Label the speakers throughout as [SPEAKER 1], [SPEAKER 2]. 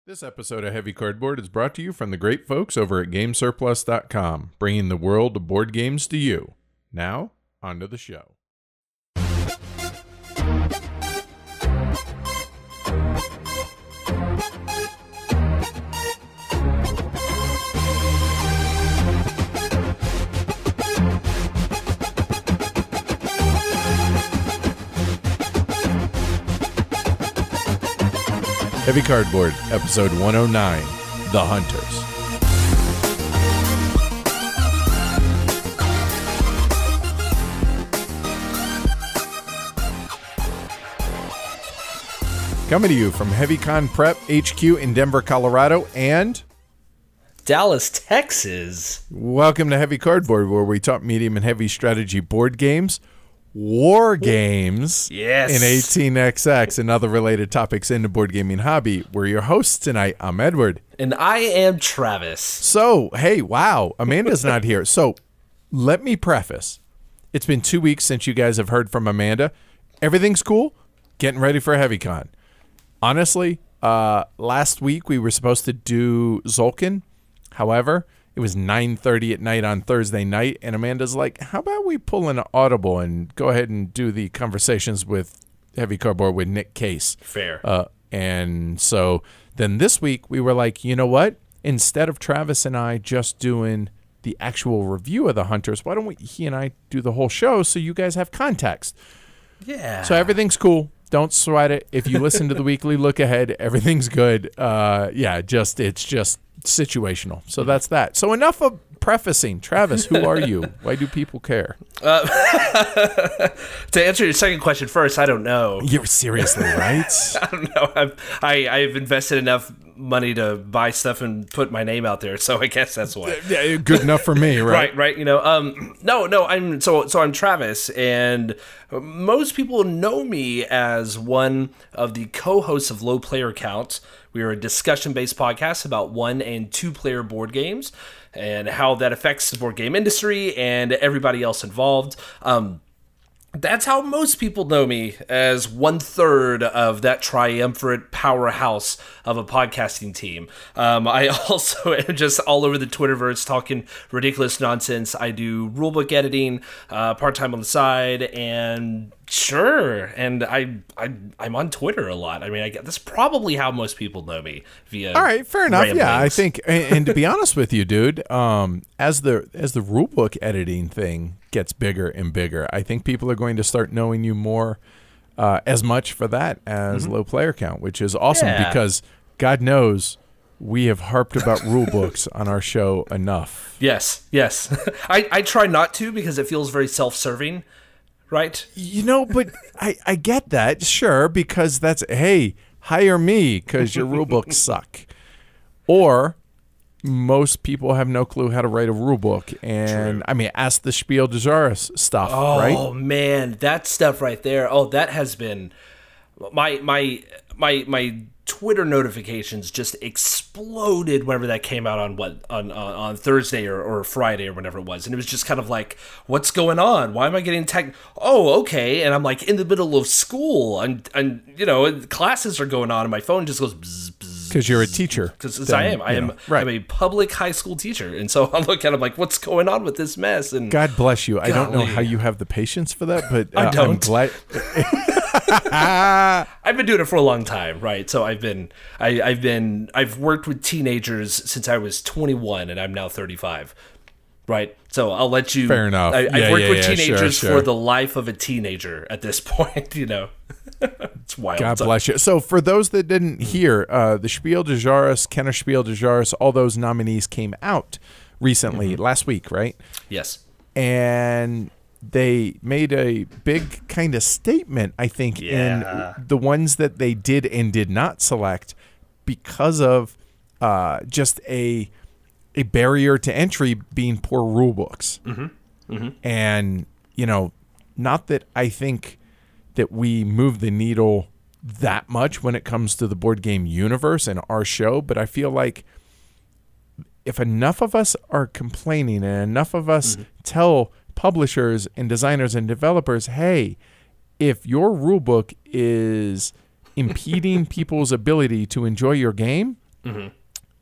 [SPEAKER 1] This episode of Heavy Cardboard is brought to you from the great folks over at GameSurplus.com, bringing the world of board games to you. Now, on to the show. Heavy Cardboard, Episode 109, The Hunters. Coming to you from HeavyCon Prep HQ in Denver, Colorado, and
[SPEAKER 2] Dallas, Texas.
[SPEAKER 1] Welcome to Heavy Cardboard, where we talk medium and heavy strategy board games, war games,
[SPEAKER 2] yes,
[SPEAKER 1] in 18xx, and other related topics in the board gaming hobby. We're your hosts tonight. I'm Edward.
[SPEAKER 2] And I am Travis.
[SPEAKER 1] So, hey, wow, Amanda's not here. So, let me preface. It's been 2 weeks since you guys have heard from Amanda. Everything's cool. Getting ready for HeavyCon. Honestly, last week we were supposed to do Zolkin. However, it was 9:30 at night on Thursday night, and Amanda's like, how about we pull an audible and go ahead and do the conversations with Heavy Cardboard with Nick Case.
[SPEAKER 2] Fair.
[SPEAKER 1] And so then this week we were like, you know what? Instead of Travis and I just doing the actual review of the Hunters, why don't he and I do the whole show so you guys have context?
[SPEAKER 2] Yeah.
[SPEAKER 1] So everything's cool. Don't sweat it. If you listen to the weekly look ahead, everything's good. It's just situational. So that's that. So enough of prefacing. Travis, who are you? Why do people care?
[SPEAKER 2] To answer your second question first, I don't know.
[SPEAKER 1] You're seriously, right?
[SPEAKER 2] I don't know. I've invested enough money to buy stuff and put my name out there, so I guess that's why.
[SPEAKER 1] Yeah, good enough for me, right?
[SPEAKER 2] Right. You know, I'm Travis, and most people know me as one of the co-hosts of Low Player Count. We are a discussion-based podcast about 1- and 2-player board games and how that affects the board game industry and everybody else involved. That's how most people know me, as 1/3 of that triumvirate powerhouse of a podcasting team. I also am just all over the Twitterverse talking ridiculous nonsense. I do rulebook editing part-time on the side, and I'm on Twitter a lot. I mean, that's probably how most people know me, via
[SPEAKER 1] all right, fair enough.
[SPEAKER 2] ramblings.
[SPEAKER 1] Yeah, I think, and to be honest with you, dude, as the rulebook editing thing gets bigger and bigger, I think people are going to start knowing you more as much for that as Low Player Count, which is awesome because God knows we have harped about rule books on our show enough.
[SPEAKER 2] Yes. I try not to because it feels very self-serving. Right?
[SPEAKER 1] You know, but I get that, sure, because that's, hey, hire me because your rule books suck. Or most people have no clue how to write a rule book. And, I mean, ask the Spiel des Jahres stuff, right?
[SPEAKER 2] Oh, man, that stuff right there. Oh, that has been... My Twitter notifications just exploded whenever that came out on Thursday or Friday or whenever it was, and it was just kind of like, what's going on? Why am I getting tagged? Oh, okay, and I'm like in the middle of school, and you know, classes are going on, and my phone just goes bzz, bzz.
[SPEAKER 1] Because you're a teacher.
[SPEAKER 2] Because I am a public high school teacher, and so I look at it like, what's going on with this mess? And
[SPEAKER 1] God bless you. I don't know how you have the patience for that, but
[SPEAKER 2] I don't.
[SPEAKER 1] I'm glad.
[SPEAKER 2] I've been doing it for a long time, right? So I've worked with teenagers since I was 21, and I'm now 35, right? So I'll let you.
[SPEAKER 1] Fair enough.
[SPEAKER 2] I've worked with teenagers
[SPEAKER 1] sure.
[SPEAKER 2] for the life of a teenager at this point. You know, it's wild.
[SPEAKER 1] God bless you. So for those that didn't hear, the Spiel des Jahres, Kenner Spiel des Jahres, all those nominees came out recently, last week, right?
[SPEAKER 2] Yes.
[SPEAKER 1] And they made a big kind of statement, I think, in the ones that they did and did not select because of just a barrier to entry being poor rule books. And, you know, not that I think that we move the needle that much when it comes to the board game universe and our show, but I feel like if enough of us are complaining and enough of us tell publishers and designers and developers, hey, if your rulebook is impeding people's ability to enjoy your game,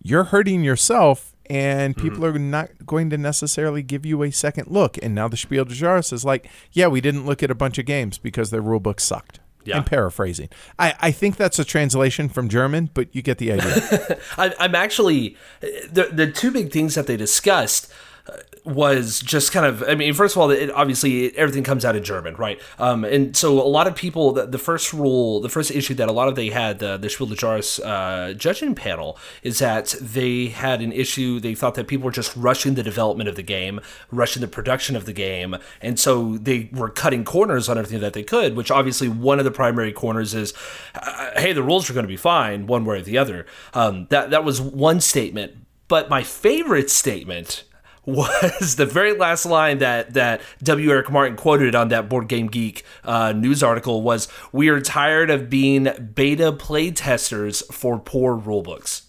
[SPEAKER 1] you're hurting yourself, and people are not going to necessarily give you a second look. And now the Spiel des Jahres is like, yeah, we didn't look at a bunch of games because their rule book sucked. Yeah. I'm paraphrasing. I think that's a translation from German, but you get the idea.
[SPEAKER 2] I'm actually, the two big things that they discussed was just kind of, I mean, first of all, obviously everything comes out in German, right? And so a lot of people, the first issue that a lot of they had, the Spiel des Jahres judging panel, is that they had an issue, they thought that people were just rushing the development of the game, rushing the production of the game, and so they were cutting corners on everything that they could, which obviously one of the primary corners is, hey, the rules are going to be fine, one way or the other. That was one statement, but my favorite statement was the very last line that W. Eric Martin quoted on that Board Game Geek news article was, "We are tired of being beta playtesters for poor rulebooks."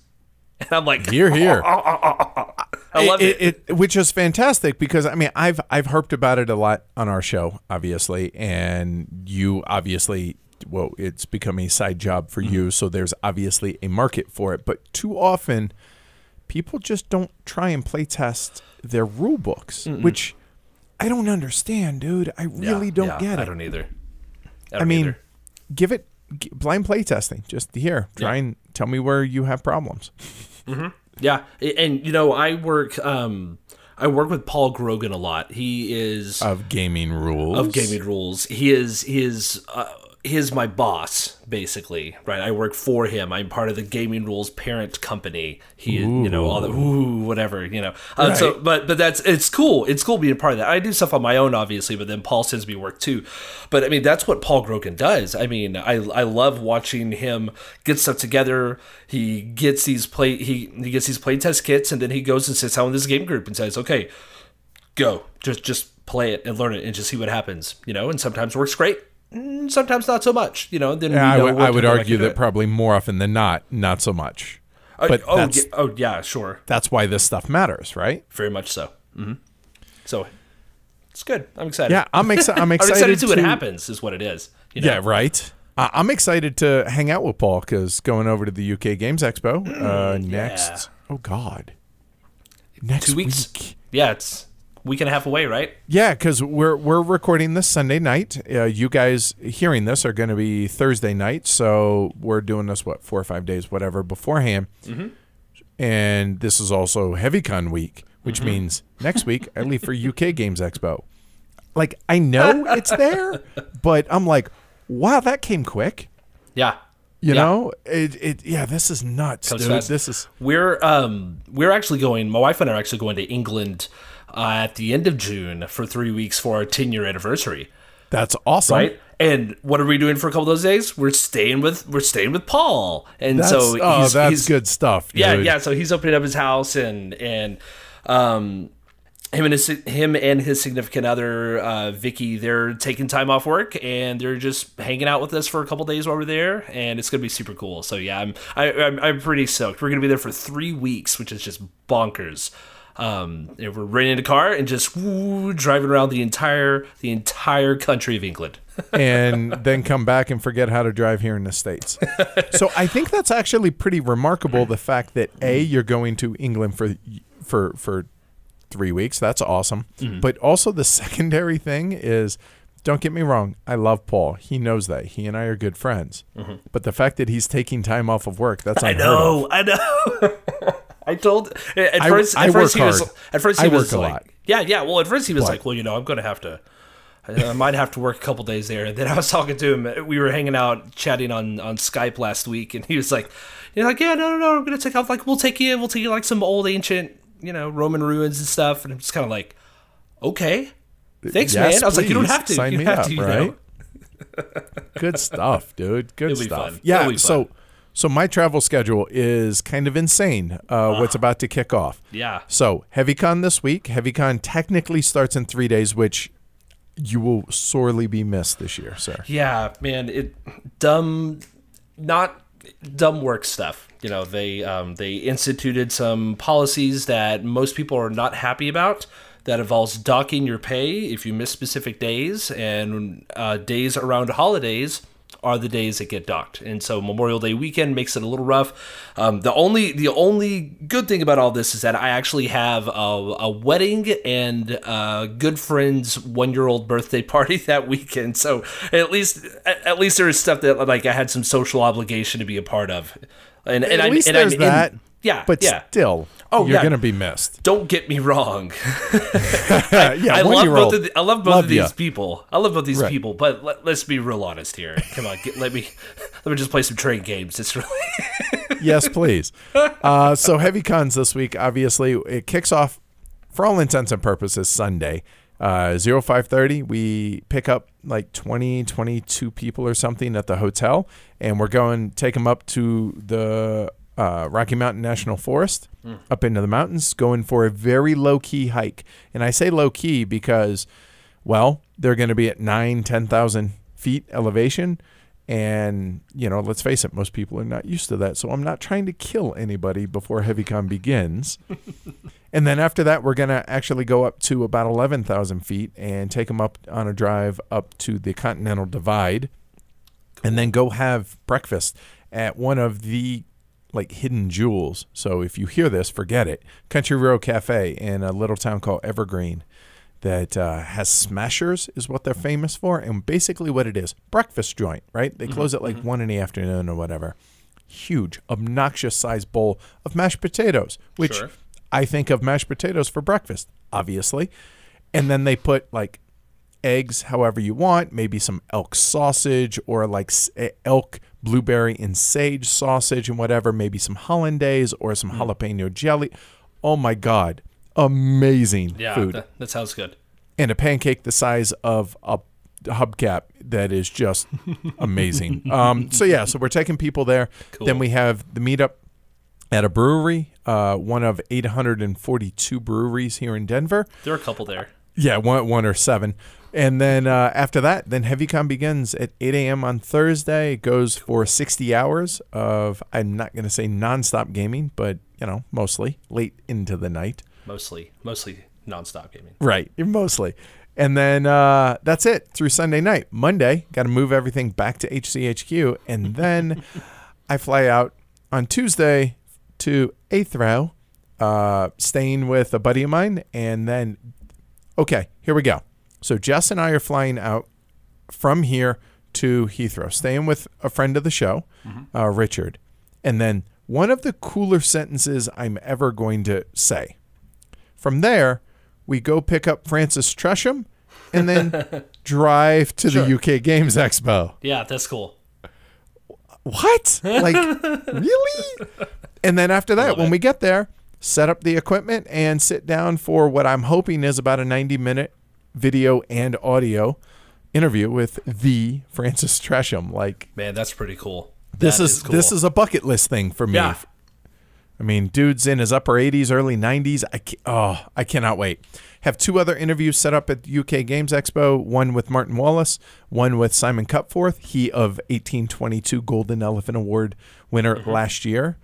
[SPEAKER 2] And I'm like,
[SPEAKER 1] here.
[SPEAKER 2] I love it.
[SPEAKER 1] Which is fantastic because, I mean, I've harped about it a lot on our show, obviously, and you obviously, well, it's become a side job for you, so there's obviously a market for it. But too often, people just don't try and playtest their rule books, which I don't understand, dude. I really don't get it.
[SPEAKER 2] I don't either.
[SPEAKER 1] I mean, give it blind playtesting. Just here, try and tell me where you have problems.
[SPEAKER 2] Yeah, and you know, I work with Paul Grogan a lot. He is
[SPEAKER 1] of Gaming Rules.
[SPEAKER 2] He is my boss, basically, right? I work for him. I'm part of the Gaming Rules parent company. He, you know, all the whatever, you know.
[SPEAKER 1] Right.
[SPEAKER 2] So, but it's cool. It's cool being a part of that. I do stuff on my own, obviously, but then Paul sends me work too. But I mean, that's what Paul Grogan does. I mean, I love watching him get stuff together. He gets these playtest kits, and then he goes and sits down with his game group and says, "Okay, go, just play it and learn it and just see what happens." You know, and sometimes works great. Sometimes not so much, you know. Then
[SPEAKER 1] I would argue that probably more often than not so much. But
[SPEAKER 2] yeah, sure.
[SPEAKER 1] That's why this stuff matters, right?
[SPEAKER 2] Very much so. So it's good. I'm excited.
[SPEAKER 1] Yeah, I'm excited. I'm
[SPEAKER 2] excited to see what happens. Is what it is. You know?
[SPEAKER 1] Yeah, right. I'm excited to hang out with Paul because going over to the UK Games Expo next. Oh God, next
[SPEAKER 2] 2 weeks.
[SPEAKER 1] Week.
[SPEAKER 2] Yeah, it's week and a half away, right?
[SPEAKER 1] Yeah, because we're recording this Sunday night. You guys hearing this are going to be Thursday night, so we're doing this 4 or 5 days, whatever, beforehand. And this is also HeavyCon week, which means next week I leave for UK Games Expo. Like, I know it's there, but I'm like, wow, that came quick.
[SPEAKER 2] Yeah.
[SPEAKER 1] You know, this is nuts, dude.
[SPEAKER 2] Fast.
[SPEAKER 1] This is
[SPEAKER 2] we're actually going. My wife and I are actually going to England at the end of June for 3 weeks for our 10-year anniversary.
[SPEAKER 1] That's awesome,
[SPEAKER 2] right? And what are we doing for a couple of those days? We're staying with Paul, and that's
[SPEAKER 1] good stuff, dude.
[SPEAKER 2] Yeah. So he's opening up his house, and him and his significant other, Vicky, they're taking time off work and they're just hanging out with us for a couple days while we're there, and it's gonna be super cool. So yeah, I'm pretty stoked. We're gonna be there for 3 weeks, which is just bonkers. And we're renting a car and just driving around the entire country of England,
[SPEAKER 1] and then come back and forget how to drive here in the States. So I think that's actually pretty remarkable. The fact that you're going to England for 3 weeks. That's awesome. But also the secondary thing is, don't get me wrong, I love Paul. He knows that. He and I are good friends. But the fact that he's taking time off of work, that's unheard of.
[SPEAKER 2] I know. I told at first he was like, yeah. Well, at first he was like, well, you know, I might have to work a couple days there. And then I was talking to him. We were hanging out, chatting on Skype last week, and he was like, yeah, no, I'm gonna take off. Like, we'll take you like some old ancient, you know, Roman ruins and stuff. And I'm just kind of like, okay, thanks, man. I was like, you don't have to.
[SPEAKER 1] Sign me up, right? Good stuff, dude. Good stuff. Fun. Yeah. So my travel schedule is kind of insane. What's about to kick off?
[SPEAKER 2] Yeah.
[SPEAKER 1] So HeavyCon this week. HeavyCon technically starts in 3 days, which you will sorely be missed this year, sir.
[SPEAKER 2] Yeah, man. Not dumb work stuff. You know, they instituted some policies that most people are not happy about. That involves docking your pay if you miss specific days and days around holidays. are the days that get docked. And so Memorial Day weekend makes it a little rough. The only good thing about all this is that I actually have a wedding and a good friend's 1-year-old birthday party that weekend. So at least there is stuff that like I had some social obligation to be a part of. And
[SPEAKER 1] at least there's that.
[SPEAKER 2] Yeah,
[SPEAKER 1] but still, you're going to be missed.
[SPEAKER 2] Don't get me wrong.
[SPEAKER 1] I
[SPEAKER 2] love both of these people. I love both these people, but let's be real honest here. Come on, let me just play some train games. It's really
[SPEAKER 1] yes, please. So heavy cons this week. Obviously, it kicks off for all intents and purposes Sunday. 05:30. We pick up like 22 people or something at the hotel, and we're going take them up to the Rocky Mountain National Forest, up into the mountains, going for a very low-key hike. And I say low-key because, well, they're going to be at 10,000 feet elevation. And, let's face it, most people are not used to that. So I'm not trying to kill anybody before HeavyCon begins. And then after that, we're going to actually go up to about 11,000 feet and take them up on a drive up to the Continental Divide. And then go have breakfast at one of the hidden jewels. So if you hear this, forget it. Country Road Cafe in a little town called Evergreen that has smashers is what they're famous for. And basically what it is, breakfast joint, right? They close at 1 in the afternoon or whatever. Huge, obnoxious sized bowl of mashed potatoes, which I think of mashed potatoes for breakfast, obviously. And then they put eggs however you want, maybe some elk sausage or elk blueberry and sage sausage and whatever, maybe some hollandaise or some jalapeno jelly. Oh my God, amazing food.
[SPEAKER 2] That sounds good.
[SPEAKER 1] And a pancake the size of a hubcap that is just amazing. So we're taking people there. Cool. Then we have the meetup at a brewery, one of 842 breweries here in Denver.
[SPEAKER 2] There are a couple there.
[SPEAKER 1] Yeah, one or seven. And then after that, then HeavyCon begins at 8 a.m. on Thursday. It goes for 60 hours of, I'm not going to say nonstop gaming, but, mostly late into the night.
[SPEAKER 2] Mostly nonstop gaming.
[SPEAKER 1] Right, mostly. And then that's it through Sunday night. Monday, got to move everything back to HCHQ. And then I fly out on Tuesday to Athro, staying with a buddy of mine. And then, okay, here we go. So Jess and I are flying out from here to Heathrow, staying with a friend of the show, Richard. And then one of the cooler sentences I'm ever going to say. From there, we go pick up Francis Tresham and then drive to the UK Games Expo.
[SPEAKER 2] Yeah, that's cool.
[SPEAKER 1] What? Really? And then after that, when we get there, set up the equipment and sit down for what I'm hoping is about a 90-minute video and audio interview with the Francis Tresham.
[SPEAKER 2] Man, that's pretty cool.
[SPEAKER 1] This is a bucket list thing for me. Yeah. I mean, dude's in his upper 80s, early 90s. I cannot wait. Have 2 other interviews set up at the UK Games Expo, one with Martin Wallace, one with Simon Cupforth, he of 1822 Golden Elephant Award winner last year.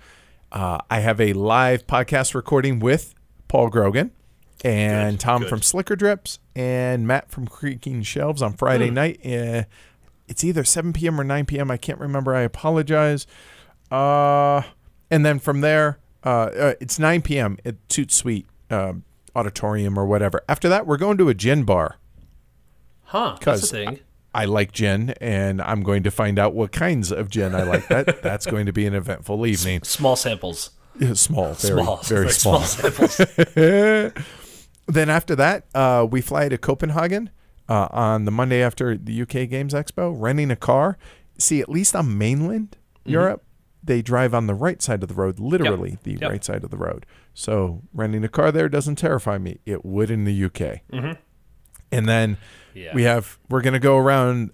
[SPEAKER 1] I have a live podcast recording with Paul Grogan and Tom from Slicker Drips and Matt from Creaking Shelves on Friday night. It's either 7 p.m. or 9 p.m. I can't remember. I apologize. And then from there, it's 9 p.m. at Toot Sweet Auditorium or whatever. After that, we're going to a gin bar.
[SPEAKER 2] That's a thing.
[SPEAKER 1] I like gin, and I'm going to find out what kinds of gin I like. That's going to be an eventful evening.
[SPEAKER 2] Small samples.
[SPEAKER 1] Small, very small
[SPEAKER 2] samples.
[SPEAKER 1] Then after that, we fly to Copenhagen on the Monday after the UK Games Expo, renting a car. See, at least on mainland Europe, they drive on the right side of the road, literally right side of the road. So renting a car there doesn't terrify me. It would in the UK. And then we're going to go around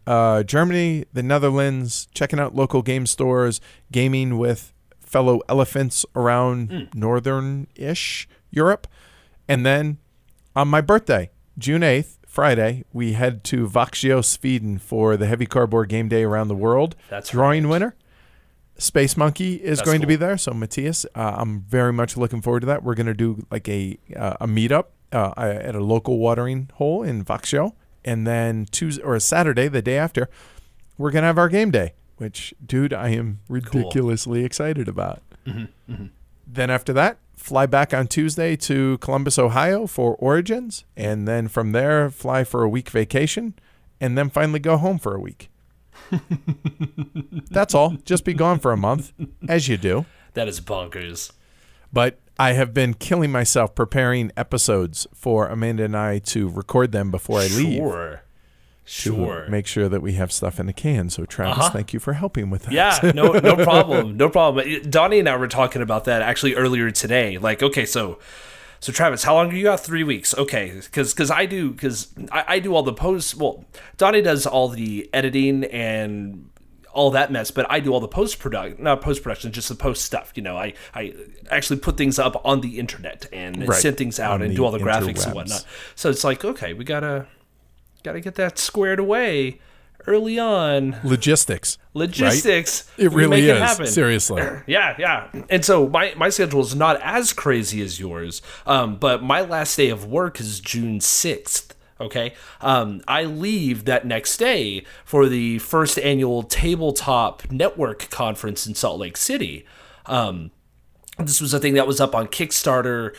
[SPEAKER 1] Germany, the Netherlands, checking out local game stores, gaming with fellow elephants around northern-ish Europe. And then on my birthday, June 8th, Friday, we head to Växjö, Sweden for the Heavy Cardboard Game Day around the world.
[SPEAKER 2] That's
[SPEAKER 1] drawing winner. Space Monkey is going to be there. So Matthias, I'm very much looking forward to that. We're going to do like a meetup at a local watering hole in Växjö. And then Tuesday or Saturday, the day after, we're going to have our game day, which, dude, I am ridiculously excited about. Then after that, fly back on Tuesday to Columbus, Ohio for Origins, and then from there, fly for a week vacation, and then finally go home for a week. That's all. Just be gone for a month, as you do.
[SPEAKER 2] That is bonkers.
[SPEAKER 1] But I have been killing myself preparing episodes for Amanda and I to record them before I leave.
[SPEAKER 2] Sure.
[SPEAKER 1] To make sure that we have stuff in the can. So, Travis, thank you for helping with that.
[SPEAKER 2] Yeah, no problem. No problem. Donnie and I were talking about that actually earlier today. Like, okay, so Travis, how long do you got? 3 weeks. Okay, because I do all the posts. Well, Donnie does all the editing and all that mess, but I do all the not post-production, just the post stuff. You know, I actually put things up on the internet and send things out and do all the graphics and whatnot. So it's like, okay, we gotta get that squared away early on.
[SPEAKER 1] Logistics.
[SPEAKER 2] Right?
[SPEAKER 1] It really is. Happen. Seriously.
[SPEAKER 2] Yeah. And so my schedule is not as crazy as yours, but my last day of work is June 6th. Okay. I leave that next day for the first annual Tabletop Network Conference in Salt Lake City. This was a thing that was up on Kickstarter.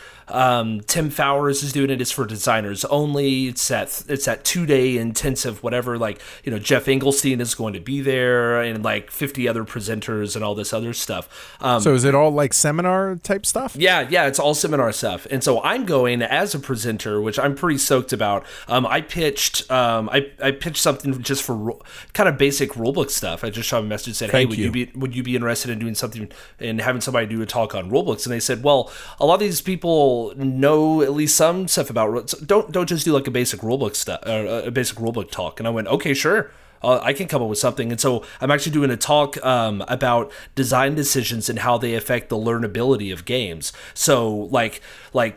[SPEAKER 2] Tim Fowers is doing it. It's for designers only. It's that 2-day intensive whatever. Like, you know, Jeff Engelstein is going to be there, and like 50 other presenters and all this other stuff.
[SPEAKER 1] So is it all like seminar type stuff?
[SPEAKER 2] Yeah, it's all seminar stuff. And so I'm going as a presenter, which I'm pretty stoked about. I pitched something just for kind of basic rulebook stuff. I just shot a message and said, "Hey, would you be interested in doing something and having somebody do a talk on rulebooks?" And they said, "Well, a lot of these people know at least some stuff about don't just do like a basic rulebook stuff or a basic rulebook talk." And I went, "Okay, sure. I can come up with something." And so I'm actually doing a talk about design decisions and how they affect the learnability of games. So like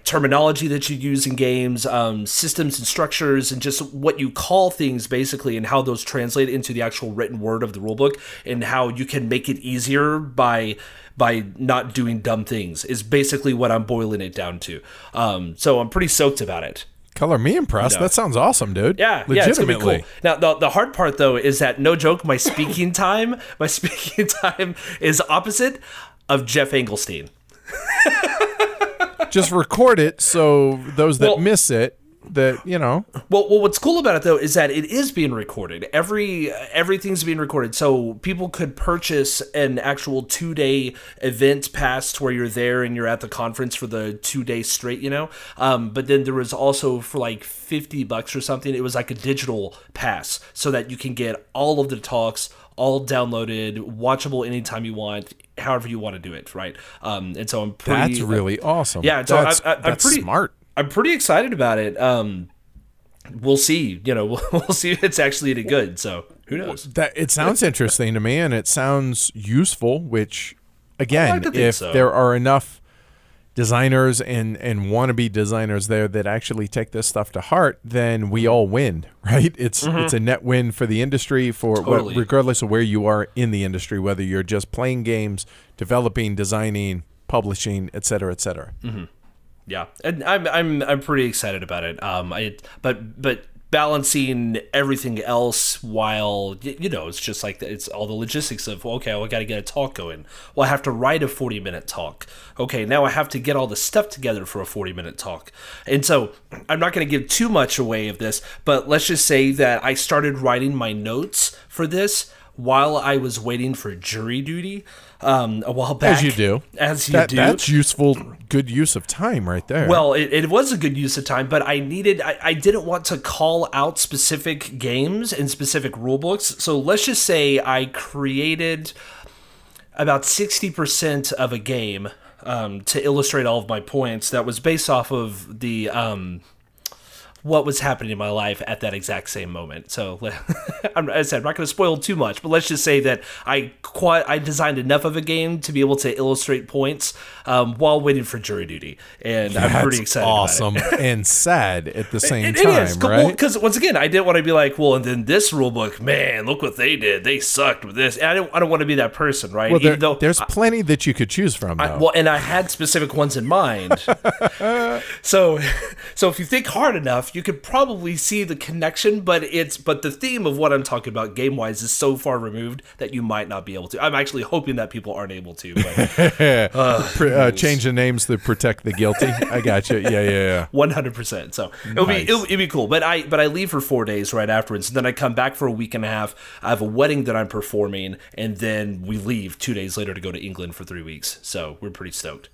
[SPEAKER 2] terminology that you use in games, systems and structures, and just what you call things basically, and how those translate into the actual written word of the rulebook, and how you can make it easier by not doing dumb things is basically what I'm boiling it down to. So I'm pretty stoked about it.
[SPEAKER 1] Color me impressed. That sounds awesome, dude.
[SPEAKER 2] Yeah,
[SPEAKER 1] legitimately.
[SPEAKER 2] It's gonna be cool. Now, the hard part though is that, no joke, my speaking time is opposite of Jeff Engelstein.
[SPEAKER 1] Just record it so those that miss it, that, you know.
[SPEAKER 2] Well, what's cool about it though is that it is being recorded. Everything's being recorded, so people could purchase an actual 2-day event pass to where you're there and you're at the conference for the 2 days straight, you know. But then there was also, for like $50 or something, it was like a digital pass, so that you can get all of the talks all downloaded, watchable anytime you want, however you want to do it, right? And so I'm pretty.
[SPEAKER 1] That's really awesome.
[SPEAKER 2] Yeah, so
[SPEAKER 1] I'm pretty smart.
[SPEAKER 2] I'm pretty excited about it. We'll see. You know, we'll see if it's actually any good. So who knows?
[SPEAKER 1] It sounds interesting to me, and it sounds useful. Which, again, if there are enough designers and wannabe designers there that actually take this stuff to heart, then we all win, right? It's a net win for the industry, regardless of where you are in the industry, whether you're just playing games, developing, designing, publishing, et cetera, et cetera.
[SPEAKER 2] Yeah, and I'm pretty excited about it. But balancing everything else while, you know, it's just like it's all the logistics of, okay, well, I got to get a talk going. Well, I have to write a 40-minute talk. Okay, now I have to get all the stuff together for a 40-minute talk. And so I'm not going to give too much away of this, but let's just say that I started writing my notes for this while I was waiting for jury duty a while back.
[SPEAKER 1] As you do. That's useful, good use of time right there.
[SPEAKER 2] Well, it was a good use of time, but I didn't want to call out specific games and specific rule books. So let's just say I created about 60% of a game to illustrate all of my points that was based off of the what was happening in my life at that exact same moment. So, as I said, I'm not going to spoil too much, but let's just say that I designed enough of a game to be able to illustrate points while waiting for jury duty, and I'm pretty excited.
[SPEAKER 1] Awesome
[SPEAKER 2] about it.
[SPEAKER 1] And sad at the same
[SPEAKER 2] time,
[SPEAKER 1] right?
[SPEAKER 2] Because once again, I didn't want to be like, well, and then this rule book, man, look what they did. They sucked with this. And I don't want to be that person, right?
[SPEAKER 1] Well, there's plenty that you could choose from.
[SPEAKER 2] And I had specific ones in mind. So if you think hard enough, enough, you could probably see the connection, but the theme of what I'm talking about game-wise is so far removed that you might not be able to. I'm actually hoping that people aren't able to. But,
[SPEAKER 1] change the names to protect the guilty. I got you. Yeah.
[SPEAKER 2] 100%. So it'll be cool. But I leave for 4 days right afterwards. And then I come back for a week and a half. I have a wedding that I'm performing, and then we leave 2 days later to go to England for 3 weeks. So we're pretty stoked.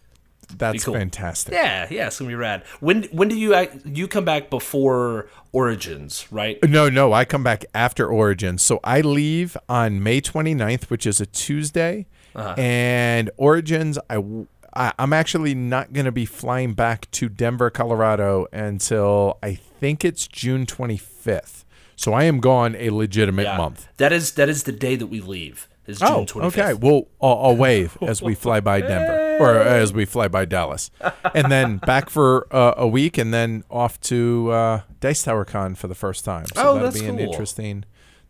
[SPEAKER 1] That's
[SPEAKER 2] cool.
[SPEAKER 1] fantastic.
[SPEAKER 2] Yeah, it's gonna be rad. When do you come back before Origins, right?
[SPEAKER 1] No, I come back after Origins. So I leave on May 29th, which is a Tuesday, and Origins, I'm actually not going to be flying back to Denver, Colorado until I think it's June 25th. So I am gone a legitimate month.
[SPEAKER 2] That is the day that we leave. Is June 25th.
[SPEAKER 1] Okay. Well, I'll wave as we fly by Denver, or as we fly by Dallas, and then back for a week, and then off to Dice Tower Con for the first time. So
[SPEAKER 2] that's cool.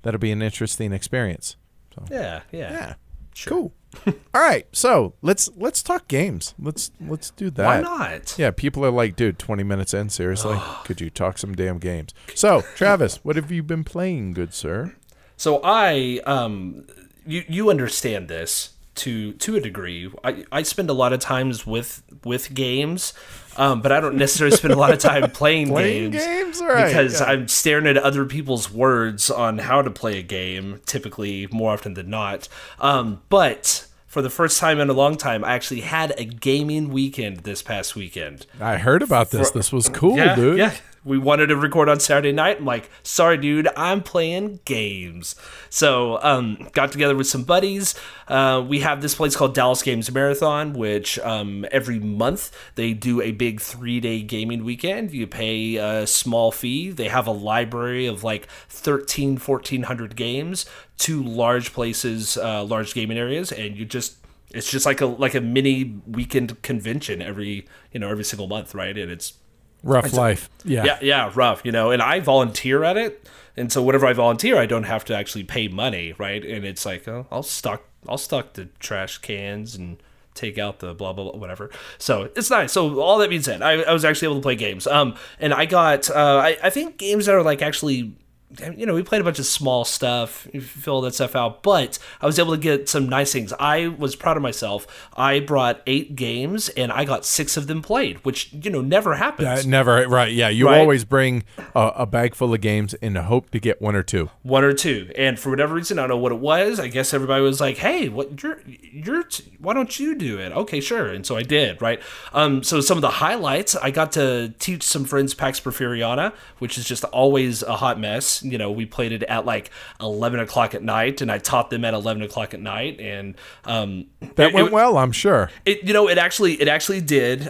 [SPEAKER 1] That'll be an interesting experience. So,
[SPEAKER 2] yeah. Sure.
[SPEAKER 1] Cool. All right, so let's talk games. Let's do that.
[SPEAKER 2] Why not?
[SPEAKER 1] Yeah, people are like, dude, 20 minutes in, seriously? Could you talk some damn games? So, Travis, what have you been playing, good sir?
[SPEAKER 2] So you understand this to a degree. I spend a lot of times with games, but I don't necessarily spend a lot of time playing games.
[SPEAKER 1] Right,
[SPEAKER 2] because I'm staring at other people's words on how to play a game, typically more often than not. But for the first time in a long time, I actually had a gaming weekend this past weekend.
[SPEAKER 1] I heard about this. This was cool, dude.
[SPEAKER 2] Yeah. We wanted to record on Saturday night. I'm like, sorry, dude, I'm playing games. So got together with some buddies. We have this place called Dallas Games Marathon, which every month they do a big 3-day gaming weekend. You pay a small fee. They have a library of like 1,400 games, 2 large places, large gaming areas, and it's just like a mini weekend convention every single month, right? And it's
[SPEAKER 1] rough life.
[SPEAKER 2] Yeah, rough, and I volunteer at it. And so whenever I volunteer, I don't have to actually pay money, right? And it's like, I'll stock the trash cans and take out the blah, blah, blah, whatever. So it's nice. So all that being said, I was actually able to play games. And I got, I think games that are like actually, we played a bunch of small stuff, fill that stuff out, but I was able to get some nice things. I was proud of myself. I brought 8 games, and I got 6 of them played, which, never happens.
[SPEAKER 1] Never, right, yeah. You always bring a bag full of games in the hope to get 1 or 2.
[SPEAKER 2] 1 or 2. And for whatever reason, I don't know what it was. I guess everybody was like, hey, why don't you do it? Okay, sure. And so I did, right? So some of the highlights, I got to teach some friends Pax Porfiriana, which is just always a hot mess. We played it at like 11 o'clock at night, and I taught them at 11 o'clock at night, and
[SPEAKER 1] that went well, I'm sure.
[SPEAKER 2] It actually did.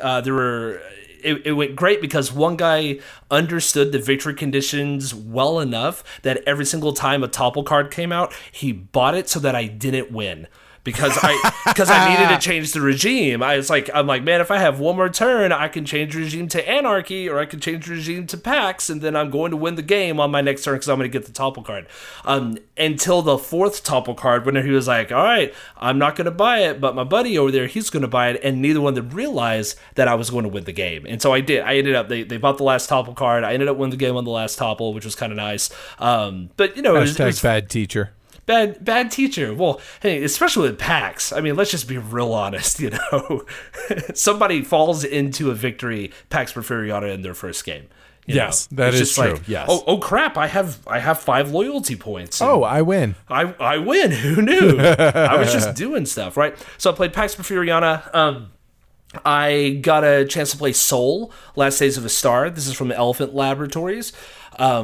[SPEAKER 2] It went great because one guy understood the victory conditions well enough that every single time a topple card came out, he bought it so that I didn't win. Because I needed to change the regime. I'm like, man, if I have one more turn, I can change the regime to Anarchy, or I can change the regime to Pax, and then I'm going to win the game on my next turn because I'm going to get the topple card. Until the 4th topple card, when he was like, all right, I'm not going to buy it, but my buddy over there, he's going to buy it, and neither one of them realized that I was going to win the game. And so I did. I ended up, they bought the last topple card. I ended up winning the game on the last topple, which was kind of nice. But, it was
[SPEAKER 1] bad teacher.
[SPEAKER 2] Bad teacher. Well, hey, especially with PAX. I mean, let's just be real honest, Somebody falls into a victory Pax Porfiriana in their first game.
[SPEAKER 1] Yes, that is true.
[SPEAKER 2] Like,
[SPEAKER 1] yes.
[SPEAKER 2] Oh crap, I have 5 loyalty points.
[SPEAKER 1] I win.
[SPEAKER 2] I win. Who knew? I was just doing stuff, right? So I played Pax Porfiriana. I got a chance to play Soul, Last Days of a Star. This is from Elephant Laboratories. A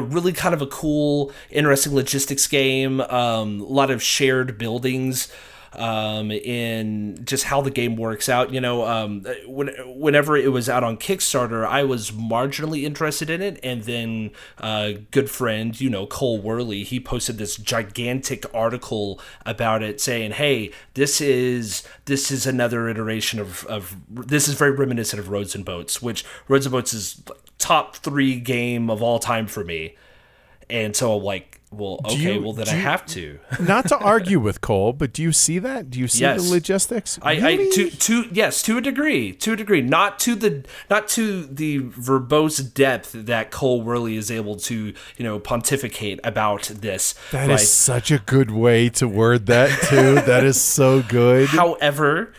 [SPEAKER 2] really kind of a cool, interesting logistics game. A lot of shared buildings in just how the game works out. Whenever it was out on Kickstarter, I was marginally interested in it, and then good friend, Cole Worley, he posted this gigantic article about it saying, hey, this is another iteration of this is very reminiscent of Roads and Boats, which Roads and Boats is top 3 game of all time for me. And so like Well, okay, then I have to.
[SPEAKER 1] Not to argue with Cole, but do you see that? Do you see the logistics? Really?
[SPEAKER 2] Yes, to a degree. Not to the verbose depth that Cole really is able to, pontificate about this.
[SPEAKER 1] That is such a good way to word that too. That is so good.
[SPEAKER 2] However,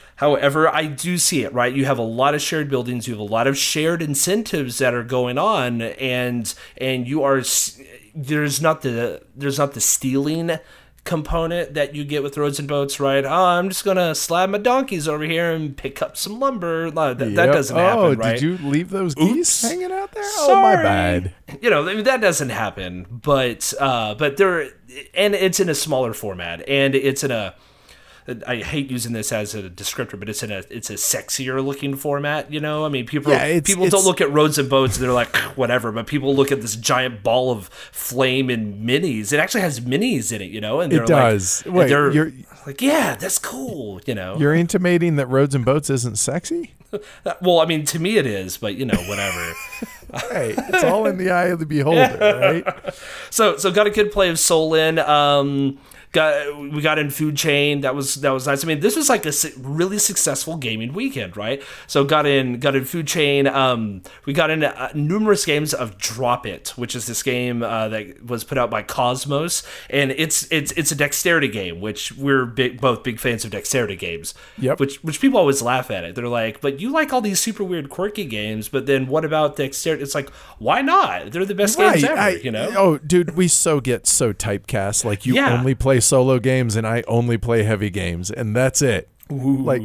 [SPEAKER 2] I do see it, right? You have a lot of shared buildings, you have a lot of shared incentives that are going on, and you are there's not the stealing component that you get with roads and boats, right? Oh, I'm just gonna slab my donkeys over here and pick up some lumber. That doesn't happen, right?
[SPEAKER 1] Did you leave those geese hanging out there?
[SPEAKER 2] Sorry.
[SPEAKER 1] Oh, my bad.
[SPEAKER 2] That doesn't happen, but there, and it's in a smaller format, and it's in a. I hate using this as a descriptor, but it's a sexier looking format. I mean, people don't look at roads and boats and they're like whatever, but people look at this giant ball of flame and minis. It actually has minis in it, and
[SPEAKER 1] it does. Wait,
[SPEAKER 2] you're like, yeah, that's cool.
[SPEAKER 1] You're intimating that roads and boats isn't sexy?
[SPEAKER 2] Well, I mean, to me it is, but whatever.
[SPEAKER 1] Hey, it's all in the eye of the beholder, right?
[SPEAKER 2] So got a good play of Soul in. We got in Food Chain. That was nice. I mean, this was like a really successful gaming weekend, right? So got in Food Chain. We got in numerous games of Drop It, which is this game that was put out by Cosmos, and it's a dexterity game, which we're both big fans of dexterity games.
[SPEAKER 1] Yep.
[SPEAKER 2] Which people always laugh at it. They're like, but you like all these super weird quirky games, but then what about dexterity? It's like, why not? They're the best games ever,
[SPEAKER 1] Oh, dude, we get so typecast. Like you only play solo games and I only play heavy games, and that's it.
[SPEAKER 2] Ooh.
[SPEAKER 1] Like,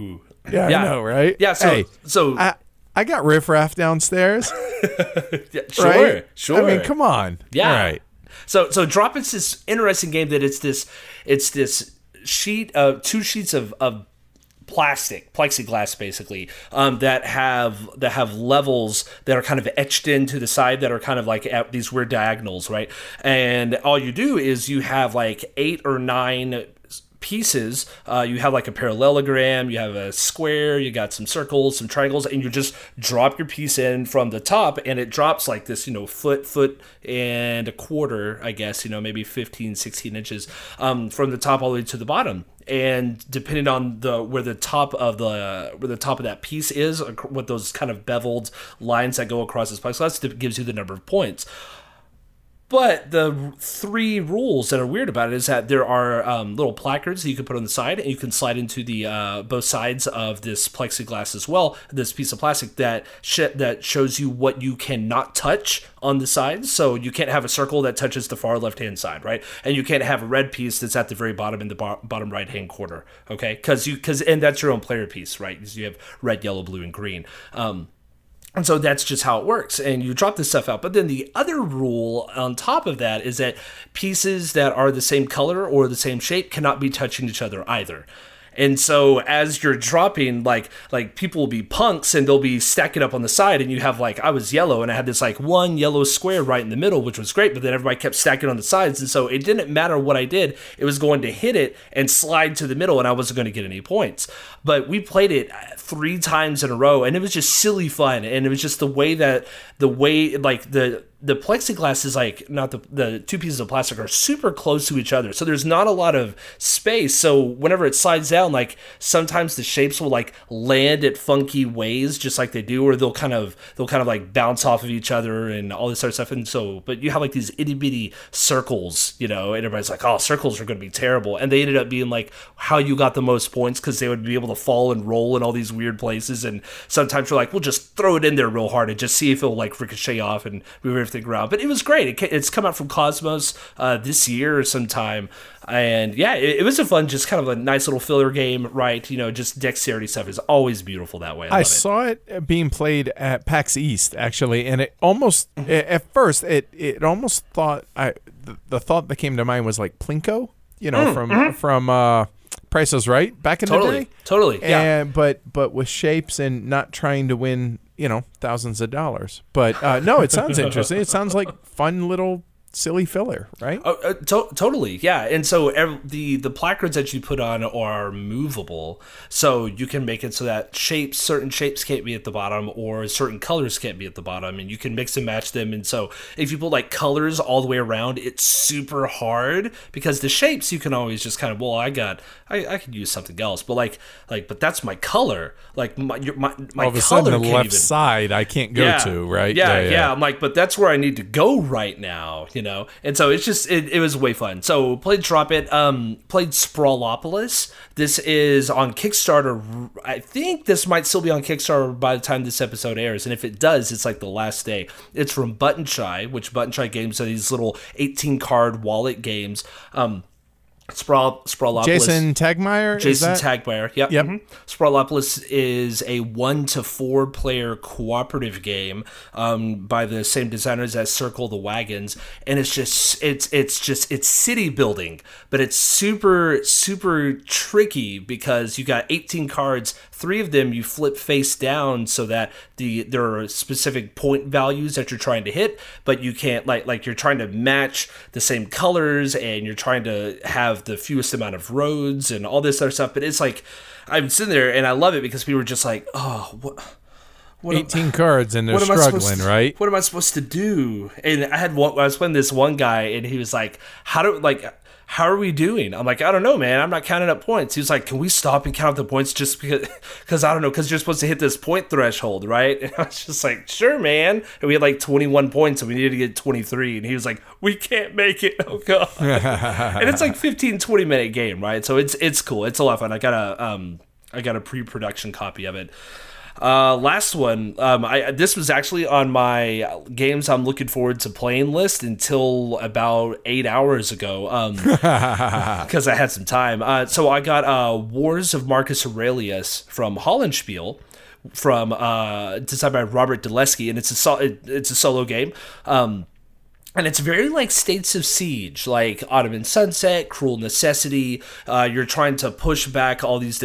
[SPEAKER 1] I know, right?
[SPEAKER 2] Yeah. So
[SPEAKER 1] I got riffraff downstairs.
[SPEAKER 2] Yeah, sure,
[SPEAKER 1] right?
[SPEAKER 2] Sure.
[SPEAKER 1] I mean, come on.
[SPEAKER 2] Yeah.
[SPEAKER 1] All right.
[SPEAKER 2] So Drop It's this interesting game that it's this sheet of 2 sheets of plexiglass basically, that have levels that are kind of etched into the side that are kind of like at these weird diagonals, right? And all you do is you have like 8 or 9 pieces. You have like a parallelogram, you have a square, you got some circles, some triangles, and you just drop your piece in from the top, and it drops like this, foot and a quarter, I guess, maybe 15, 16 inches from the top all the way to the bottom. And depending on where the top of that piece is, what those kind of beveled lines that go across this plexiglass, it gives you the number of points. But the 3 rules that are weird about it is that there are little placards that you can put on the side, and you can slide into the both sides of this plexiglass as well, this piece of plastic that shows you what you cannot touch on the sides. So you can't have a circle that touches the far left-hand side, right? And you can't have a red piece that's at the very bottom in the bottom right-hand corner, okay? And that's your own player piece, right? Because you have red, yellow, blue, and green. And so that's just how it works, and you drop this stuff out. But then the other rule on top of that is that pieces that are the same color or the same shape cannot be touching each other either. And so as you're dropping, like people will be punks and they'll be stacking up on the side, and you have I was yellow and I had this one yellow square right in the middle, which was great, but then everybody kept stacking on the sides, and so it didn't matter what I did, it was going to hit it and slide to the middle, and I wasn't going to get any points. But we played it 3 times in a row, and it was just silly fun, and it was just the way the plexiglass is not the 2 pieces of plastic are super close to each other, so there's not a lot of space. So whenever it slides down, sometimes the shapes will land at funky ways, just like they do, or they'll kind of bounce off of each other and all this sort of stuff. And so, but you have these itty bitty circles, and everybody's like, oh, circles are going to be terrible, and they ended up being how you got the most points, because they would be able to fall and roll in all these weird places. And sometimes we're we'll just throw it in there real hard and just see if it'll ricochet off and move everything around. But it was great. It's come out from Cosmos this year or sometime, and yeah, it was a fun, just kind of a nice little filler game, right? Just dexterity stuff is always beautiful that way. I
[SPEAKER 1] saw it being played at PAX East actually, and it almost at first it almost thought the thought that came to mind was Plinko, from Price is Right back in the day.
[SPEAKER 2] Totally, yeah.
[SPEAKER 1] But with shapes and not trying to win, thousands of dollars. But no, it sounds interesting. It sounds like fun little silly filler, right?
[SPEAKER 2] Totally, yeah. And so the placards that you put on are movable, so you can make it so that certain shapes can't be at the bottom, or certain colors can't be at the bottom, and you can mix and match them. And so if you put like colors all the way around, it's super hard, because the shapes you can always just kind of, well, I could use something else, but but that's my color. Like my
[SPEAKER 1] all of a sudden the left side I can't go to, right?
[SPEAKER 2] Yeah. I'm like, but that's where I need to go right now, And so it's just it was way fun. So played Drop It, played Sprawlopolis. This is on Kickstarter. I think this might still be on Kickstarter by the time this episode airs, and if it does, it's like the last day. It's from Button Shy, which Button Shy games are these little 18 card wallet games. Sprawlopolis.
[SPEAKER 1] Jason Tagmeyer?
[SPEAKER 2] Tagmeyer, yep. Sprawlopolis is a 1 to 4 player cooperative game by the same designers as Circle the Wagons, and it's city building, but it's super tricky, because you got 18 cards. 3 of them you flip face down so that there are specific point values that you're trying to hit, but you can't like you're trying to match the same colors, and you're trying to have the fewest amount of roads and all this other stuff. But it's like, I'm sitting there and I love it, because people are just like, oh, what
[SPEAKER 1] 18 cards and they're struggling, right?
[SPEAKER 2] What am I supposed to do? And I was playing this one guy, and he was like, how are we doing? I'm like, I don't know, man. I'm not counting up points. He was like, can we stop and count up the points just because I don't know, because you're supposed to hit this point threshold, right? And I was just like, sure, man. And we had like 21 points, and we needed to get 23. And he was like, we can't make it. Oh, God. And it's like 15, 20-minute game, right? So it's cool. It's a lot of fun. I got a pre-production copy of it. Last one, this was actually on my games I'm looking forward to playing list until about 8 hours ago, because I had some time. So I got Wars of Marcus Aurelius from Hollandspiel, from designed by Robert Dulesky, and it's a solo game. And it's very like States of Siege, like Ottoman Sunset, Cruel Necessity. You're trying to push back all these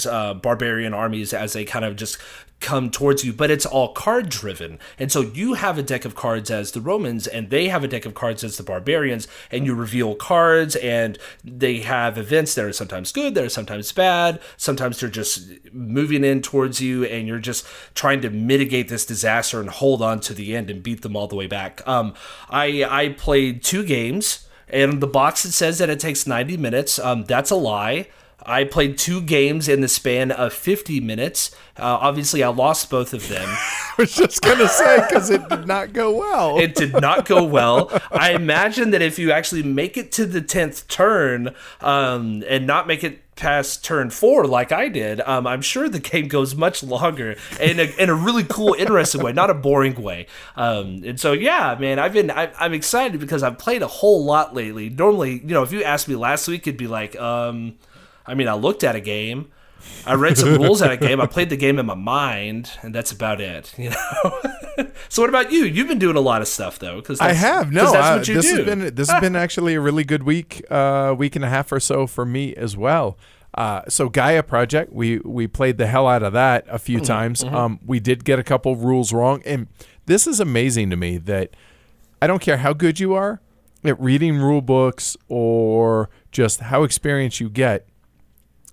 [SPEAKER 2] barbarian armies as they kind of just come towards you, but it's all card driven. And so you have a deck of cards as the Romans, and they have a deck of cards as the barbarians, and you reveal cards, and they have events that are sometimes good, that are sometimes bad. Sometimes they're just moving in towards you, and you're just trying to mitigate this disaster and hold on to the end and beat them all the way back. I played 2 games, and the box, it says that it takes 90 minutes. That's a lie. I played 2 games in the span of 50 minutes. Obviously, I lost both of them.
[SPEAKER 1] I was just going to say, because it did not go well.
[SPEAKER 2] It did not go well. I imagine that if you actually make it to the 10th turn and not make it past turn 4 like I did, I'm sure the game goes much longer in a really cool, interesting way, not a boring way. And so, yeah, man, I'm excited because I've played a whole lot lately. Normally, if you asked me last week, it'd be like, I looked at a game, I read some rules at a game, I played the game in my mind, and that's about it. So what about you? You've been doing a lot of stuff though, because
[SPEAKER 1] I have. No,
[SPEAKER 2] that's what you do.
[SPEAKER 1] This has been actually a really good week and a half or so for me as well. So Gaia Project, we played the hell out of that a few times. We did get a couple rules wrong, and this is amazing to me that I don't care how good you are at reading rule books or just how experienced you get.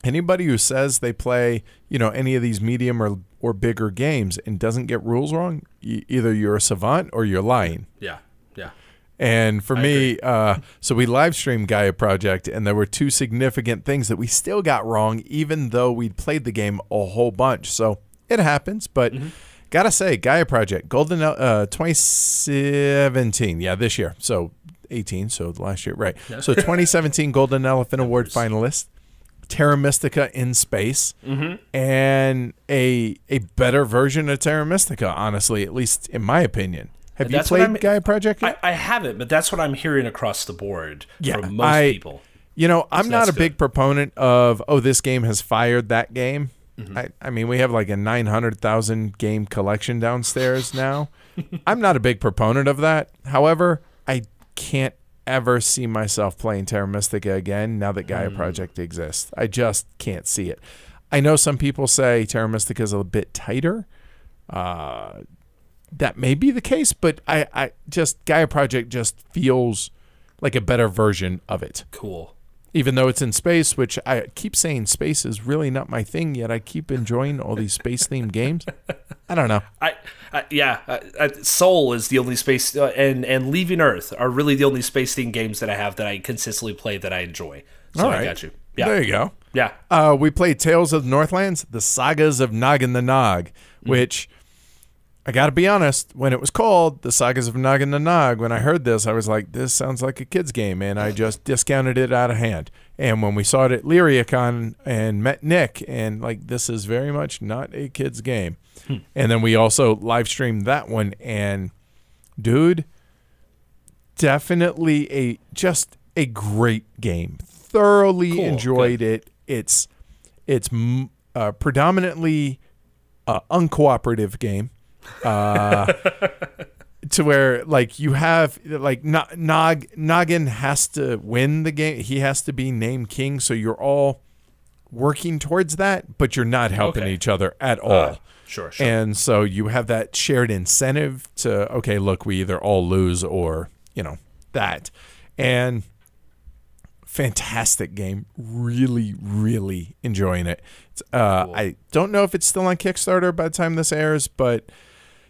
[SPEAKER 1] Anybody who says they play, any of these medium or bigger games and doesn't get rules wrong, either you're a savant or you're lying.
[SPEAKER 2] Yeah.
[SPEAKER 1] And for me, so we live streamed Gaia Project, and there were 2 significant things that we still got wrong, even though we'd played the game a whole bunch. So it happens, but gotta say, Gaia Project, 2017, this year. So 18, so last year, right? Yeah. So 2017 Golden Elephant Award finalist. Terra Mystica in space, and a better version of Terra Mystica, honestly, at least in my opinion. Have you played Gaia Project yet?
[SPEAKER 2] I haven't, but that's what I'm hearing across the board from most people.
[SPEAKER 1] I'm not a big proponent of, this game has fired that game. I mean, we have like a 900,000 game collection downstairs now. I'm not a big proponent of that. However, I can't ever see myself playing Terra Mystica again now that Gaia Project exists. I just can't see it. I know some people say Terra Mystica is a bit tighter, that may be the case, but I just Gaia Project just feels like a better version of it.
[SPEAKER 2] Cool.
[SPEAKER 1] Even though it's in space, which I keep saying space is really not my thing, yet I keep enjoying all these space-themed games. I don't know.
[SPEAKER 2] Soul is the only space, and Leaving Earth are really the only space-themed games that I have that I consistently play that I enjoy. So I got you. Yeah.
[SPEAKER 1] There you go.
[SPEAKER 2] Yeah.
[SPEAKER 1] We played Tales of the Northlands, the Sagas of Noggin the Nog, which... I got to be honest, when it was called The Sagas of Noggin the Nog, when I heard this, I was like, this sounds like a kid's game, and I just discounted it out of hand. And when we saw it at LyriaCon and met Nick, and like, this is very much not a kid's game. And then we also live streamed that one, and dude, definitely just a great game. Thoroughly enjoyed it. It's predominantly uncooperative game. To where like you have like Noggin has to win the game. He has to be named king, so you're all working towards that, but you're not helping each other at all.
[SPEAKER 2] Sure.
[SPEAKER 1] And so you have that shared incentive to, okay, look, we either all lose or, that. And fantastic game. Really, really enjoying it. Cool. I don't know if it's still on Kickstarter by the time this airs, but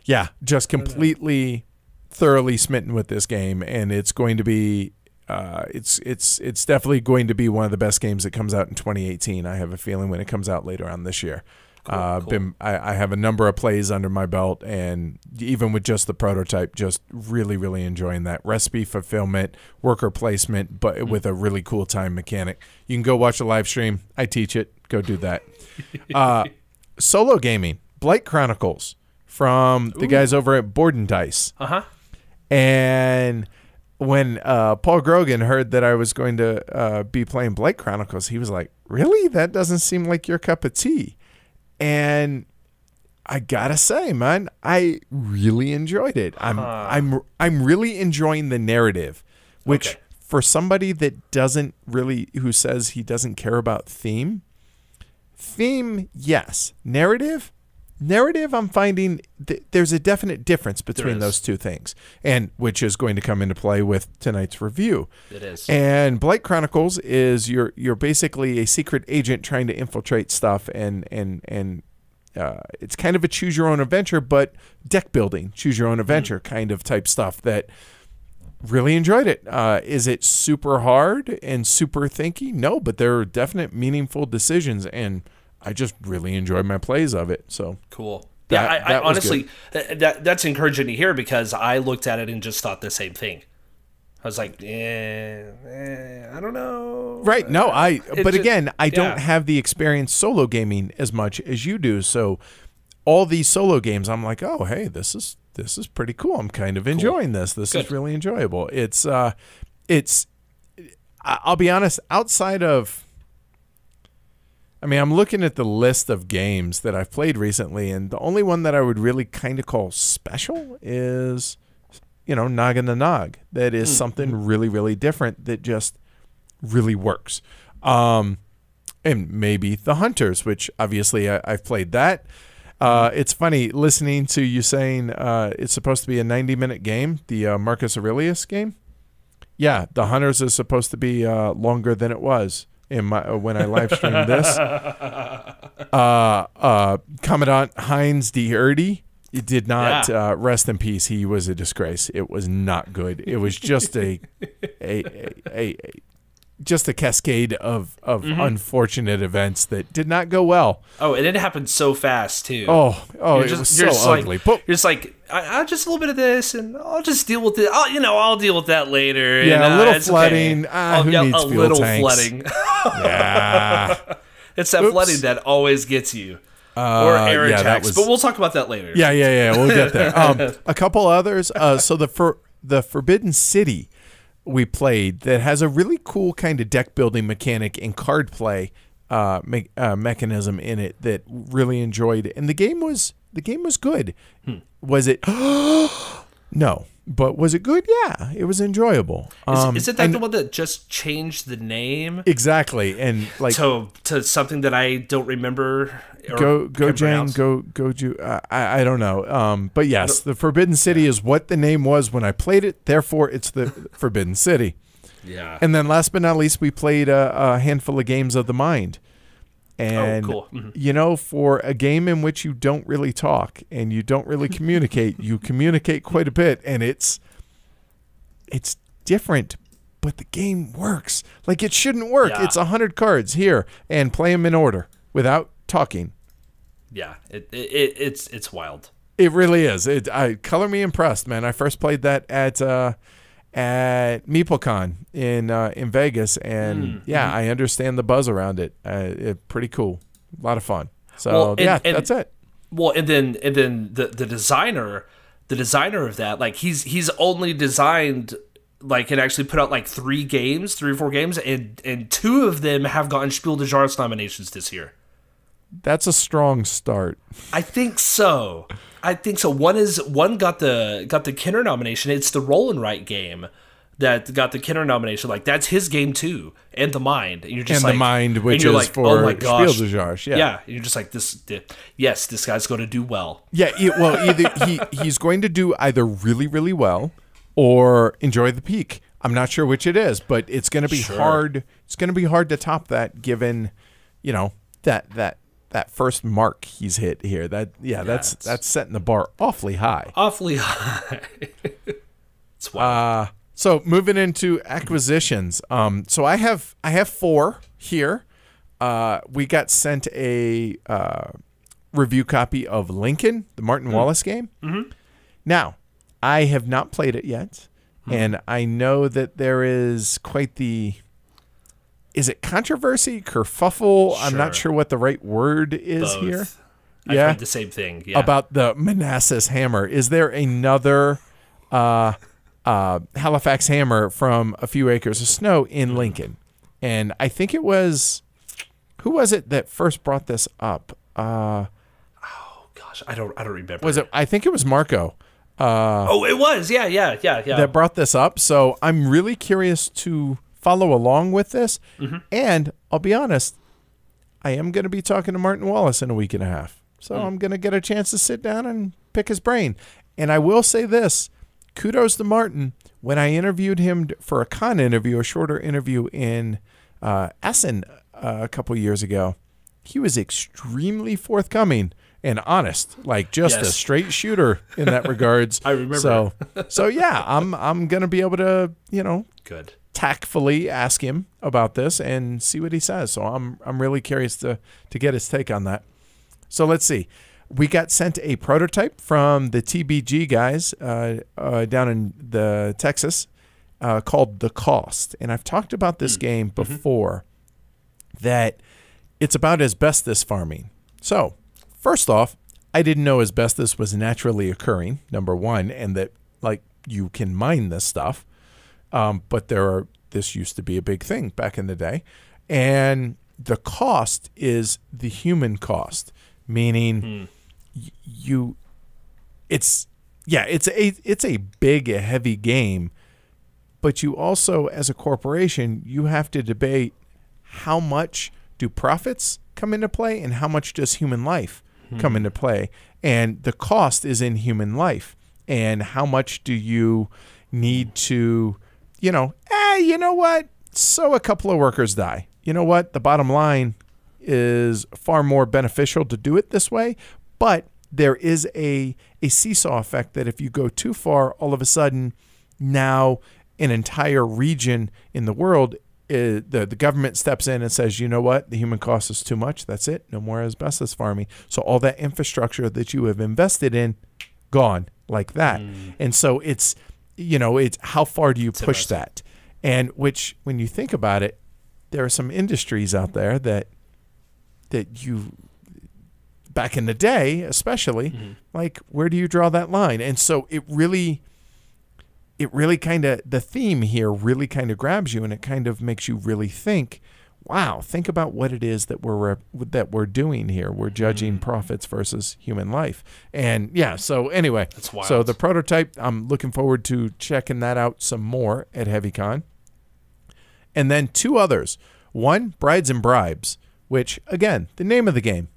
[SPEAKER 1] yeah, just completely, thoroughly smitten with this game, and it's going to be, it's definitely going to be one of the best games that comes out in 2018. I have a feeling when it comes out later on this year. Cool. I have a number of plays under my belt, and even with just the prototype, just really, really enjoying that recipe fulfillment, worker placement, but with a really cool time mechanic. You can go watch a live stream. I teach it. Go do that. Solo gaming, Blight Chronicles from the guys over at Board and Dice. And when Paul Grogan heard that I was going to be playing Blight Chronicles, he was like, "Really? That doesn't seem like your cup of tea." And I gotta say, man, I really enjoyed it. I'm really enjoying the narrative, which for somebody that doesn't really, who says he doesn't care about theme, yes. Narrative, I'm finding there's a definite difference between those two things, and which is going to come into play with tonight's review.
[SPEAKER 2] It is.
[SPEAKER 1] And Blight Chronicles is you're basically a secret agent trying to infiltrate stuff, and it's kind of a choose your own adventure, but deck building, choose your own adventure kind of type stuff that really enjoyed it. Is it super hard and super thinky? No, but there are definite meaningful decisions, and I just really enjoyed my plays of it. So
[SPEAKER 2] cool. I honestly, that's encouraging to hear, because I looked at it and just thought the same thing. I was like, I don't know.
[SPEAKER 1] Right. No, again, I don't have the experience solo gaming as much as you do. So all these solo games, I'm like, oh, hey, this is pretty cool. I'm kind of enjoying this. This is really enjoyable. I'll be honest, outside of, I'm looking at the list of games that I've played recently, and the only one that I would really kind of call special is, Noggin the Nog. That is something really, really different that just really works. And maybe The Hunters, which obviously I've played that. It's funny listening to you saying it's supposed to be a 90-minute game, the Marcus Aurelius game. Yeah, The Hunters is supposed to be longer than it was. When I live streamed this, Commandant Heinz D. Erdy did not rest in peace. He was a disgrace. It was not good. It was just a cascade of unfortunate events that did not go well.
[SPEAKER 2] Oh, and it happened so fast too.
[SPEAKER 1] Oh, it was so ugly.
[SPEAKER 2] You're just like, I'll just a little bit of this, and I'll just deal with it. I'll deal with that later.
[SPEAKER 1] Yeah,
[SPEAKER 2] and,
[SPEAKER 1] a little flooding.
[SPEAKER 2] Okay.
[SPEAKER 1] Who needs fuel
[SPEAKER 2] little
[SPEAKER 1] tanks?
[SPEAKER 2] flooding.
[SPEAKER 1] Yeah,
[SPEAKER 2] it's that flooding that always gets you. Or air attacks, but we'll talk about that later.
[SPEAKER 1] Yeah. We'll get there. A couple others. So the Forbidden City we played that has a really cool kind of deck building mechanic and card play mechanism in it that really enjoyed. And the game was good. Was it? No. But was it good? Yeah, it was enjoyable.
[SPEAKER 2] Is it the one that just changed the name?
[SPEAKER 1] Exactly, and like
[SPEAKER 2] to something that I don't remember.
[SPEAKER 1] Goju. I don't know. But yes, the Forbidden City is what the name was when I played it. Therefore, it's the Forbidden City.
[SPEAKER 2] Yeah.
[SPEAKER 1] And then last but not least, we played a handful of games of the mind. And,
[SPEAKER 2] cool. Mm-hmm.
[SPEAKER 1] For a game in which you don't really talk and you don't really communicate, you communicate quite a bit, and it's different, but the game works. Like, it shouldn't work. Yeah. It's 100 cards here, and play them in order without talking.
[SPEAKER 2] Yeah, it's wild.
[SPEAKER 1] It really is. Color me impressed, man. I first played that at MeepleCon in Vegas, and I understand the buzz around it. Pretty cool, a lot of fun. So that's it.
[SPEAKER 2] Well, and then the designer of that, like he's only designed like and actually put out like 3 or 4 games, and 2 of them have gotten Spiel des Jahres nominations this year.
[SPEAKER 1] That's a strong start.
[SPEAKER 2] I think so. One got the Kenner nomination. It's the Roll and Write game that got the Kenner nomination. Like, that's his game too, and the Mind. And you're just
[SPEAKER 1] the Mind, which is like, for Spiel des Jahres. Yeah,
[SPEAKER 2] and you're just like this guy's going to do well.
[SPEAKER 1] Yeah, either he's going to do either really, really well or enjoy the peak. I'm not sure which it is, but it's going to be hard. It's going to be hard to top that, given that first mark he's hit here. That's setting the bar awfully high.
[SPEAKER 2] It's wild.
[SPEAKER 1] So moving into acquisitions. So I have 4 here. We got sent a review copy of Lincoln, the Martin Wallace game.
[SPEAKER 2] Mm-hmm.
[SPEAKER 1] Now, I have not played it yet, and I know that there is quite the... Is it controversy, kerfuffle? Sure. I'm not sure what the right word is. Both. Here.
[SPEAKER 2] I've heard the same thing. Yeah.
[SPEAKER 1] About the Manassas hammer. Is there another Halifax hammer from A Few Acres of Snow in Lincoln? And I think it was... Who was it that first brought this up?
[SPEAKER 2] Oh gosh, I don't remember.
[SPEAKER 1] Was it? I think it was Marco.
[SPEAKER 2] It was. Yeah.
[SPEAKER 1] That brought this up. So I'm really curious to follow along with this.
[SPEAKER 2] Mm-hmm.
[SPEAKER 1] And I'll be honest, I am going to be talking to Martin Wallace in a week and a half. So I'm going to get a chance to sit down and pick his brain. And I will say this, kudos to Martin. When I interviewed him for a con interview, a shorter interview in Essen a couple years ago, he was extremely forthcoming and honest, like just a straight shooter in that regards.
[SPEAKER 2] I remember.
[SPEAKER 1] So yeah, I'm going to be able to,
[SPEAKER 2] good.
[SPEAKER 1] Tactfully ask him about this and see what he says. So I'm really curious to get his take on that. So let's see. We got sent a prototype from the TBG guys down in the Texas called The Cost. And I've talked about this game before, that it's about asbestos farming. So first off, I didn't know asbestos was naturally occurring, number one, and that you can mine this stuff. But this used to be a big thing back in the day. And the cost is the human cost, meaning it's a big, heavy game, but you also, as a corporation, you have to debate how much do profits come into play and how much does human life come into play. And the cost is in human life. And how much do you need to... you know what? So a couple of workers die. You know what? The bottom line is far more beneficial to do it this way. But there is a seesaw effect that if you go too far, all of a sudden now an entire region in the world, the government steps in and says, you know what? The human cost is too much. That's it. No more asbestos farming. So all that infrastructure that you have invested in, gone like that. And so it's how far do you push that? And which, when you think about it, there are some industries out there that you, back in the day, especially, like, where do you draw that line? And so it really kind of, the theme here really kind of grabs you, and it kind of makes you really think, wow, think about what it is that we're doing here. We're judging profits versus human life. And yeah, so anyway,
[SPEAKER 2] That's wild.
[SPEAKER 1] So the prototype, I'm looking forward to checking that out some more at HeavyCon. And then 2 others. One, Brides and Bribes, which, again, the name of the game,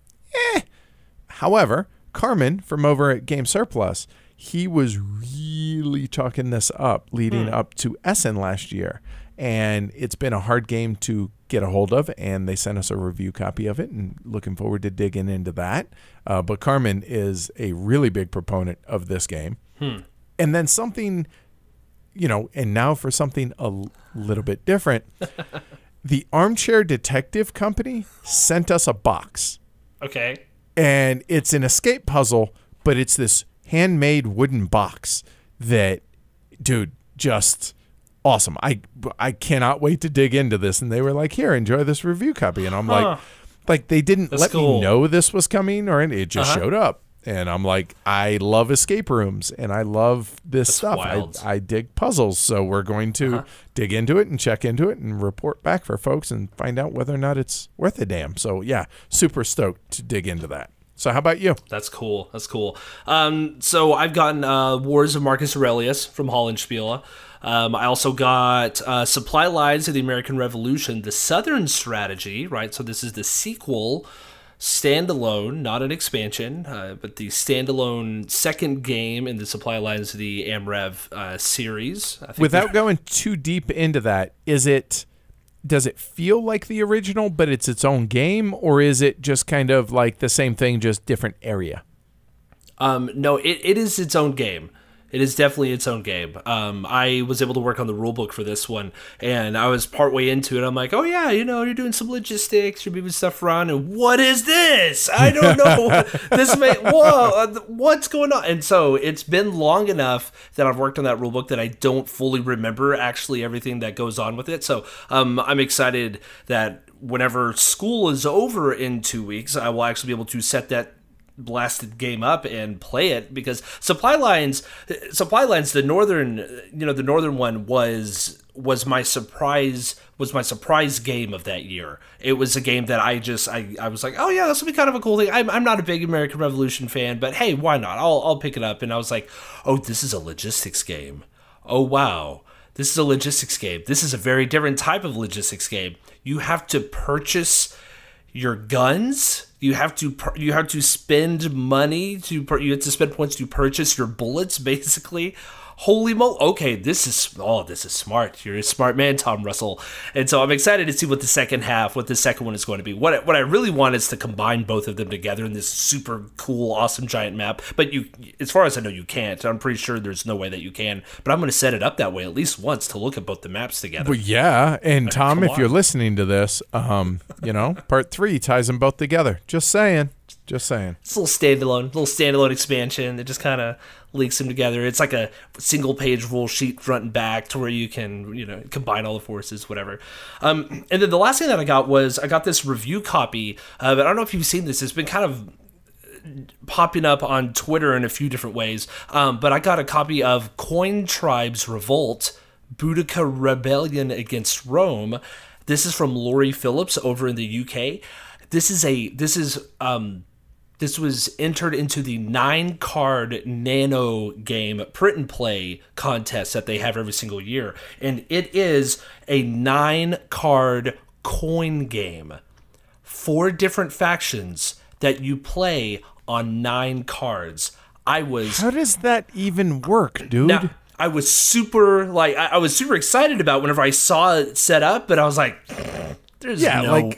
[SPEAKER 1] However, Carmen from over at Game Surplus, he was really chalking this up leading up to Essen last year. And it's been a hard game to get a hold of, and they sent us a review copy of it, and looking forward to digging into that. But Carmen is a really big proponent of this game. And then something, and now for something a little bit different, the Armchair Detective Company sent us a box.
[SPEAKER 2] Okay.
[SPEAKER 1] And it's an escape puzzle, but it's this handmade wooden box that, dude, just awesome. I cannot wait to dig into this. And they were like, here, enjoy this review copy. And I'm like they didn't let me know this was coming, or it just showed up. And I'm like, I love escape rooms and I love this stuff. I dig puzzles. So we're going to dig into it and check into it and report back for folks and find out whether or not it's worth a damn. So yeah, super stoked to dig into that. So how about you?
[SPEAKER 2] That's cool. So I've gotten Wars of Marcus Aurelius from Hollenspiele. I also got Supply Lines of the American Revolution, the Southern Strategy, right? So this is the sequel, standalone, not an expansion, but the standalone second game in the Supply Lines of the AmRev series.
[SPEAKER 1] Without going too deep into that, does it feel like the original, but it's its own game, or is it just kind of like the same thing, just different area?
[SPEAKER 2] No, it is its own game. It is definitely its own game. I was able to work on the rulebook for this one, and I was partway into it. I'm like, oh yeah, you're doing some logistics, you're moving stuff around, and what is this? I don't know. What's going on? And so it's been long enough that I've worked on that rulebook that I don't fully remember actually everything that goes on with it. So I'm excited that whenever school is over in 2 weeks, I will actually be able to set that blasted game up and play it, because Supply Lines, the northern one was my surprise game of that year. It was a game that I was like, oh yeah, this will be kind of a cool thing. I'm not a big American Revolution fan, but hey, why not? I'll pick it up. And I was like, oh, this is a logistics game. Oh wow, this is a logistics game. This is a very different type of logistics game. You have to purchase your guns. You have to spend money you have to spend points to purchase your bullets, basically. Holy moly. Okay, this is smart. You're a smart man, Tom Russell. And so I'm excited to see what the second one is going to be. What I really want is to combine both of them together in this super cool, awesome giant map. But as far as I know, you can't. I'm pretty sure there's no way that you can. But I'm going to set it up that way at least once to look at both the maps together.
[SPEAKER 1] Well, yeah. And Tom, if you're listening to this, part 3 ties them both together. Just saying. It's a little standalone expansion that just kind of links them together. It's like a single page rule sheet front and back to where you can, combine all the forces, whatever. And then the last thing that I got this review copy. But I don't know if you've seen this. It's been kind of popping up on Twitter in a few different ways. But I got a copy of Coin Tribe's Revolt, Boudica Rebellion Against Rome. This is from Laurie Phillips over in the UK. This was entered into the 9-card nano game print and play contest that they have every single year. And it is a 9-card coin game. 4 different factions that you play on 9 cards. How does that even work, dude?
[SPEAKER 2] Now, I was super excited about whenever I saw it set up, but I was like,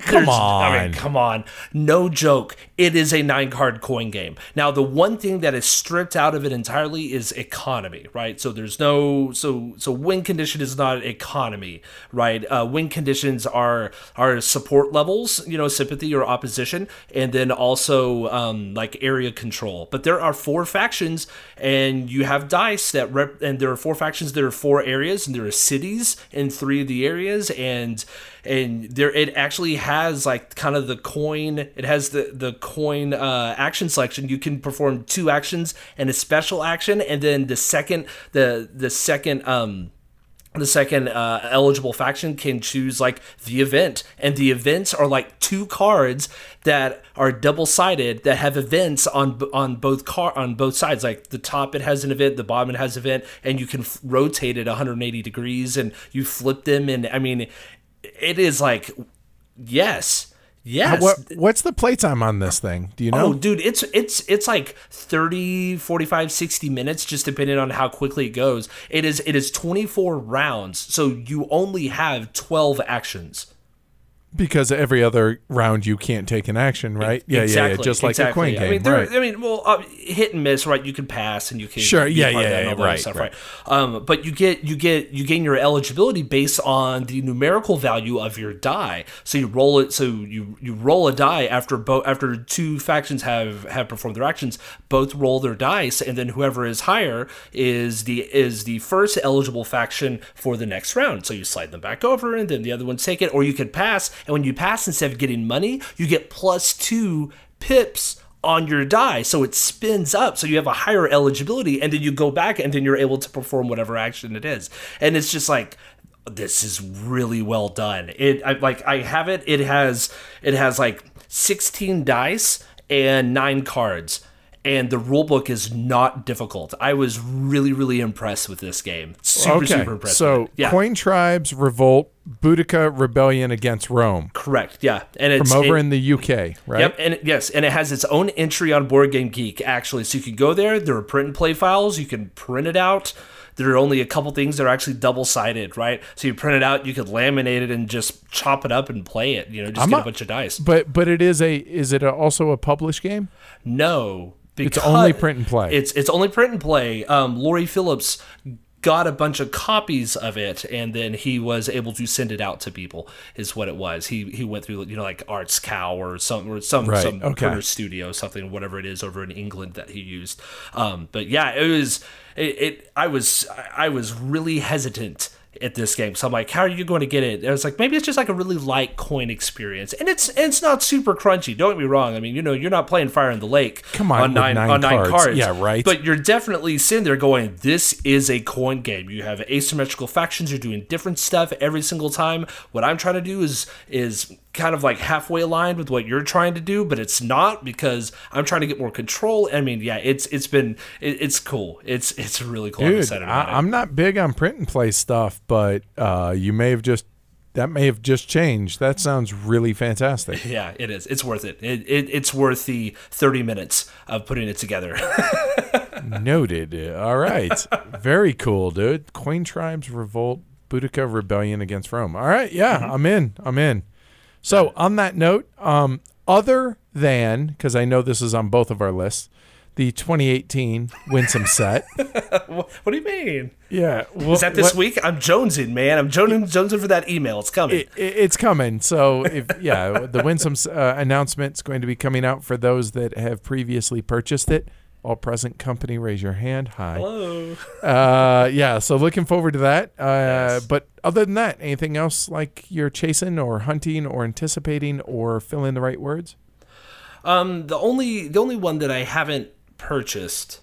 [SPEAKER 2] come on. No joke. It is a 9-card coin game. Now, the one thing that is stripped out of it entirely is economy, right? So there's so win condition is not economy, right? Win conditions are support levels, sympathy or opposition, and then also area control. But there are 4 factions, and you have dice and there are 4 factions. There are 4 areas, and there are cities in 3 of the areas, and there it actually has kind of the coin. It has the coin action selection. You can perform 2 actions and a special action, and then the second The second eligible faction can choose like the event, and the events are like 2 cards that are double-sided that have events on both sides. Like the top it has an event, the bottom it has an event, and you can rotate it 180 degrees and you flip them. And I mean, it is like yes.
[SPEAKER 1] What's the playtime on this thing? Do you know?
[SPEAKER 2] Oh, dude, it's like 30, 45, 60 minutes, just depending on how quickly it goes. It is 24 rounds, so you only have 12 actions.
[SPEAKER 1] Because every other round you can't take an action, right? Yeah, just like a coin game, right?
[SPEAKER 2] Hit and miss, right? You can pass and you can
[SPEAKER 1] right.
[SPEAKER 2] Stuff, right. But you gain your eligibility based on the numerical value of your die. So you roll it. So you roll a die after 2 factions have performed their actions. Both roll their dice, and then whoever is higher is the first eligible faction for the next round. So you slide them back over, and then the other ones take it, or you could pass. And when you pass, instead of getting money, you get +2 pips on your die. So it spins up. So you have a higher eligibility, and then you go back, and then you're able to perform whatever action it is. And it's just like, this is really well done. I have it. It has like 16 dice and 9 cards. And the rulebook is not difficult. I was really, really impressed with this game. Super impressed.
[SPEAKER 1] So, Coin Tribes, Revolt, Boudica, Rebellion against Rome.
[SPEAKER 2] Correct, yeah. And it's
[SPEAKER 1] from over in the UK, right?
[SPEAKER 2] Yep, and it has its own entry on Board Game Geek, actually. So you can go there. There are print and play files. You can print it out. There are only a couple things that are actually double-sided, right? So you print it out, you could laminate it and just chop it up and play it. Get a bunch of dice.
[SPEAKER 1] But is it also a published game?
[SPEAKER 2] No.
[SPEAKER 1] It's only print and play.
[SPEAKER 2] It's only print and play. Laurie Phillips got a bunch of copies of it, and then he was able to send it out to people. Is what it was. He went through like Arts Cow or some printer studio, something, whatever it is over in England that he used. But yeah, it was. I was really hesitant at this game, so I'm like, how are you going to get it? I was like, maybe it's just like a really light coin experience, and it's not super crunchy, don't get me wrong. I mean, you're not playing Fire in the Lake on nine cards.
[SPEAKER 1] Yeah, right.
[SPEAKER 2] But you're definitely sitting there going, this is a coin game. You have asymmetrical factions, you're doing different stuff every single time. What I'm trying to do is kind of like halfway aligned with what you're trying to do, but it's not, because I'm trying to get more control. I mean, yeah, it's cool. It's really cool.
[SPEAKER 1] Dude,
[SPEAKER 2] I'm excited about it.
[SPEAKER 1] I'm not big on print and play stuff, but that may have just changed. That sounds really fantastic.
[SPEAKER 2] Yeah, it is. It's worth it. It's worth the 30 minutes of putting it together.
[SPEAKER 1] Noted. All right. Very cool, dude. Coin Tribes, Revolt, Boudica, Rebellion against Rome. All right. Yeah,
[SPEAKER 2] Mm-hmm.
[SPEAKER 1] I'm in. So on that note, other than, because I know this is on both of our lists, the 2018 Winsome set.
[SPEAKER 2] What do you mean?
[SPEAKER 1] Yeah.
[SPEAKER 2] Is that this week? I'm jonesing, man. I'm jonesing for that email. It's coming.
[SPEAKER 1] It's coming. So, the Winsome announcement's going to be coming out for those that have previously purchased it. All present company, raise your hand. Hi.
[SPEAKER 2] Hello.
[SPEAKER 1] So looking forward to that.
[SPEAKER 2] Yes.
[SPEAKER 1] But other than that, anything else like you're chasing or hunting or anticipating or fill in the right words?
[SPEAKER 2] The only one that I haven't purchased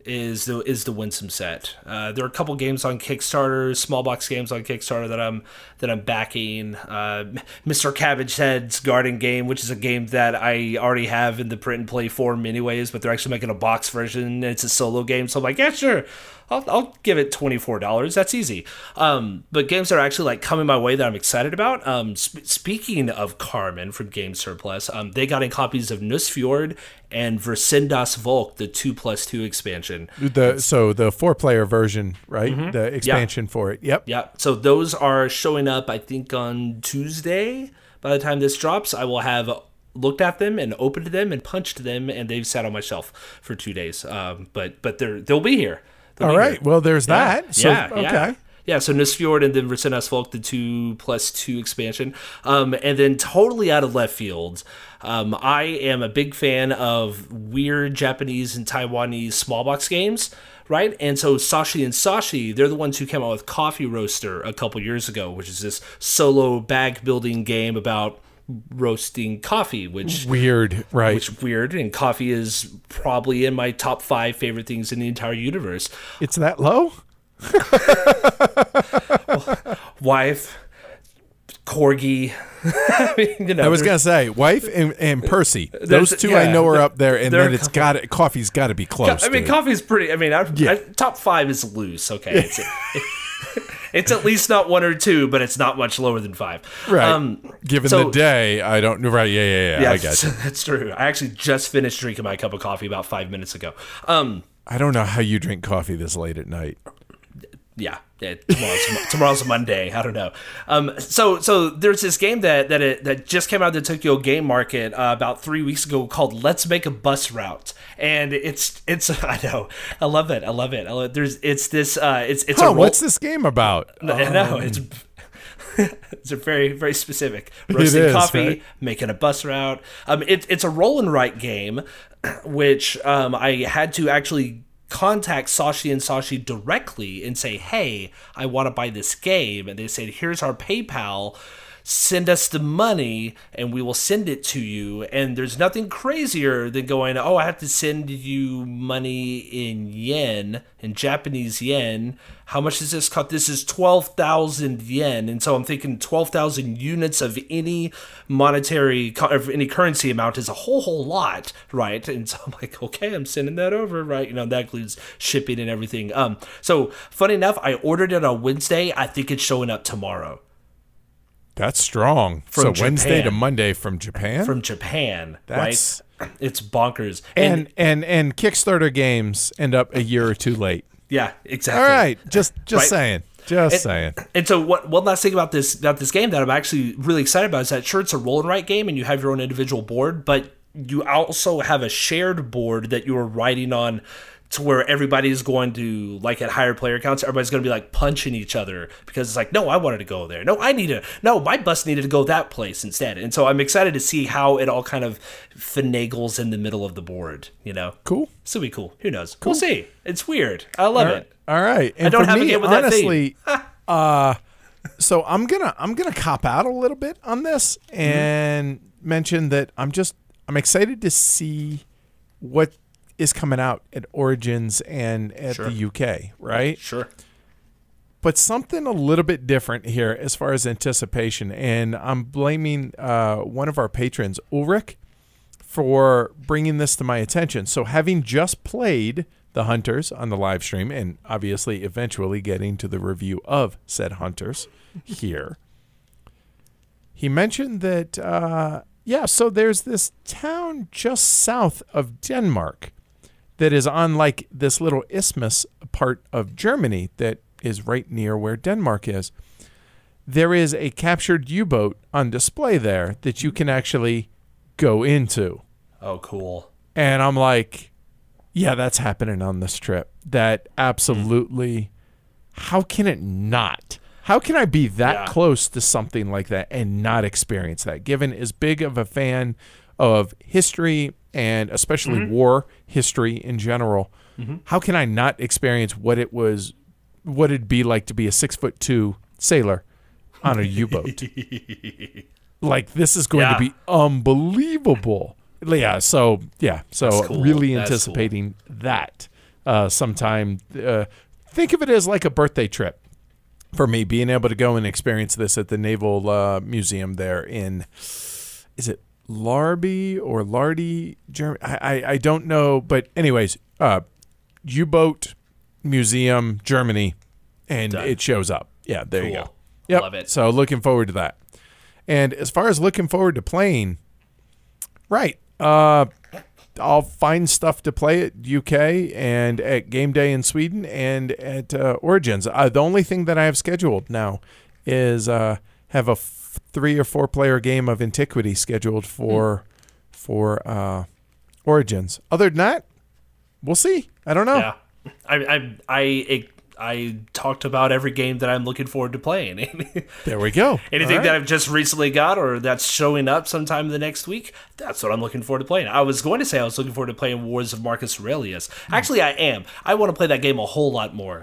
[SPEAKER 2] is the Winsome set. There are a couple games on Kickstarter, small box games on Kickstarter that I'm backing. Mr. Cabbagehead's Garden Game, which is a game that I already have in the print and play form anyways, but they're actually making a box version, and it's a solo game, so I'm like, yeah, sure. I'll give it $24. That's easy. But games that are actually like coming my way that I'm excited about. Speaking of Carmen from Game Surplus, they got in copies of Nusfjord and Versendas Volk, the 2+2 expansion.
[SPEAKER 1] The 4-player version, right? Mm-hmm. The expansion for it. Yep.
[SPEAKER 2] Yeah. So those are showing up, I think, on Tuesday. By the time this drops, I will have looked at them and opened them and punched them, and they've sat on my shelf for 2 days. But they'll be here.
[SPEAKER 1] All right. Well, there's that. So,
[SPEAKER 2] okay. Yeah, so Nusfjord and then Versendas Volk, the 2+2 expansion. And then totally out of left field, I am a big fan of weird Japanese and Taiwanese small box games, right? And so Sashi and Sashi, they're the ones who came out with Coffee Roaster a couple years ago, which is this solo bag building game about roasting coffee, which
[SPEAKER 1] weird, right?
[SPEAKER 2] Which weird, and coffee is probably in my top 5 favorite things in the entire universe.
[SPEAKER 1] It's that low?
[SPEAKER 2] Wife, corgi. I mean,
[SPEAKER 1] I was gonna say wife and Percy. Those two I know are up there, and then coffee's got to be close.
[SPEAKER 2] I mean, coffee's pretty. I mean, top 5 is loose. Okay, it's at least not 1 or 2, but it's not much lower than 5.
[SPEAKER 1] Right. Given the day, I don't know. Right? Yeah. I got you.
[SPEAKER 2] That's true. I actually just finished drinking my cup of coffee about 5 minutes ago.
[SPEAKER 1] I don't know how you drink coffee this late at night.
[SPEAKER 2] Yeah, tomorrow's Monday. I don't know. So there's this game that just came out of the Tokyo Game Market about 3 weeks ago called Let's Make a Bus Route, and it's I know, I love it.
[SPEAKER 1] What's this game about?
[SPEAKER 2] I know it's a very, very specific roasting coffee, right? Making a bus route. It's a roll and write game, which I had to actually contact Sashi and Sashi directly and say, hey, I want to buy this game. And they said, here's our PayPal. Send us the money and we will send it to you. And there's nothing crazier than going, oh, I have to send you money in yen, in Japanese yen. How much does this cost? This is 12,000 yen. And so I'm thinking 12,000 units of any monetary, of any currency amount is a whole lot, right? And so I'm like, okay, I'm sending that over, right? You know, that includes shipping and everything. So funny enough, I ordered it on Wednesday. I think it's showing up tomorrow.
[SPEAKER 1] That's strong. So
[SPEAKER 2] Japan.
[SPEAKER 1] Wednesday to Monday from Japan?
[SPEAKER 2] From Japan,
[SPEAKER 1] right?
[SPEAKER 2] It's bonkers.
[SPEAKER 1] And Kickstarter games end up a year or two late.
[SPEAKER 2] Yeah, exactly.
[SPEAKER 1] All right, just
[SPEAKER 2] right?
[SPEAKER 1] saying. Saying.
[SPEAKER 2] And so one last thing about this game that I'm actually really excited about is that sure, it's a roll and write game and you have your own individual board, but you also have a shared board that you are writing on to where everybody's going to, like at higher player counts, everybody's going to be like punching each other because it's like, no, I wanted to go there. No, my bus needed to go that place instead. And so I'm excited to see how it all kind of finagles in the middle of the board, you know?
[SPEAKER 1] Cool.
[SPEAKER 2] This will be cool. Who knows? Cool. We'll see. It's weird. I love it.
[SPEAKER 1] All right. And
[SPEAKER 2] I don't
[SPEAKER 1] for
[SPEAKER 2] have
[SPEAKER 1] me,
[SPEAKER 2] a game with
[SPEAKER 1] honestly,
[SPEAKER 2] that theme.
[SPEAKER 1] So I'm gonna cop out a little bit on this and mention that I'm excited to see what is coming out at Origins and at the UK, right?
[SPEAKER 2] Sure.
[SPEAKER 1] But something a little bit different here as far as anticipation, and I'm blaming one of our patrons, Ulrich, for bringing this to my attention. So having just played the Hunters on the live stream, and obviously eventually getting to the review of said Hunters here, he mentioned that, so there's this town just south of Denmark that is on like this little isthmus part of Germany that is right near where Denmark is. There is a captured U-boat on display there that you can actually go into.
[SPEAKER 2] Oh, cool.
[SPEAKER 1] And I'm like, yeah, that's happening on this trip. That absolutely, how can it not? How can I be that close to something like that and not experience that? Given as big of a fan of history and especially war history in general, how can I not experience what it'd be like to be a 6'2" sailor on a U-boat? Like, this is going to be unbelievable. So cool. Really anticipating that sometime. Think of it as like a birthday trip for me, being able to go and experience this at the Naval Museum there in, is it Larby or Lardy, Germany? I don't know, but anyways, U-boat Museum, Germany, and it shows up. Yeah, there you go. Yep.
[SPEAKER 2] Love it.
[SPEAKER 1] So looking forward to that. And as far as looking forward to playing, right, I'll find stuff to play at UK and at Game Day in Sweden and at Origins. The only thing that I have scheduled now is have a 3 or 4 player game of Antiquity scheduled for Origins. Other than that, we'll see. I don't know.
[SPEAKER 2] Yeah, I talked about every game that I'm looking forward to playing.
[SPEAKER 1] There we go.
[SPEAKER 2] Anything that I've just recently got or that's showing up sometime in the next week, that's what I'm looking forward to playing. I was going to say I was looking forward to playing Wars of Marcus Aurelius. Actually, I am. I want to play that game a whole lot more.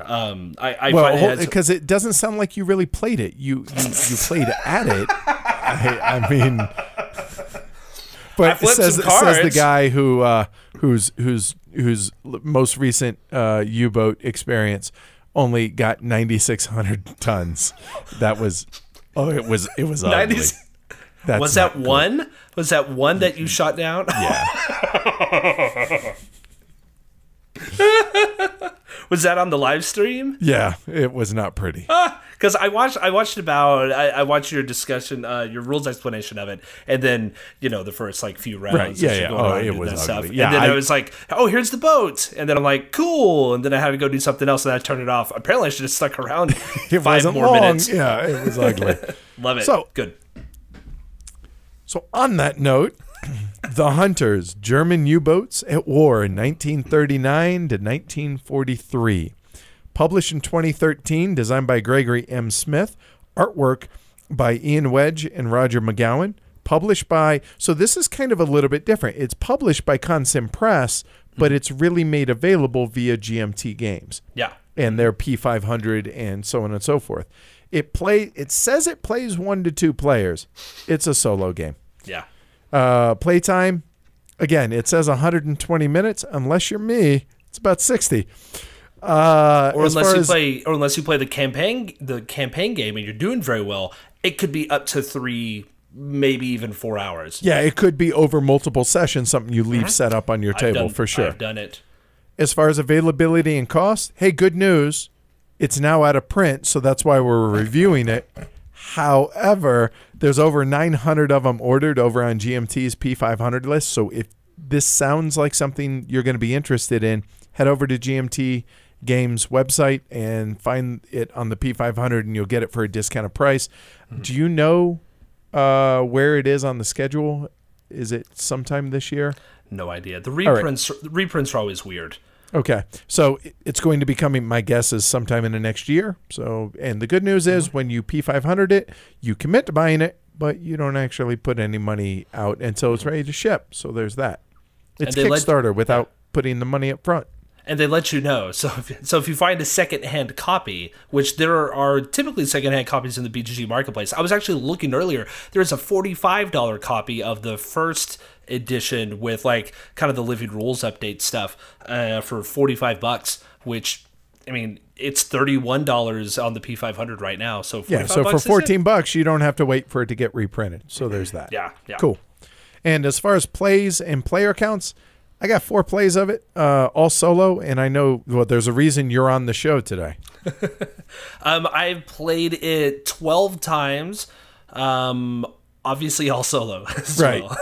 [SPEAKER 1] Because it doesn't sound like you really played it. You played at it. I mean, but says the guy whose most recent U-boat experience only got 9,600 tons. That was, it was ugly.
[SPEAKER 2] Was that cool. One? Was that one that you shot down?
[SPEAKER 1] Yeah.
[SPEAKER 2] Was that on the live stream?
[SPEAKER 1] Yeah, it was not pretty.
[SPEAKER 2] Because I watched your discussion, your rules explanation of it, and then the first few rounds.
[SPEAKER 1] Right. Yeah. Oh, it was ugly.
[SPEAKER 2] Stuff. Yeah, and then I was like, oh, here's the boat, and then I'm like, cool, and then I had to go do something else, and I turned it off. Apparently, I should have stuck around
[SPEAKER 1] it
[SPEAKER 2] 5 more
[SPEAKER 1] long.
[SPEAKER 2] minutes.
[SPEAKER 1] Yeah, it was ugly.
[SPEAKER 2] Love it.
[SPEAKER 1] So
[SPEAKER 2] good.
[SPEAKER 1] So on that note, the Hunters, German U-boats at war in 1939 to 1943. Published in 2013, designed by Gregory M. Smith. Artwork by Ian Wedge and Roger McGowan. Published by, so this is kind of a little bit different. It's published by Consim Press, but it's really made available via GMT Games.
[SPEAKER 2] Yeah.
[SPEAKER 1] And their P500 and so on and so forth. It says it plays 1 to 2 players. It's a solo game.
[SPEAKER 2] Yeah.
[SPEAKER 1] Playtime, again, it says 120 minutes. Unless you're me, it's about 60.
[SPEAKER 2] Or unless you play the campaign game and you're doing very well, it could be up to 3, maybe even 4 hours.
[SPEAKER 1] Yeah, it could be over multiple sessions, something you leave set up on your table for sure.
[SPEAKER 2] I've done it.
[SPEAKER 1] As far as availability and cost, hey, good news. It's now out of print, so that's why we're reviewing it. However, there's over 900 of them ordered over on GMT's P500 list. So if this sounds like something you're going to be interested in, head over to GMT Games website and find it on the P500, and you'll get it for a discounted price. Mm-hmm. Do you know where it is on the schedule? Is it sometime this year?
[SPEAKER 2] No idea. The reprints are always weird.
[SPEAKER 1] Okay, so it's going to be coming, my guess is sometime in the next year. So, and the good news is when you P500 it, you commit to buying it, but you don't actually put any money out until it's ready to ship. So there's that. It's Kickstarter without putting the money up front.
[SPEAKER 2] And they let you know. So if you find a secondhand copy, which there are typically secondhand copies in the BGG marketplace. I was actually looking earlier. There's a $45 copy of the first edition with kind of the living rules update stuff for $45, which I mean it's $31 on the P500 right now. So
[SPEAKER 1] so for $14 you don't have to wait for it to get reprinted. So there's that.
[SPEAKER 2] Yeah.
[SPEAKER 1] Cool. And as far as plays and player counts, I got 4 plays of it, all solo, and I know there's a reason you're on the show today.
[SPEAKER 2] I've played it 12 times. Obviously all solo as well.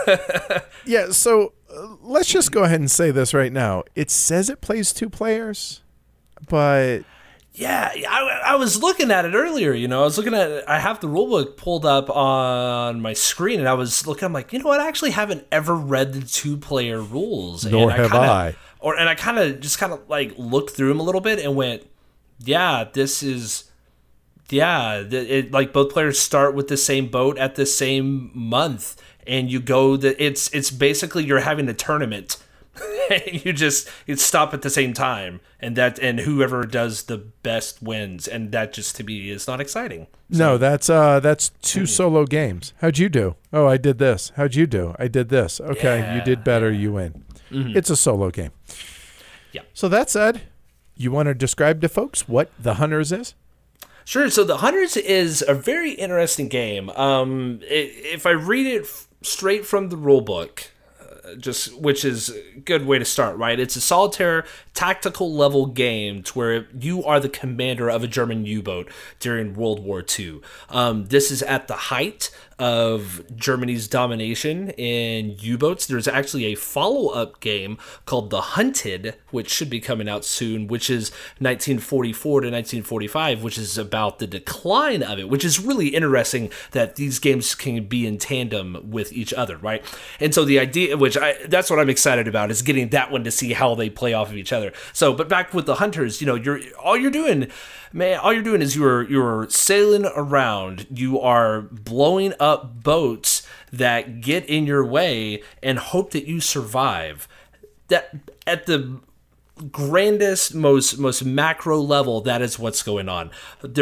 [SPEAKER 1] Yeah, so let's just go ahead and say this right now. It says it plays 2 players, but...
[SPEAKER 2] Yeah, I was looking at it earlier, I have the rulebook pulled up on my screen, and I was looking, I'm like, I actually haven't ever read the 2-player rules.
[SPEAKER 1] Nor have I.
[SPEAKER 2] And I kind of looked through them a little bit and went, this is... Yeah, both players start with the same boat at the same month, and you go. It's basically you're having a tournament. you stop at the same time, and whoever does the best wins, and that just to me is not exciting.
[SPEAKER 1] So. No, that's 2 solo games. How'd you do? Oh, I did this. How'd you do? I did this. Okay, you did better. You win. Mm-hmm. It's a solo game.
[SPEAKER 2] Yeah.
[SPEAKER 1] So that said, you want to describe to folks what the Hunters is?
[SPEAKER 2] Sure. So the Hunters is a very interesting game. If I read it straight from the rulebook, which is a good way to start, right? It's a solitaire tactical level game to where you are the commander of a German U-boat during World War II. This is at the height of Germany's domination in U-boats. There's actually a follow-up game called The Hunted, which should be coming out soon, which is 1944 to 1945, which is about the decline of it, which is really interesting that these games can be in tandem with each other, right? And so the idea, that's what I'm excited about, is getting that one to see how they play off of each other. So, but back with the Hunters, all you're doing is you're sailing around, you are blowing up boats that get in your way and hope that you survive. That at the grandest, most macro level, that is what's going on. But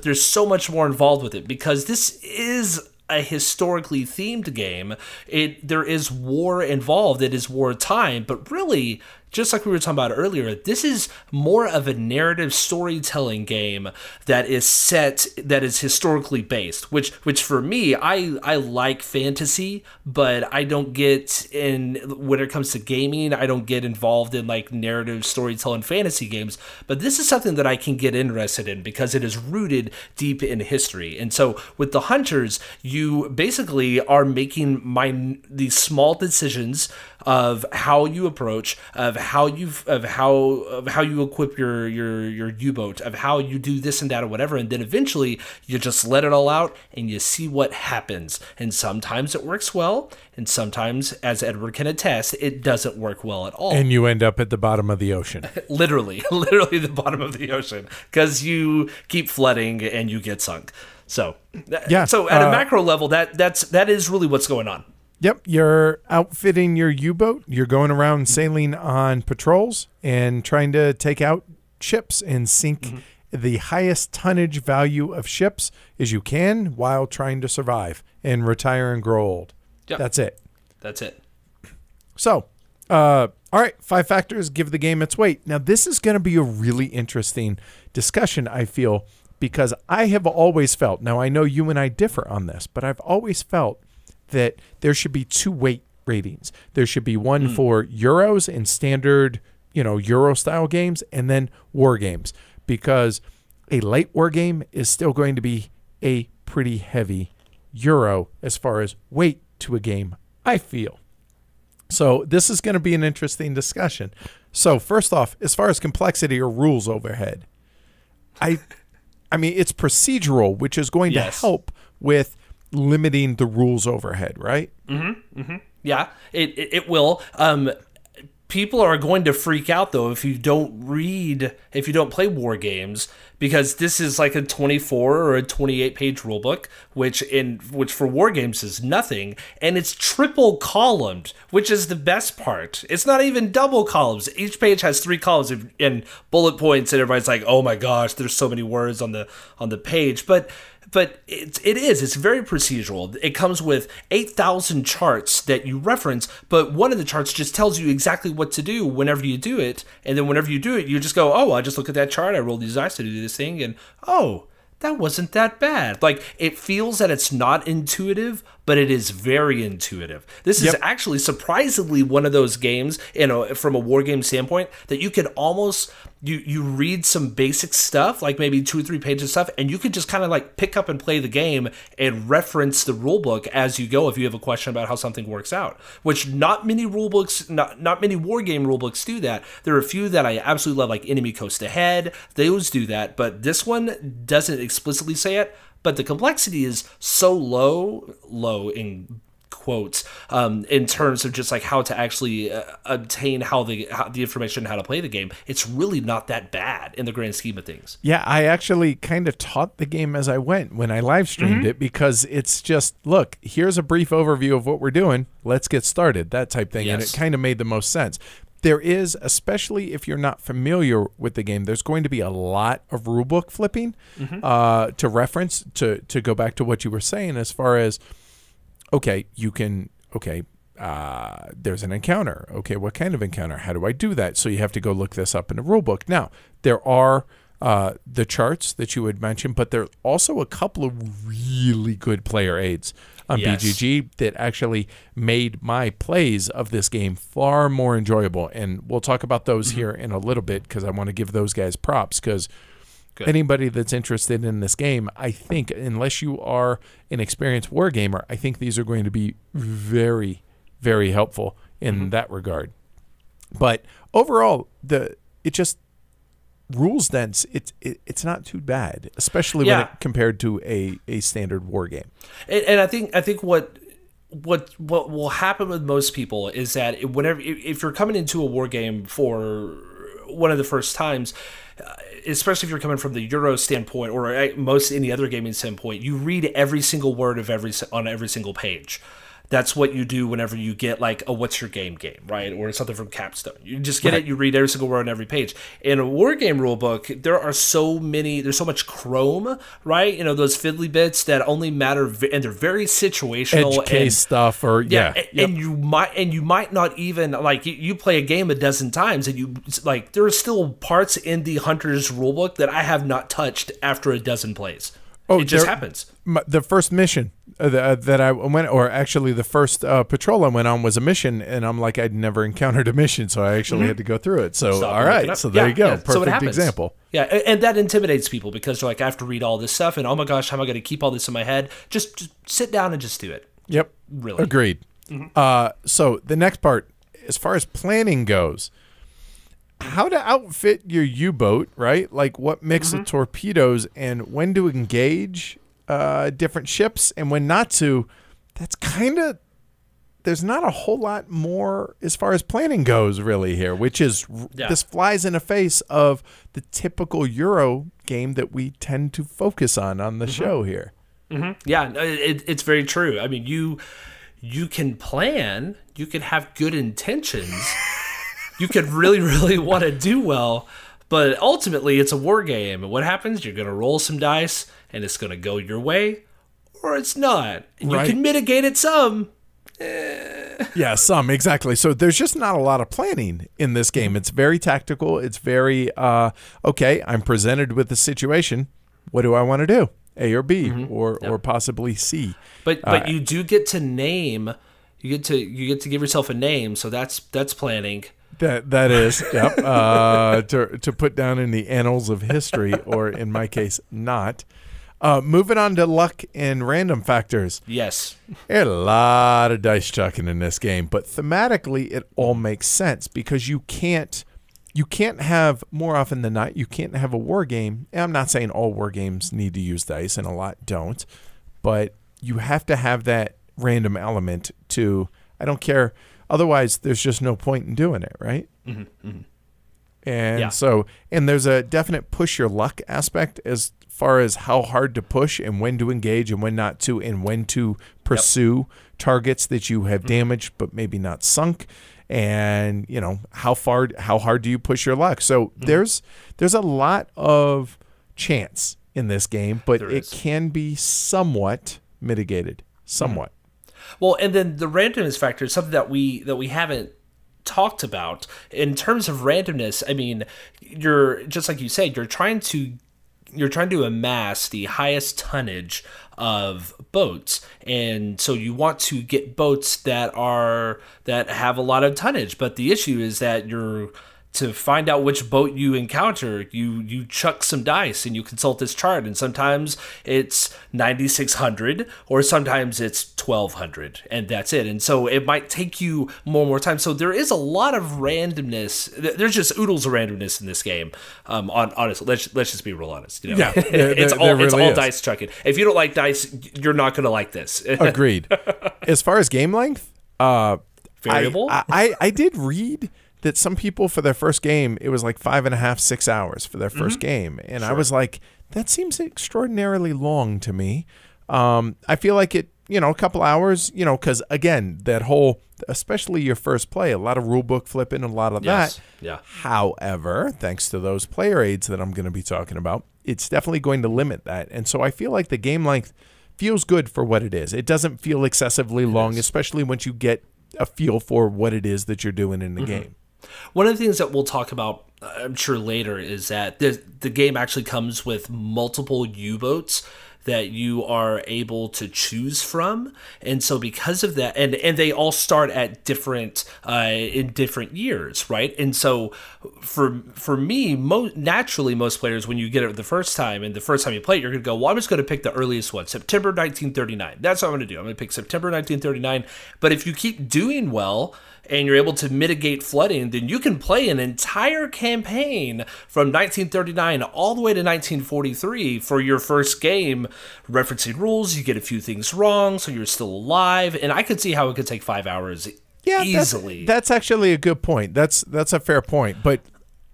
[SPEAKER 2] there's so much more involved with it because this is a historically themed game. There is war involved. It is wartime, but really just like we were talking about earlier, this is more of a narrative storytelling game that is historically based, which for me, I like fantasy, but I don't get when it comes to gaming, I don't get involved in like narrative storytelling fantasy games, but this is something that I can get interested in because it is rooted deep in history. And so with the Hunters, you basically are making these small decisions of how you approach, of how you equip your U-boat, of how you do this and that or whatever, and then eventually you just let it all out and you see what happens. And sometimes it works well, and sometimes, as Edward can attest, it doesn't work well at all.
[SPEAKER 1] And you end up at the bottom of the ocean.
[SPEAKER 2] literally the bottom of the ocean, because you keep flooding and you get sunk. So yeah. So at a macro level, that is really what's going on.
[SPEAKER 1] Yep, you're outfitting your U-boat. You're going around sailing on patrols and trying to take out ships and sink the highest tonnage value of ships as you can while trying to survive and retire and grow old. Yep. That's it. So, all right, 5 factors give the game its weight. Now, this is going to be a really interesting discussion, I feel, because I have always felt, now I know you and I differ on this, but I've always felt that there should be 2 weight ratings. There should be one for Euros and standard, Euro style games, and then war games, because a light war game is still going to be a pretty heavy Euro as far as weight to a game, I feel. So this is going to be an interesting discussion. So first off, as far as complexity or rules overhead, I mean, it's procedural, which is going to help with limiting the rules overhead, right?
[SPEAKER 2] Yeah, it will. People are going to freak out though if you don't play war games, because this is like a 24 or a 28 page rulebook, which for war games is nothing, and it's triple columned, which is the best part. It's not even double columns. Each page has 3 columns and bullet points, and everybody's like, "Oh my gosh, there's so many words on the page." But it's very procedural. It comes with 8,000 charts that you reference, but one of the charts just tells you exactly what to do whenever you do it. And then whenever you do it, you just go, oh, I just look at that chart, I roll these dice to do this thing, and oh, that wasn't that bad. Like, it feels that it's not intuitive, but it is very intuitive. This is actually surprisingly one of those games, from a war game standpoint, that you could almost, you read some basic stuff, like maybe 2 or 3 pages of stuff, and you could just kind of like pick up and play the game and reference the rule book as you go if you have a question about how something works out, which not many rule books, not many war game rule books do that. There are a few that I absolutely love, like Enemy Coast Ahead. Those do that, but this one doesn't explicitly say it. But the complexity is so low in quotes, in terms of just like how to actually obtain how the information, how to play the game. It's really not that bad in the grand scheme of things. Yeah,
[SPEAKER 1] I actually kind of taught the game as I went when I live streamed it, because it's just, look, here's a brief overview of what we're doing. Let's get started, that type thing. Yes. And it kind of made the most sense. There is, especially if you're not familiar with the game, there's going to be a lot of rulebook flipping to reference, to go back to what you were saying as far as, there's an encounter. Okay, what kind of encounter? How do I do that? So you have to go look this up in the rulebook. Now, there are the charts that you had mentioned, but there are also a couple of really good player aids on BGG that actually made my plays of this game far more enjoyable. And we'll talk about those here in a little bit, because I want to give those guys props, because anybody that's interested in this game, I think, unless you are an experienced war gamer, I think these are going to be very, very helpful in that regard. But overall, rules dense, it's not too bad, especially when compared to a standard war game.
[SPEAKER 2] And I think what will happen with most people is that if you're coming into a war game for one of the first times, especially if you're coming from the Euro standpoint or most any other gaming standpoint, you read every single word of on every single page. That's what you do whenever you get like a What's Your Game game, right? Or something from Capstone. You just get it, you read every single word on every page. In a war game rule book, there's so much chrome, right? You know, those fiddly bits that only matter, and they're very situational.
[SPEAKER 1] Edge case stuff, or
[SPEAKER 2] and you might not even, like, you play a game a dozen times, and you, like, there are still parts in the Hunter's rulebook that I have not touched after a dozen plays. It just happens.
[SPEAKER 1] The first mission that I went, or actually the first patrol I went on was a mission, and I'm like, I'd never encountered a mission, so I actually had to go through it. So, all right, so there you go. Perfect example.
[SPEAKER 2] Yeah, and that intimidates people because they're like, I have to read all this stuff, and oh my gosh, how am I going to keep all this in my head? Just sit down and just do it.
[SPEAKER 1] Yep.
[SPEAKER 2] Really.
[SPEAKER 1] Agreed. So the next part, as far as planning goes, how to outfit your U-boat, right? Like what mix of torpedoes and when to engage different ships and when not to. That's kind of, there's not a whole lot more as far as planning goes really here, which is this flies in the face of the typical Euro game that we tend to focus on the show here.
[SPEAKER 2] Yeah, it's very true. I mean, you can plan, you can have good intentions. You could really, really want to do well, but ultimately it's a war game. And what happens? You're going to roll some dice, and it's going to go your way, or it's not. And you can mitigate it some.
[SPEAKER 1] Yeah, some, exactly. So there's just not a lot of planning in this game. It's very tactical. It's very, okay, I'm presented with the situation. What do I want to do? A or B, or possibly C.
[SPEAKER 2] But you do get to name. You get to give yourself a name. So that's planning.
[SPEAKER 1] That is, yep, to put down in the annals of history, or in my case, not. Moving on to luck and random factors.
[SPEAKER 2] Yes.
[SPEAKER 1] There's a lot of dice chucking in this game, but thematically it all makes sense because you can't have, more often than not, you can't have a war game. And I'm not saying all war games need to use dice, and a lot don't, but you have to have that random element to, I don't care. Otherwise, there's just no point in doing it, right? And so, and there's a definite push your luck aspect as far as how hard to push and when to engage and when not to, and when to pursue targets that you have damaged but maybe not sunk. And, you know, how hard do you push your luck? So there's a lot of chance in this game, but it can be somewhat mitigated, somewhat.
[SPEAKER 2] Well, and then the randomness factor is something that we haven't talked about. In terms of randomness, I mean, you're just like you said, you're trying to amass the highest tonnage of boats, and so you want to get boats that have a lot of tonnage. But the issue is that to find out which boat you encounter, you chuck some dice and you consult this chart, and sometimes it's 9,600 or sometimes it's 1,200, and that's it. And so it might take you more time. So there is a lot of randomness. There's just oodles of randomness in this game. Honestly, let's just be real honest. You know? Yeah, it's all dice chucking. If you don't like dice, you're not going to like this.
[SPEAKER 1] Agreed. As far as game length,
[SPEAKER 2] variable.
[SPEAKER 1] I did read that some people for their first game, it was like 5.5, 6 hours for their first game. And I was like, that seems extraordinarily long to me. I feel like it, a couple hours, because again, that whole, especially your first play, a lot of rulebook flipping, a lot of that.
[SPEAKER 2] Yeah.
[SPEAKER 1] However, thanks to those player aids that I'm going to be talking about, it's definitely going to limit that. And so I feel like the game length feels good for what it is. It doesn't feel excessively long, especially once you get a feel for what it is that you're doing in the game.
[SPEAKER 2] One of the things that we'll talk about, I'm sure later, is that the game actually comes with multiple U-boats that you are able to choose from, and so because of that, and they all start at different in different years, right? And so for me, naturally, most players, when you get it the first time, and the first time you play it, you're gonna go, well, I'm just gonna pick the earliest one, September 1939. That's what I'm gonna do. I'm gonna pick September 1939. But if you keep doing well and you're able to mitigate flooding, then you can play an entire campaign from 1939 all the way to 1943 for your first game, referencing rules. You get a few things wrong, so you're still alive. And I could see how it could take 5 hours easily.
[SPEAKER 1] That's actually a good point. That's a fair point. But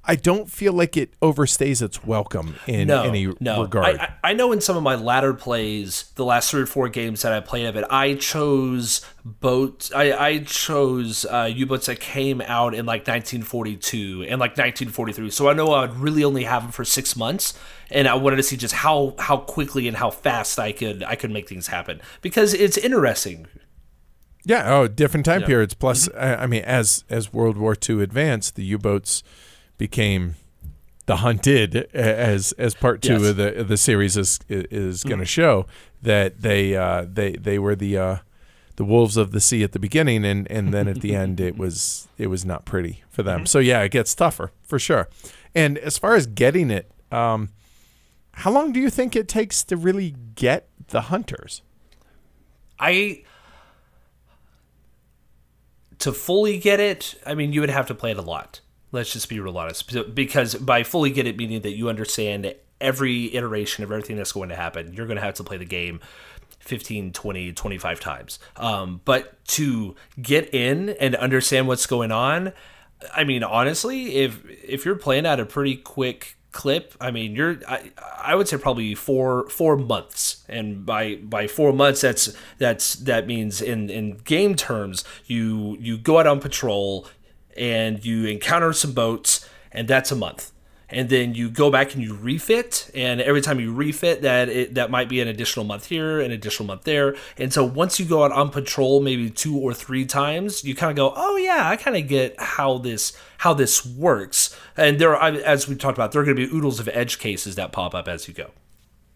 [SPEAKER 1] I don't feel like it overstays its welcome in any regard.
[SPEAKER 2] I know in some of my latter plays, the last 3 or 4 games that I played of it, I chose boats. I chose U-boats that came out in like 1942 and like 1943. So I know I would really only have them for 6 months, and I wanted to see just how quickly and how fast I could make things happen, because it's interesting.
[SPEAKER 1] Yeah. Different time periods. Plus, I mean, as World War II advanced, the U-boats became the hunted, as part 2 of the series is going to show, that they were the wolves of the sea at the beginning, and then at the end it was not pretty for them. So yeah, it gets tougher for sure. And as far as getting it, how long do you think it takes to really get the hunters?
[SPEAKER 2] To fully get it, I mean, you would have to play it a lot. Let's just be real honest. Because by fully get it, meaning that you understand every iteration of everything that's going to happen, you're going to have to play the game 15, 20, 25 times. But to get in and understand what's going on, I mean, honestly, if you're playing at a pretty quick clip, I mean, I would say probably four months, and by 4 months, that means in game terms, you go out on patrol and you encounter some boats, and that's a month. And then you go back and you refit, and every time you refit, that might be an additional month here, an additional month there. And so once you go out on patrol maybe 2 or 3 times, you kind of go, oh yeah, I kind of get how this works. And as we talked about, there are going to be oodles of edge cases that pop up as you go.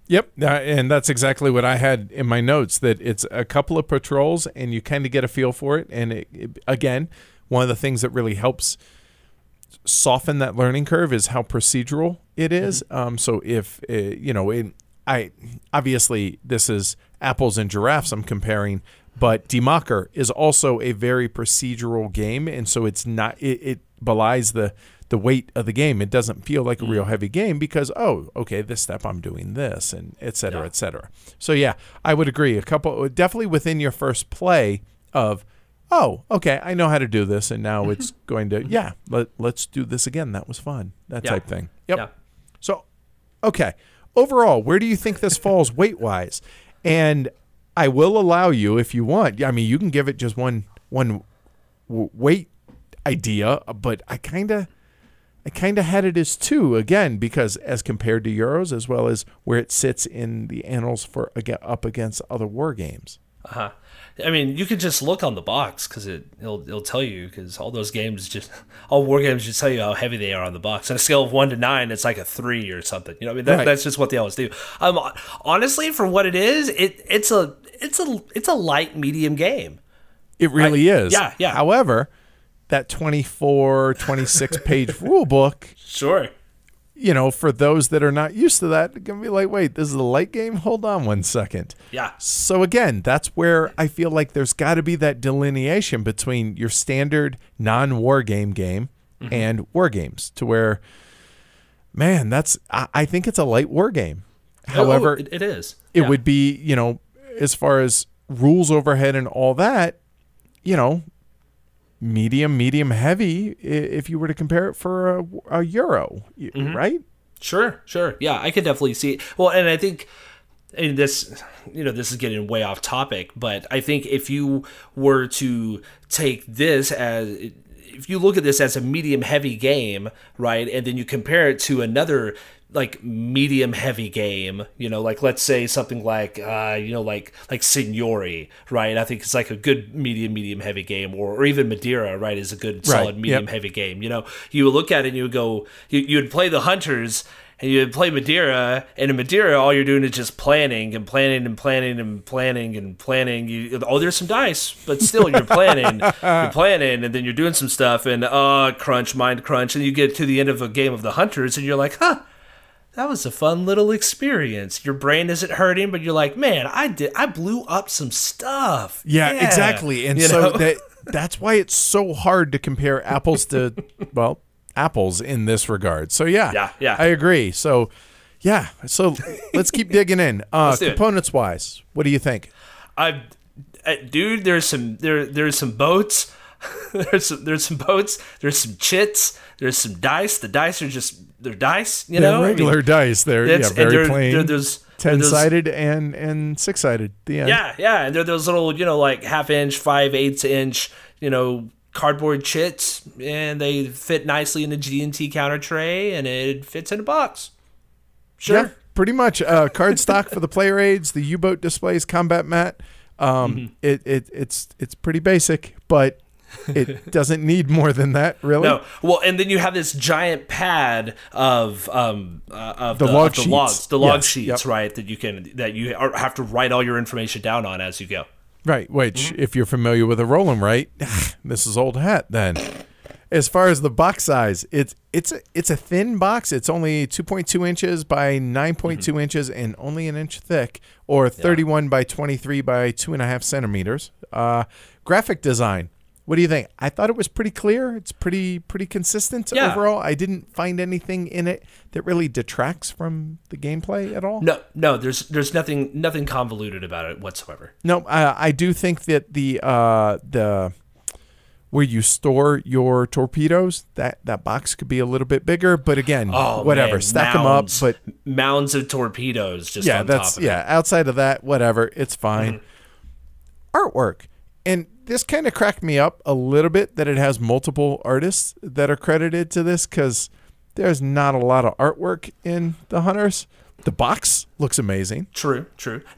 [SPEAKER 1] Yep, and that's exactly what I had in my notes, that it's a couple of patrols and you kind of get a feel for it. And again, one of the things that really helps soften that learning curve is how procedural it is. So if, obviously this is apples and giraffes I'm comparing, but Demacher is also a very procedural game. And so it's not, it belies the weight of the game. It doesn't feel like a real heavy game because, oh, okay, this step I'm doing this, and et cetera, et cetera. So yeah, I would agree. Definitely within your first play of, oh, okay, I know how to do this, and now it's going to, let's do this again. That was fun. That type thing. Yep. Yeah. So, okay, overall, where do you think this falls weight-wise? And I will allow you, if you want, I mean, you can give it just one weight idea, but I kind of had it as 2, again, because as compared to Euros, as well as where it sits in the annals for up against other war games.
[SPEAKER 2] I mean, you could just look on the box, because it'll tell you, because all war games just tell you how heavy they are on the box. On a scale of 1 to 9, it's like a 3 or something. You know, I mean, that's just what they always do. Honestly, for what it is, it's a light medium game.
[SPEAKER 1] It really is.
[SPEAKER 2] Yeah.
[SPEAKER 1] However, that 24, 26 page rule book.
[SPEAKER 2] Sure.
[SPEAKER 1] You know, for those that are not used to that, it's going to be like, wait, this is a light game? Hold on one second.
[SPEAKER 2] Yeah.
[SPEAKER 1] So again, that's where I feel like there's got to be that delineation between your standard non-war game and war games, to where, man, I think it's a light war game. However,
[SPEAKER 2] it is.
[SPEAKER 1] It would be, you know, as far as rules overhead and all that, you know, medium heavy if you were to compare it for a Euro, right?
[SPEAKER 2] Sure. Yeah, I could definitely see it. Well, and I think this is getting way off topic, but I think if you were to take this if you look at this as a medium heavy game, right, and then you compare it to another like medium heavy game, you know, like let's say something like like Signori, right? I think it's like a good medium heavy game, or even Madeira, right, is a good solid medium heavy game. You know, you would look at it and you would go, you would play the Hunters and you would play Madeira, and in Madeira all you're doing is just planning. There's some dice, but still you're planning, and then you're doing some stuff, and mind crunch, and you get to the end of a game of the Hunters and you're like, that was a fun little experience. Your brain isn't hurting, but you're like, man, I blew up some stuff.
[SPEAKER 1] Yeah. Exactly. And that's why it's so hard to compare apples to, well, apples in this regard. So yeah, I agree. So yeah, so let's keep digging in. Components wise, what do you think?
[SPEAKER 2] Dude, there's some boats. There's some boats. There's some chits. There's some dice. The dice are just they're dice, you
[SPEAKER 1] They're
[SPEAKER 2] know,
[SPEAKER 1] regular dice. They're very plain.
[SPEAKER 2] There's
[SPEAKER 1] 10-sided and 6-sided. The end.
[SPEAKER 2] Yeah, and they're those little, like 1/2 inch, 5/8 inch, cardboard chits, and they fit nicely in a G&T counter tray, and it fits in a box. Sure.
[SPEAKER 1] Yeah, pretty much. Card stock for the player aids, the U-boat displays, combat mat. It's pretty basic, but it doesn't need more than that, really.
[SPEAKER 2] No. Well, and then you have this giant pad of the
[SPEAKER 1] log
[SPEAKER 2] sheets, right? That you have to write all your information down on as you go.
[SPEAKER 1] Right. Which, if you're familiar with a roll 'em right, this is old hat. Then, as far as the box size, it's a thin box. It's only 2.2 inches by 9.2 inches and only an inch thick, or 31 by 23 by 2.5 centimeters. Graphic design. What do you think? I thought it was pretty clear. It's pretty consistent overall. I didn't find anything in it that really detracts from the gameplay at all.
[SPEAKER 2] No. There's nothing convoluted about it whatsoever.
[SPEAKER 1] No, I do think that the where you store your torpedoes, that box could be a little bit bigger. But again, whatever,
[SPEAKER 2] man,
[SPEAKER 1] stack them up. But
[SPEAKER 2] mounds of torpedoes just on top of it.
[SPEAKER 1] Outside of that, whatever, it's fine. Artwork. And this kind of cracked me up a little bit that it has multiple artists that are credited to this, because there's not a lot of artwork in the Hunters. The box looks amazing.
[SPEAKER 2] True.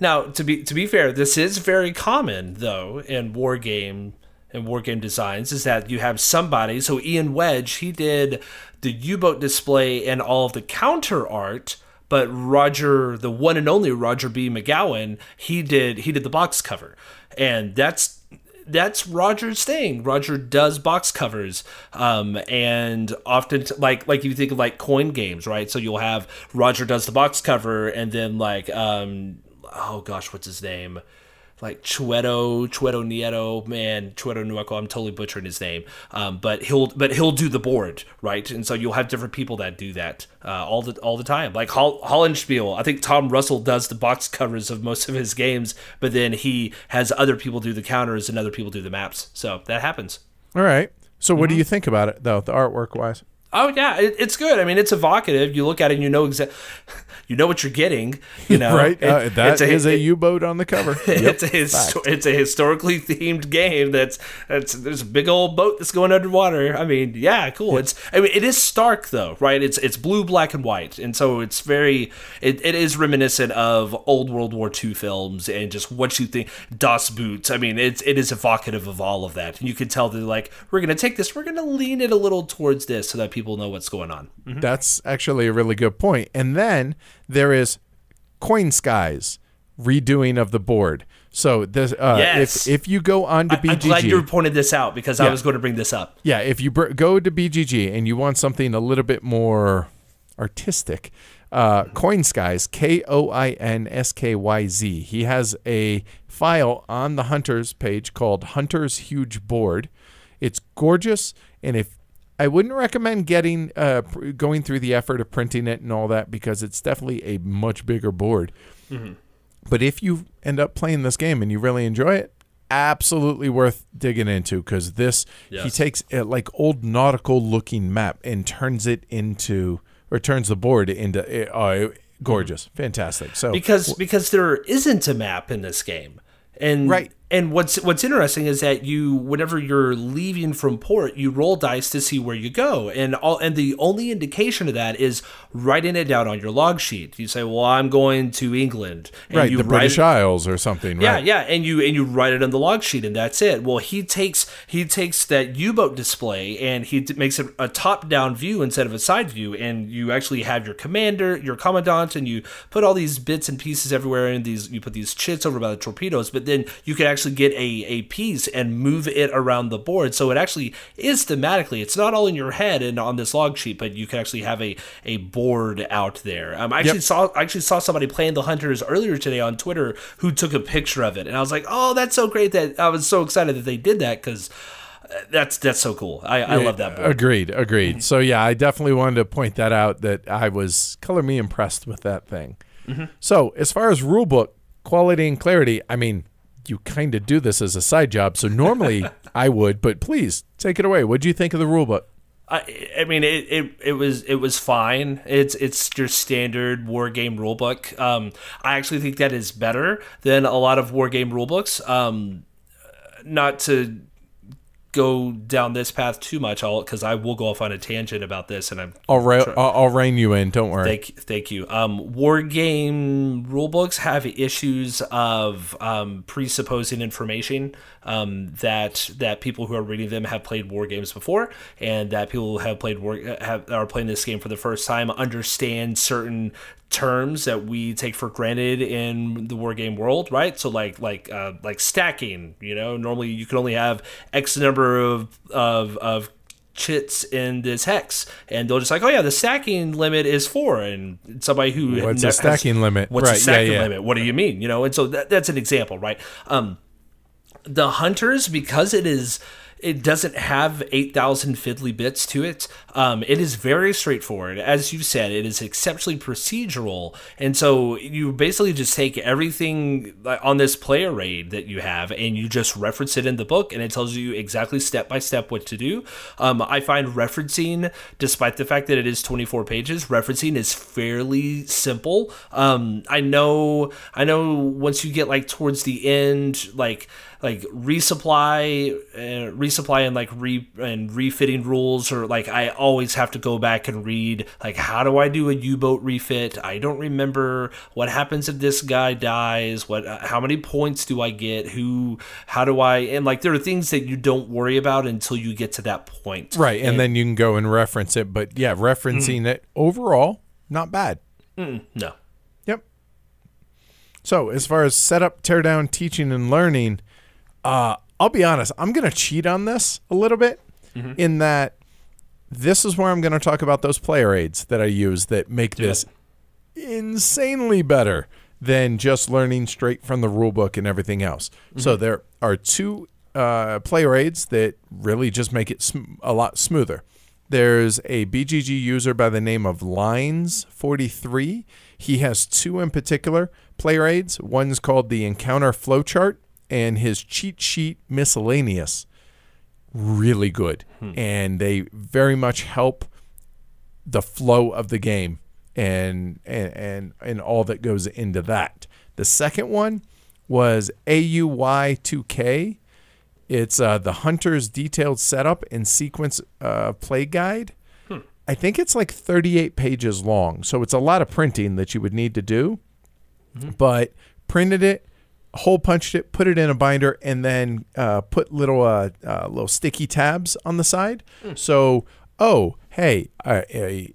[SPEAKER 2] Now, to be fair, this is very common though in war game designs, is that you have somebody. So Ian Wedge, he did the U-boat display and all of the counter art. But Roger, the one and only Roger B. McGowan, he did the box cover, and that's Roger's thing. Roger does box covers, and often like if you think of like coin games, right? So you'll have Roger does the box cover, and then like oh gosh, what's his name? Like Chueto Nieto, man, Chueto Nueco. I'm totally butchering his name, but he'll do the board, right? And so you'll have different people that do that all the time. Like Hollenspiel, I think Tom Russell does the box covers of most of his games, but then he has other people do the counters and other people do the maps. So that happens.
[SPEAKER 1] All right. So what do you think about it, though, the artwork wise?
[SPEAKER 2] Oh yeah, it's good. I mean, it's evocative. You look at it and you know you know what you're getting.
[SPEAKER 1] Right? That is a U-boat on the cover. Yep.
[SPEAKER 2] It's a historically themed game. There's a big old boat that's going underwater. I mean, yeah, cool. It is stark though, right? It's blue, black, and white, and so it's very. It is reminiscent of old World War II films and just what you think. Das Boots. I mean, it is evocative of all of that, and you can tell they're like, we're gonna take this, we're gonna lean it a little towards this so that people know what's going on.
[SPEAKER 1] That's actually a really good point. And then there is Coin Skies redoing of the board. So this, if you go on to BGG,
[SPEAKER 2] I'm glad you pointed this out, because I was going to bring this up.
[SPEAKER 1] Yeah, if you go to BGG and you want something a little bit more artistic, Coin Skies, KOINSKYZ. He has a file on the Hunters page called Hunters Huge Board. It's gorgeous, and I wouldn't recommend going through the effort of printing it and all that, because it's definitely a much bigger board. But if you end up playing this game and you really enjoy it, absolutely worth digging into, because he takes like old nautical looking map and turns the board into gorgeous, fantastic. So
[SPEAKER 2] because there isn't a map in this game, and
[SPEAKER 1] right.
[SPEAKER 2] And what's interesting is that whenever you're leaving from port, you roll dice to see where you go, and the only indication of that is writing it down on your log sheet. You say, "Well, I'm going to England," and
[SPEAKER 1] right? The British Isles or something, right?
[SPEAKER 2] Yeah, and you write it on the log sheet, and that's it. Well, he takes that U-boat display and he makes it a top-down view instead of a side view, and you actually have your commander, your commandant, and you put all these bits and pieces everywhere, and you put these chits over by the torpedoes, but then you can actually get a piece and move it around the board, so it actually is thematically. It's not all in your head and on this log sheet, but you can actually have a board out there. I actually saw somebody playing the Hunters earlier today on Twitter who took a picture of it, and I was like, oh, that's so great. That I was so excited that they did that, because that's so cool. I love that board.
[SPEAKER 1] Agreed. So yeah, I definitely wanted to point that out, that I was color me impressed with that thing. So as far as rulebook quality and clarity, I mean, you kind of do this as a side job, so normally I would, but please take it away. What do you think of the rulebook?
[SPEAKER 2] I mean, it was fine. It's your standard war game rulebook. I actually think that is better than a lot of war game rulebooks. Not to go down this path too much, because I will go off on a tangent about this, and
[SPEAKER 1] I'll rein you in. Don't worry.
[SPEAKER 2] Thank you. War game rulebooks have issues of presupposing information that people who are reading them have played war games before, and that people who have played are playing this game for the first time understand certain terms that we take for granted in the war game world, right? So like stacking, normally you can only have X number of chits in this hex, and they'll just like, oh yeah, the stacking limit is 4, and somebody who
[SPEAKER 1] what's a stacking limit?
[SPEAKER 2] What's a stacking limit? What do you mean? And so that's an example, right? The hunters, because it doesn't have 8,000 fiddly bits to it. It is very straightforward. As you said, it is exceptionally procedural. And so you basically just take everything on this player aid that you have and you just reference it in the book, and it tells you exactly step by step what to do. I find referencing, despite the fact that it is 24 pages, referencing is fairly simple. I know once you get towards the end, like resupply and refitting rules, or I always have to go back and read how do I do a U-boat refit? I don't remember what happens if this guy dies, how many points do I get, how do I, and there are things that you don't worry about until you get to that point,
[SPEAKER 1] right? And then you can go and reference it. But yeah, referencing it overall, not bad.
[SPEAKER 2] No.
[SPEAKER 1] Yep. So as far as setup, teardown, teaching, and learning, I'll be honest, I'm going to cheat on this a little bit in that this is where I'm going to talk about those player aids that I use that make this insanely better than just learning straight from the rule book and everything else. So there are 2 player aids that really just make it a lot smoother. There's a BGG user by the name of Lines43. He has 2 in particular player aids. One's called the Encounter Flowchart, and his cheat sheet Miscellaneous. Really good. And they very much help the flow of the game and all that goes into that. The second one was AUY2K. It's the Hunter's Detailed Setup and Sequence Play Guide. I think it's 38 pages long, so it's a lot of printing that you would need to do. But printed it, hole punched it, put it in a binder, and then put little sticky tabs on the side. So, hey, a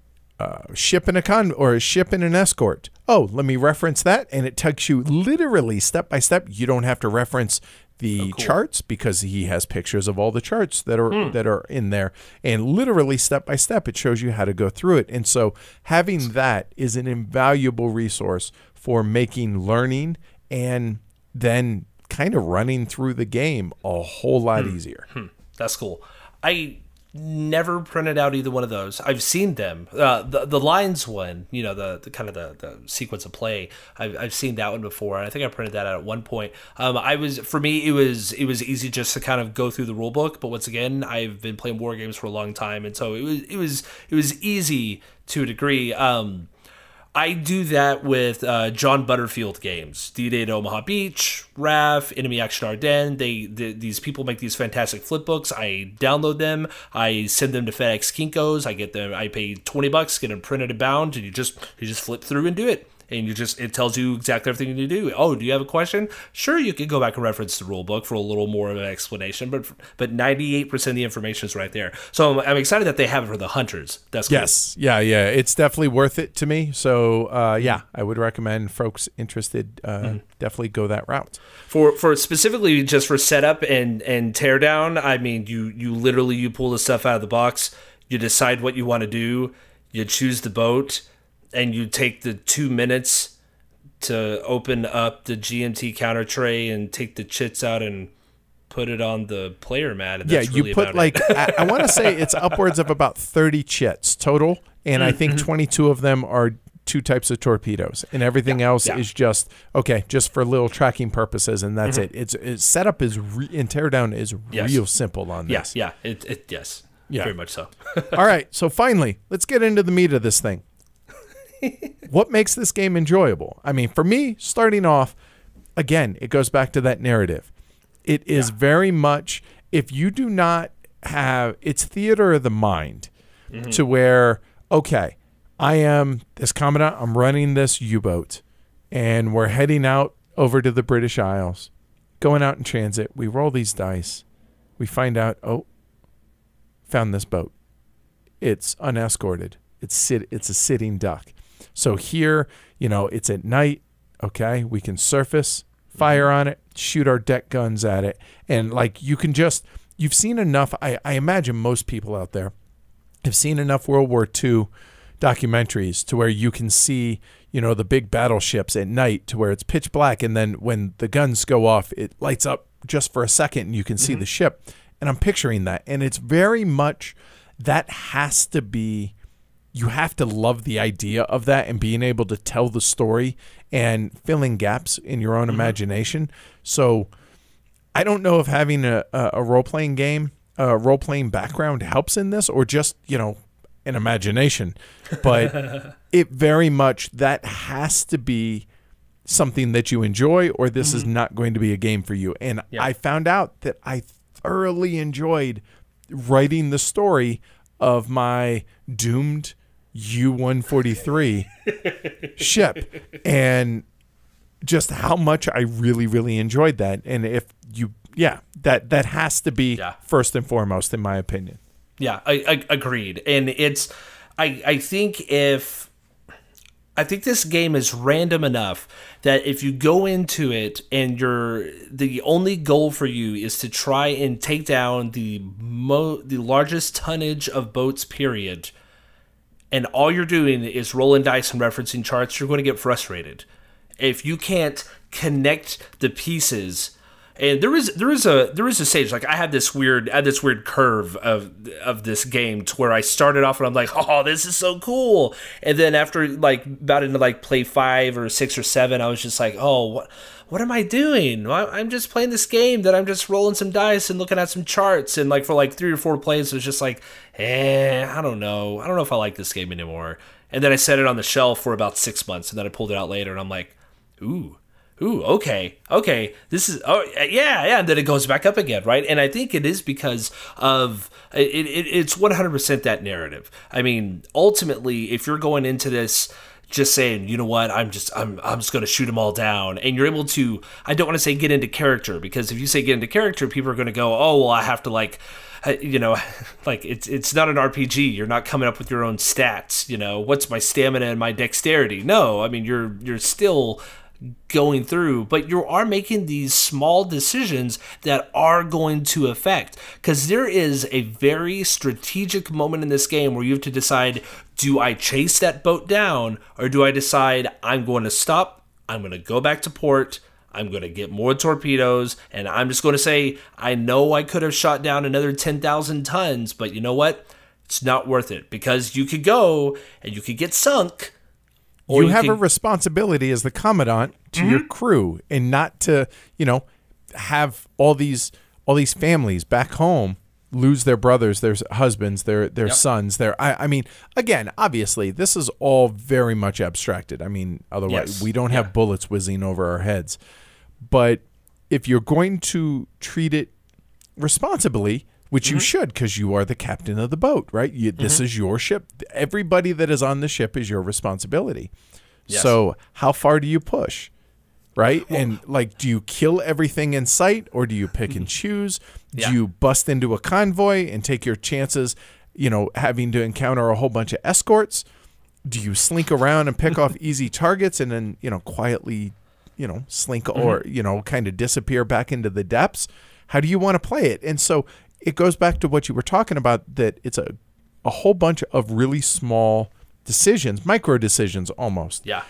[SPEAKER 1] ship in a or a ship in an escort. Oh, let me reference that, and it takes you literally step by step. You don't have to reference the charts because he has pictures of all the charts that are in there, and literally step by step, it shows you how to go through it. And so, having that is an invaluable resource for making learning and then kind of running through the game a whole lot easier.
[SPEAKER 2] That's cool. I never printed out either one of those. I've seen them. The Lines one, the kind of the sequence of play. I've seen that one before. I think I printed that out at one point. For me, it was easy just to kind of go through the rule book. But once again, I've been playing war games for a long time, and so it was easy to a degree. I do that with John Butterfield games, D-Day at Omaha Beach, RAF, Enemy Action Ardennes. These people make these fantastic flip books. I download them. I send them to FedEx Kinko's. I get them. I pay $20, get them printed and bound, and you just flip through and do it. And it tells you exactly everything you need to do. Oh, do you have a question? Sure, you can go back and reference the rule book for a little more of an explanation, but 98% of the information is right there. So I'm excited that they have it for the hunters. That's cool.
[SPEAKER 1] Yes, yeah, it's definitely worth it to me. So I would recommend folks interested definitely go that route.
[SPEAKER 2] For specifically just for setup and teardown. I mean, you literally pull the stuff out of the box, you decide what you want to do, you choose the boat, and you take the 2 minutes to open up the GMT counter tray and take the chits out and put it on the player mat. And that's really put
[SPEAKER 1] I want to say it's upwards of about 30 chits total, and I think 22 of them are 2 types of torpedoes, and everything else is just for little tracking purposes, and that's it. It's setup is and teardown is real simple on this.
[SPEAKER 2] Yes.
[SPEAKER 1] Yeah.
[SPEAKER 2] Very much so.
[SPEAKER 1] All right, so finally, let's get into the meat of this thing. What makes this game enjoyable? I mean, for me, starting off, again, it goes back to that narrative. It is very much, if you do not have, it's theater of the mind to where, okay, I am this commandant, I'm running this U-boat, and we're heading out over to the British Isles, going out in transit. We roll these dice. We find out, oh, found this boat. It's unescorted. It's a sitting duck. So here, it's at night. Okay, we can surface, fire on it, shoot our deck guns at it. And like you've seen enough. I imagine most people out there have seen enough World War II documentaries to where you can see, the big battleships at night to where it's pitch black. And then when the guns go off, it lights up just for a second and you can see the ship. And I'm picturing that. And it's very much, that has to be, you have to love the idea of that and being able to tell the story and filling gaps in your own imagination. So I don't know if having a role-playing game, a role-playing background helps in this or just, an imagination. But it very much, that has to be something that you enjoy or this is not going to be a game for you. And I found out that I thoroughly enjoyed writing the story of my doomed U-143 ship and just how much I really, really enjoyed that. And if you, that has to be first and foremost, in my opinion.
[SPEAKER 2] Yeah, I agreed. And it's, I think this game is random enough that if you go into it and the only goal for you is to try and take down the largest tonnage of boats, period, and all you're doing is rolling dice and referencing charts, you're going to get frustrated. If you can't connect the pieces, and there is a stage, like I had this weird curve of this game to where I started off and I'm like, oh, this is so cool, and then after about into play 5 or 6 or 7, I was just like, oh, what am I doing? I'm just playing this game that I'm just rolling some dice and looking at some charts, and for 3 or 4 plays it was just like, I don't know if I like this game anymore. And then I set it on the shelf for about 6 months, and then I pulled it out later and I'm like, ooh, okay, this is, yeah, and then it goes back up again, right? And I think it is because of, it's 100% that narrative. I mean, ultimately, if you're going into this just saying, you know what, I'm just going to shoot them all down, and you're able to, I don't want to say get into character, because if you say get into character, people are going to go, oh, well, I have to it's not an RPG. You're not coming up with your own stats. What's my stamina and my dexterity? No, I mean, you're still going through, but you are making these small decisions that are going to affect, because there is a very strategic moment in this game where you have to decide, do I chase that boat down, or do I decide I'm going to stop, I'm going to go back to port, I'm going to get more torpedoes, and I'm just going to say, I know I could have shot down another 10,000 tons, but you know what, it's not worth it, because you could go and you could get sunk.
[SPEAKER 1] You have a responsibility as the commandant to your crew, and not to, have all these families back home lose their brothers, their husbands, their sons. I mean, again, obviously, this is all very much abstracted. I mean, otherwise, we don't have bullets whizzing over our heads. But if you're going to treat it responsibly, which you should, because you are the captain of the boat, right? This is your ship. Everybody that is on the ship is your responsibility. Yes. So how far do you push, right? Well, and do you kill everything in sight, or do you pick and choose? Do you bust into a convoy and take your chances, having to encounter a whole bunch of escorts? Do you slink around and pick off easy targets and then, quietly, slink or, kind of disappear back into the depths? How do you want to play it? And so it goes back to what you were talking about, that it's a whole bunch of really small decisions, micro decisions almost. Yeah.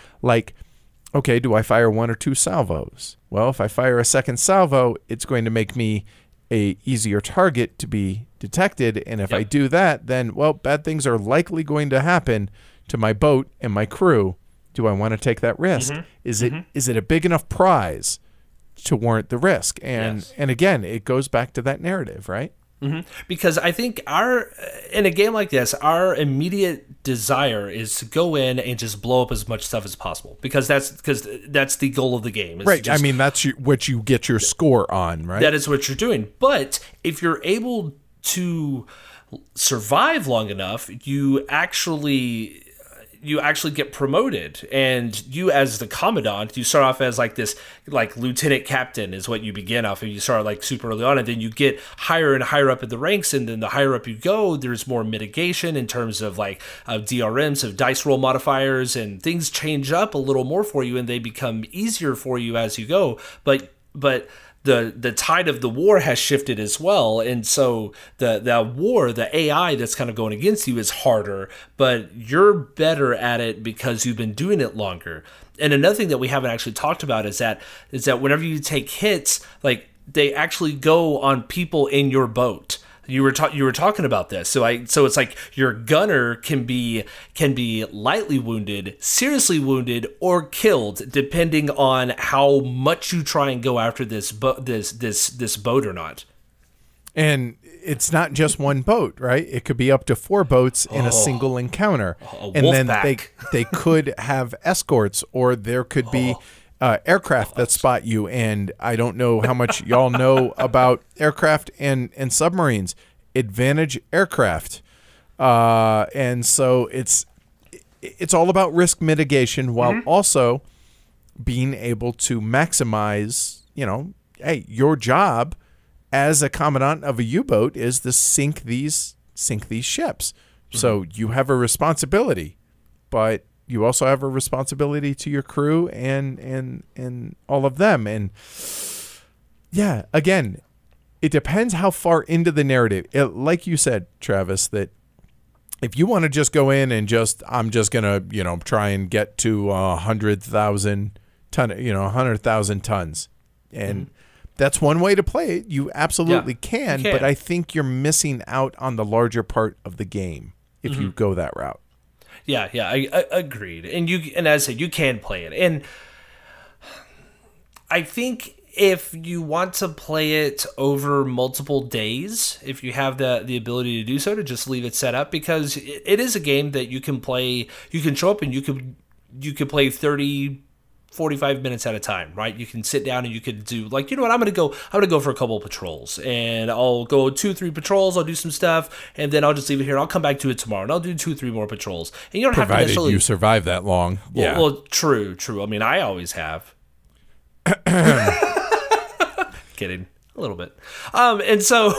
[SPEAKER 1] Okay, do I fire 1 or 2 salvos? Well, if I fire a second salvo, it's going to make me a easier target to be detected. And if I do that, then, well, bad things are likely going to happen to my boat and my crew. Do I want to take that risk? Is it a big enough prize to warrant the risk? And again, it goes back to that narrative, right?
[SPEAKER 2] Because I think in a game like this, our immediate desire is to go in and just blow up as much stuff as possible, because that's the goal of the game.
[SPEAKER 1] Right. I mean, that's what you get your score on, right?
[SPEAKER 2] That is what you're doing. But if you're able to survive long enough, you actually get promoted, and you, as the commandant, you start off as this lieutenant captain is what you begin off, and you start super early on, and then you get higher and higher up in the ranks, and then the higher up you go, there's more mitigation in terms of DRMs, of dice roll modifiers, and things change up a little more for you, and they become easier for you as you go. But the tide of the war has shifted as well, and so the war, the AI that's kind of going against you is harder, but you're better at it because you've been doing it longer. And another thing that we haven't actually talked about is that whenever you take hits, they actually go on people in your boat. You were talking about this, so it's your gunner can be lightly wounded, seriously wounded, or killed, depending on how much you try and go after this boat or not. And
[SPEAKER 1] it's not just one boat, right? It could be up to 4 boats in a single encounter, and then they could have escorts, or there could be aircraft that spot you. And I don't know how much y'all know about aircraft and submarines. Advantage aircraft, and so it's all about risk mitigation, while also being able to maximize. Hey, your job as a commandant of a U-boat is to sink these ships. So you have a responsibility, but you also have a responsibility to your crew and all of them. And yeah, again, it depends how far into the narrative. Like you said, Travis, that if you want to just go in and I'm just gonna try and get to 100,000 tons, and that's one way to play it. You absolutely can, but I think you're missing out on the larger part of the game if you go that route.
[SPEAKER 2] Yeah, I agreed. And as I said, you can play it. And I think if you want to play it over multiple days, if you have the ability to do so, to just leave it set up, because it is a game that you can play. You can show up and you could play 30, 45 minutes at a time, right? You can sit down and you could do I'm gonna go for a couple of patrols, and I'll go 2-3 patrols, I'll do some stuff, and then I'll just leave it here. I'll come back to it tomorrow and I'll do 2-3 more patrols. And you don't have to necessarily
[SPEAKER 1] you survive that long.
[SPEAKER 2] Well, true. I mean, I always have. Kidding. A little bit. And so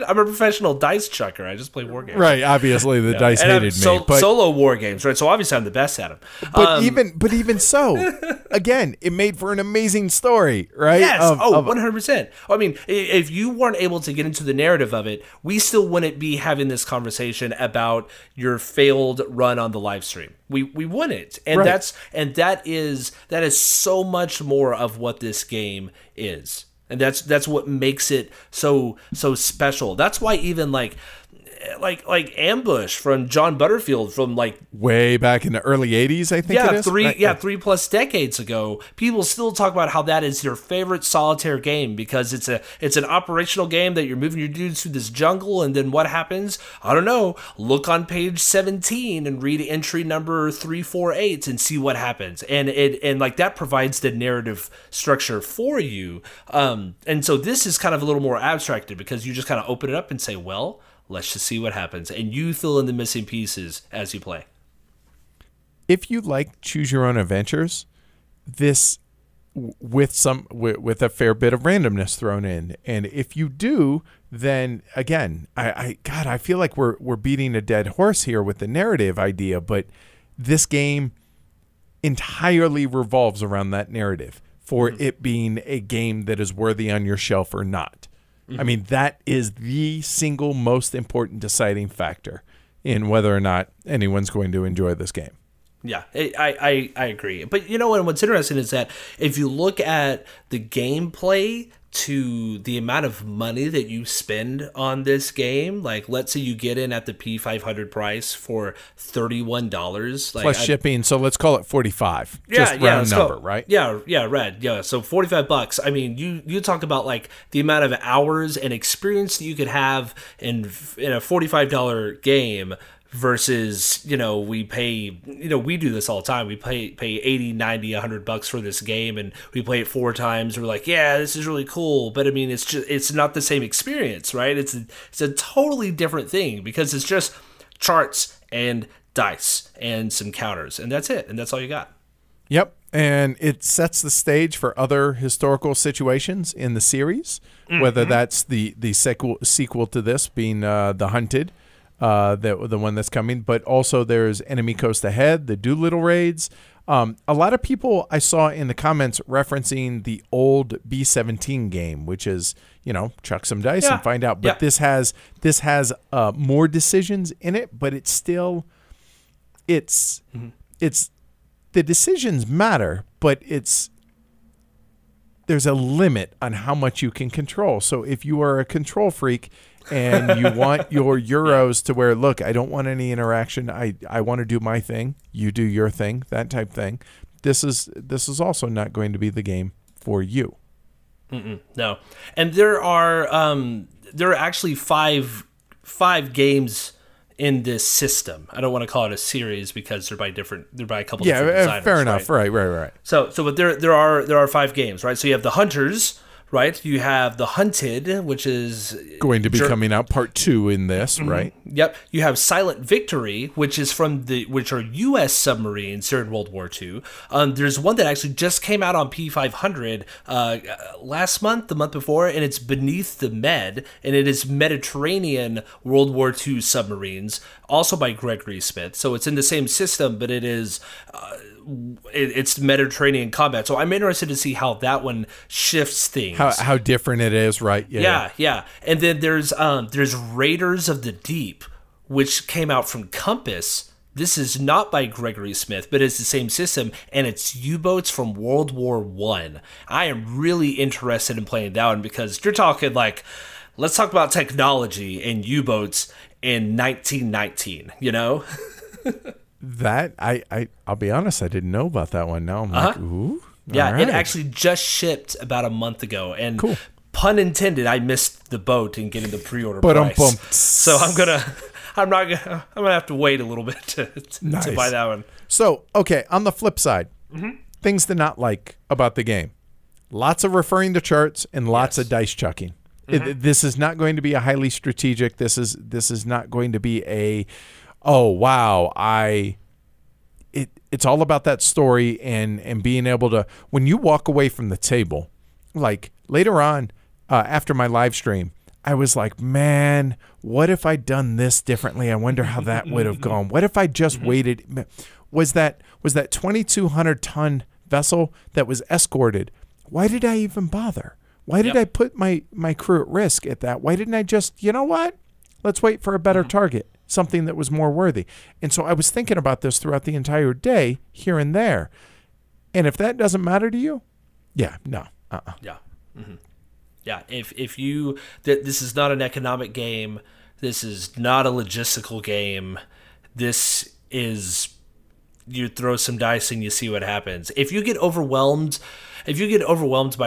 [SPEAKER 2] I'm a professional dice chucker. I just play war games.
[SPEAKER 1] Right. Obviously, the dice hated me.
[SPEAKER 2] But solo war games, right? So obviously, I'm the best at them.
[SPEAKER 1] But even so, again, it made for an amazing story, right?
[SPEAKER 2] Yes. 100%. I mean, if you weren't able to get into the narrative of it, we still wouldn't be having this conversation about your failed run on the live stream. We wouldn't, and
[SPEAKER 1] right.
[SPEAKER 2] that is so much more of what this game is. And that's what makes it so special. That's why even like Ambush from John Butterfield from
[SPEAKER 1] way back in the early 80s, I think it is.
[SPEAKER 2] 3+ decades ago, people still talk about how that is their favorite solitaire game, because it's an operational game that you're moving your dudes through this jungle, and then what happens? I don't know. Look on page 17 and read entry number 348 and see what happens. And that provides the narrative structure for you. And so this is kind of a little more abstracted, because you just kind of open it up and say, well, let's just see what happens. And you fill in the missing pieces as you play.
[SPEAKER 1] If you like choose your own adventures, this with a fair bit of randomness thrown in. And if you do, then again, I feel like we're beating a dead horse here with the narrative idea, but this game entirely revolves around that narrative for it being a game that is worthy on your shelf or not. I mean, that is the single most important deciding factor in whether or not anyone's going to enjoy this game.
[SPEAKER 2] Yeah, I agree. But what's interesting is that if you look at the gameplay to the amount of money that you spend on this game. Like, let's say you get in at the P500 price for $31.
[SPEAKER 1] Plus shipping, so let's call it 45. Just round number, right?
[SPEAKER 2] Yeah, red. Yeah, so $45. I mean, you talk about like the amount of hours and experience that you could have in a $45 game versus, we pay, we do this all the time. We pay 80, 90, $100 for this game, and we play it 4 times. We're like, yeah, this is really cool. But I mean, it's not the same experience, right? It's a totally different thing because it's just charts and dice and some counters, and that's it. And that's all you got.
[SPEAKER 1] Yep. And it sets the stage for other historical situations in the series, whether that's the sequel to this being The Hunted, the one that's coming, but also there's Enemy Coast Ahead, the Doolittle raids. A lot of people I saw in the comments referencing the old B-17 game, which is, chuck some dice and find out. But this has more decisions in it, but it's still, it's the decisions matter, but there's a limit on how much you can control. So if you are a control freak and you want your Euros to where, look, I don't want any interaction. I want to do my thing. You do your thing, that type thing. This is also not going to be the game for you.
[SPEAKER 2] No. And there are actually five games in this system. I don't want to call it a series because they're by a couple different designers.
[SPEAKER 1] Yeah, fair enough. Right.
[SPEAKER 2] So but there are 5 games, right? So you have the Hunters, right? You have the Hunted, which is
[SPEAKER 1] going to be coming out part 2 in this, right?
[SPEAKER 2] Yep. You have Silent Victory, which are U.S. submarines during World War II. There's one that actually just came out on P500 last month, the month before, and it's Beneath the Med, and it is Mediterranean World War II submarines, also by Gregory Smith. So it's in the same system, but it is it's Mediterranean combat. So I'm interested to see how that one shifts things.
[SPEAKER 1] How different it is, right?
[SPEAKER 2] Yeah. And then there's Raiders of the Deep, which came out from Compass. This is not by Gregory Smith, but it's the same system, and it's U-boats from World War I am really interested in playing that one because you're talking like, let's talk about technology and U-boats in 1919,
[SPEAKER 1] That I'll be honest, I didn't know about that one. Now I'm like, ooh.
[SPEAKER 2] Yeah,
[SPEAKER 1] right.
[SPEAKER 2] It actually just shipped about a month ago, and
[SPEAKER 1] cool.
[SPEAKER 2] Pun intended, I missed the boat in getting the pre-order price. So I'm gonna have to wait a little bit to buy that one.
[SPEAKER 1] So okay, on the flip side, things to not like about the game: lots of referring to charts and lots of dice chucking. This is not going to be a highly strategic. This is not going to be a oh wow, it's all about that story and being able to, when you walk away from the table, like later on after my live stream, I was like, man, what if I'd done this differently? I wonder how that would have gone. What if I just waited? Was that 2,200 ton vessel that was escorted? Why did I even bother? Why did I put my crew at risk at that? Why didn't I just, you know what? Let's wait for a better target. Something that was more worthy. And so I was thinking about this throughout the entire day, here and there. And if that doesn't matter to you,
[SPEAKER 2] Yeah. If you this is not an economic game, this is not a logistical game. This is, you throw some dice and you see what happens. If you get overwhelmed by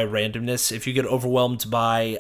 [SPEAKER 2] randomness, if you get overwhelmed by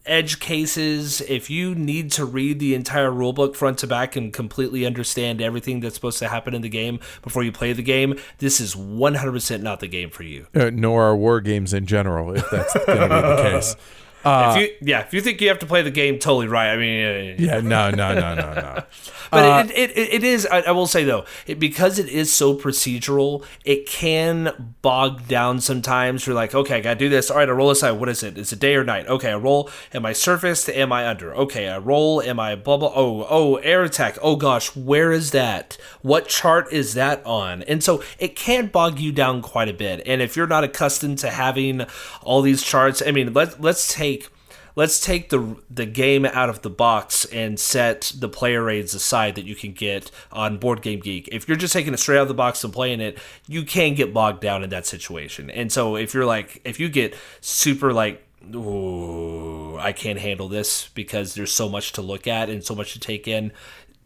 [SPEAKER 2] edge cases, if you need to read the entire rulebook front to back and completely understand everything that's supposed to happen in the game before you play the game, this is 100% not the game for you.
[SPEAKER 1] Nor are war games in general, if that's going to be the case.
[SPEAKER 2] If you think you have to play the game, totally right. I mean,
[SPEAKER 1] no.
[SPEAKER 2] But it is. I will say though, because it is so procedural, it can bog down sometimes. You're like, okay, I gotta do this. All right, I roll aside. What is it? Is it day or night? Okay, I roll. Am I surfaced? Am I under? Okay, I roll. Am I blah blah? Oh, air attack. Oh gosh, where is that? What chart is that on? And so it can bog you down quite a bit. And if you're not accustomed to having all these charts, I mean, let's take let's take the game out of the box and set the player raids aside that you can get on Board Game Geek. If you're just taking it straight out of the box and playing it, you can get bogged down in that situation. And so if you get super like, ooh, I can't handle this because there's so much to look at and so much to take in,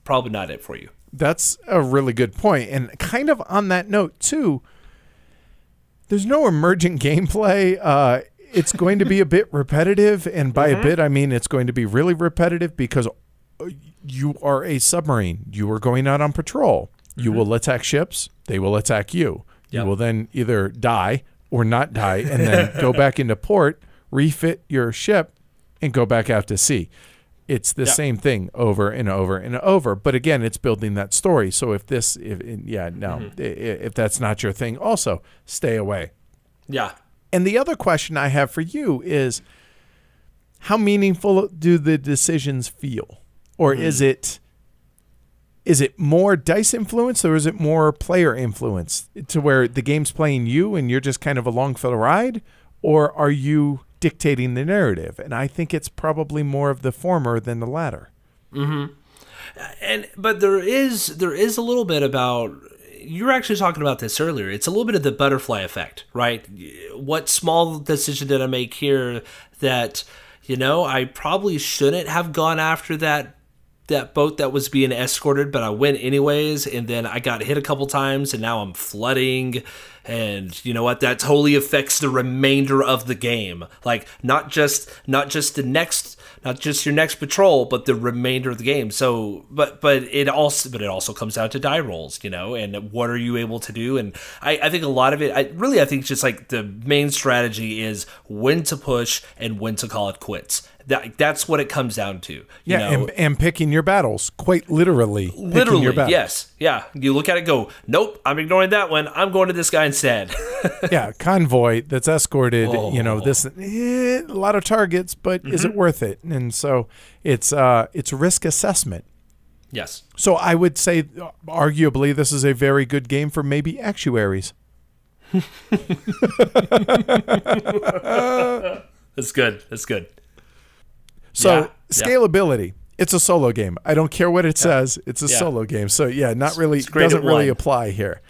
[SPEAKER 2] probably not it for you.
[SPEAKER 1] That's a really good point. And kind of on that note, too, there's no emergent gameplay. It's going to be a bit repetitive. And by a bit, I mean it's going to be really repetitive because you are a submarine. You are going out on patrol. You will attack ships. They will attack you. You will then either die or not die and then go back into port, refit your ship, and go back out to sea. It's the same thing over and over and over. But again, it's building that story. So if that's not your thing, also stay away.
[SPEAKER 2] Yeah.
[SPEAKER 1] And the other question I have for you is, how meaningful do the decisions feel? Or is it more dice influence, or is it more player influence to where the game's playing you and you're just kind of along for the ride? Or are you dictating the narrative? And I think it's probably more of the former than the latter.
[SPEAKER 2] But there is a little bit about, you were actually talking about this earlier, it's a little bit of the butterfly effect, right? What small decision did I make here that, I probably shouldn't have gone after that boat that was being escorted, but I went anyways, and then I got hit a couple times, and now I'm flooding, and you know what? That totally affects the remainder of the game. Like not just your next patrol, but the remainder of the game. So, but it also comes down to die rolls, and what are you able to do? And I think a lot of it, I think it's just like the main strategy is when to push and when to call it quits. That's what it comes down to.
[SPEAKER 1] And picking your battles, quite literally. Picking your battles.
[SPEAKER 2] Yes. Yeah. You look at it, go, nope, I'm ignoring that one. I'm going to this guy instead.
[SPEAKER 1] Yeah, convoy that's escorted, this a lot of targets, but is it worth it? And so it's risk assessment.
[SPEAKER 2] Yes. So
[SPEAKER 1] I would say arguably this is a very good game for maybe actuaries.
[SPEAKER 2] That's good.
[SPEAKER 1] So scalability, it's a solo game. I don't care what it says. It's a solo game. So not really, doesn't really apply here.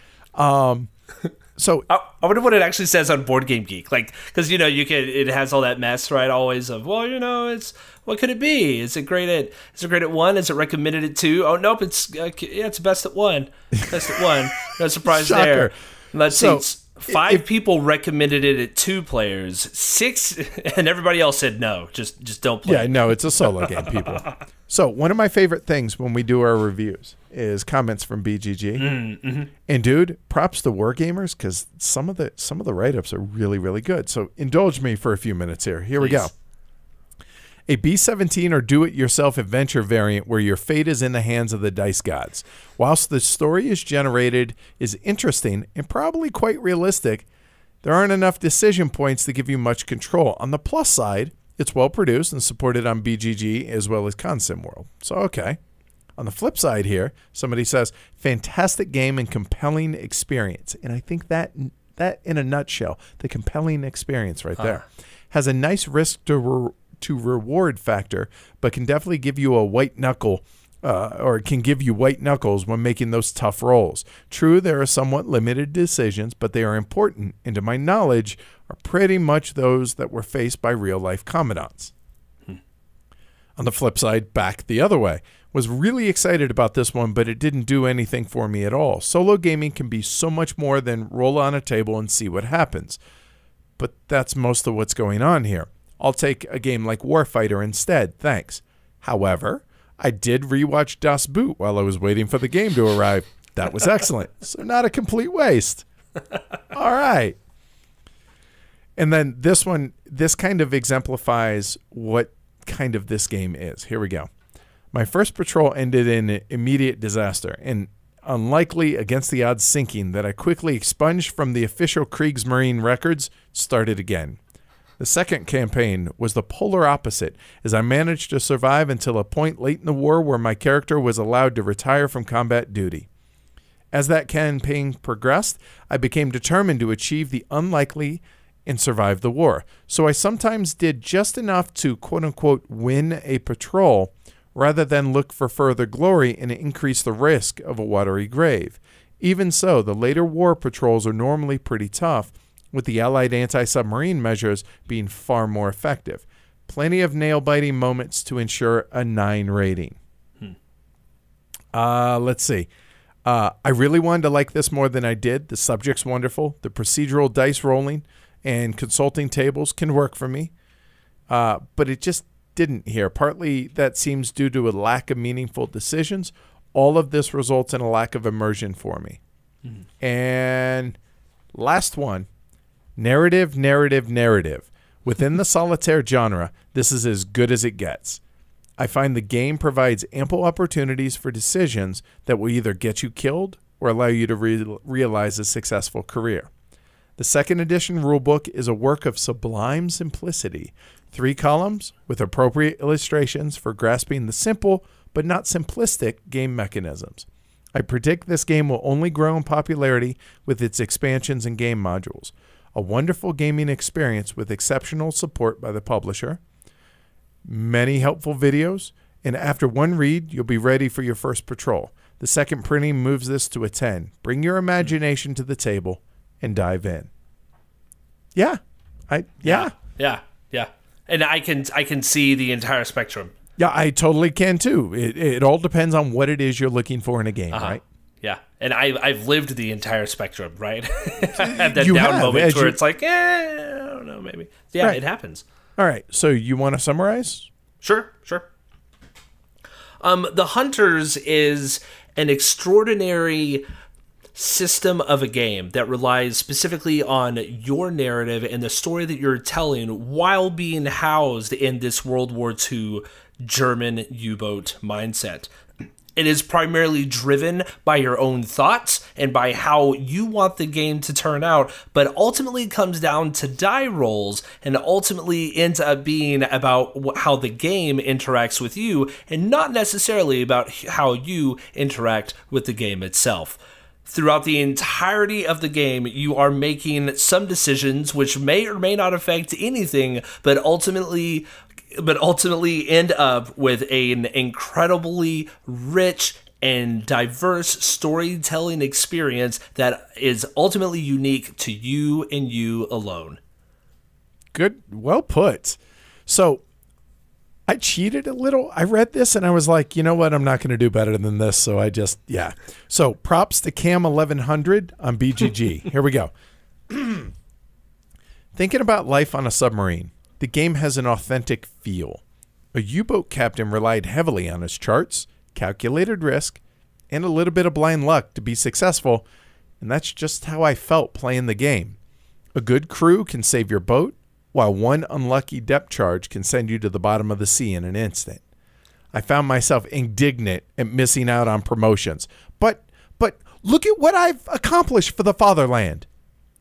[SPEAKER 1] So
[SPEAKER 2] I wonder what it actually says on Board Game Geek, because it has all that mess, right? Always of it's what could it be? Is it great at 1? Is it recommended at 2? Oh nope, it's best at 1. Best at 1. No surprise there. Let's see. 5 people recommended it at 2 players, 6, and everybody else said no. Just don't play.
[SPEAKER 1] Yeah, no, it's a solo game, people. So one of my favorite things when we do our reviews is comments from BGG. And dude, props to Wargamers because some of the write-ups are really, really good. So indulge me for a few minutes here. Here we go. A B-17 or do-it-yourself adventure variant where your fate is in the hands of the dice gods. Whilst the story is interesting and probably quite realistic, there aren't enough decision points to give you much control. On the plus side, it's well-produced and supported on BGG as well as Consim World. So, okay. On the flip side here, somebody says, fantastic game and compelling experience. And I think that in a nutshell, the compelling experience right there, has a nice risk to reward factor, but can definitely give you a white knuckle, or can give you white knuckles when making those tough rolls. True, there are somewhat limited decisions, but they are important, and to my knowledge, are pretty much those that were faced by real-life commandants. On the flip side, back the other way. Was really excited about this one, but it didn't do anything for me at all. Solo gaming can be so much more than roll on a table and see what happens. But that's most of what's going on here. I'll take a game like Warfighter instead, thanks. However, I did rewatch Das Boot while I was waiting for the game to arrive. That was excellent. So not a complete waste. All right. And then this kind of exemplifies what kind of this game is. Here we go. My first patrol ended in immediate disaster and unlikely against the odds sinking that I quickly expunged from the official Kriegsmarine records, started again. The second campaign was the polar opposite, as I managed to survive until a point late in the war where my character was allowed to retire from combat duty. As that campaign progressed, I became determined to achieve the unlikely and survive the war. So I sometimes did just enough to quote-unquote win a patrol rather than look for further glory and increase the risk of a watery grave. Even so, the later war patrols are normally pretty tough, with the Allied anti-submarine measures being far more effective. Plenty of nail-biting moments to ensure a 9 rating. Let's see. I really wanted to like this more than I did. The subject's wonderful. The procedural dice rolling and consulting tables can work for me. But it just didn't here. Partly that seems due to a lack of meaningful decisions. All of this results in a lack of immersion for me. And last one. Narrative. Within the solitaire genre, this is as good as it gets. I find the game provides ample opportunities for decisions that will either get you killed or allow you to realize a successful career. The second edition rulebook is a work of sublime simplicity. 3 columns with appropriate illustrations for grasping the simple but not simplistic game mechanisms. I predict this game will only grow in popularity with its expansions and game modules. A wonderful gaming experience with exceptional support by the publisher, many helpful videos, and after one read, you'll be ready for your first patrol. The second printing moves this to a 10. Bring your imagination to the table and dive in. Yeah.
[SPEAKER 2] And I can see the entire spectrum.
[SPEAKER 1] Yeah, I totally can too. It all depends on what it is you're looking for in a game, right?
[SPEAKER 2] Yeah, and I've lived the entire spectrum, right? I had that down moment where it's like, I don't know, maybe. Yeah, right. It happens.
[SPEAKER 1] All right, so you want to summarize?
[SPEAKER 2] Sure. The Hunters is an extraordinary system of a game that relies specifically on your narrative and the story that you're telling while being housed in this World War II German U-boat mindset. It is primarily driven by your own thoughts and by how you want the game to turn out, but ultimately comes down to die rolls and ultimately ends up being about how the game interacts with you and not necessarily about how you interact with the game itself. Throughout the entirety of the game, you are making some decisions which may or may not affect anything, but ultimately end up with an incredibly rich and diverse storytelling experience that is ultimately unique to you and you alone.
[SPEAKER 1] Good. Well put. So I cheated a little. I read this and I was like, you know what? I'm not going to do better than this. So I just, yeah. So props to Cam 1100 on BGG. Here we go. Thinking about life on a submarine. The game has an authentic feel. A U-boat captain relied heavily on his charts, calculated risk, and a little bit of blind luck to be successful, and that's just how I felt playing the game. A good crew can save your boat, while one unlucky depth charge can send you to the bottom of the sea in an instant. I found myself indignant at missing out on promotions. But look at what I've accomplished for the fatherland.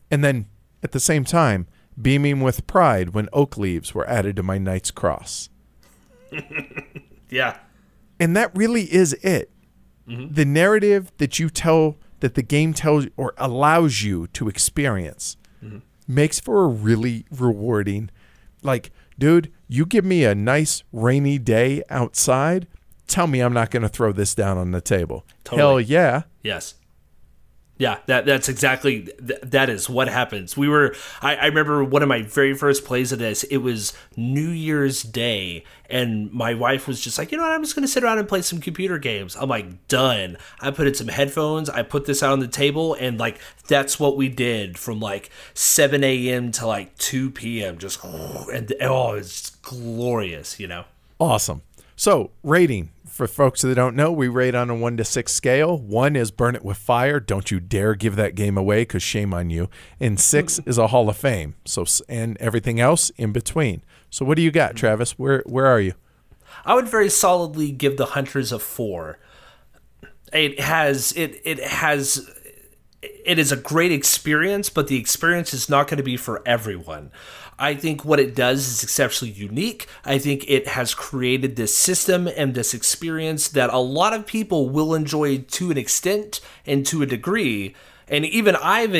[SPEAKER 1] And then, at the same time, beaming with pride when oak leaves were added to my knight's cross.
[SPEAKER 2] Yeah.
[SPEAKER 1] And that really is it. Mm-hmm. The narrative that you tell, that the game tells or allows you to experience, makes for a really rewarding, like, dude, you give me a nice rainy day outside, tell me I'm not going to throw this down on the table. Totally. Hell yeah.
[SPEAKER 2] Yes. Yeah, that's exactly, that is what happens. I remember one of my very first plays of this, it was New Year's Day, and my wife was just like, you know what, I'm just going to sit around and play some computer games. I'm like, done. I put in some headphones, I put this out on the table, and like, that's what we did from like 7 a.m. to like 2 p.m. Just, it's glorious, you know?
[SPEAKER 1] Awesome. So, rating. For folks that don't know, we rate on a 1 to 6 scale. 1 is burn it with fire. Don't you dare give that game away, because shame on you. And 6 is a Hall of Fame. So, and everything else in between. So what do you got, Travis? Where are you?
[SPEAKER 2] I would very solidly give the Hunters a 4. It is a great experience, but the experience is not going to be for everyone. I think what it does is exceptionally unique. I think it has created this system and this experience that a lot of people will enjoy to an extent and to a degree, And even I've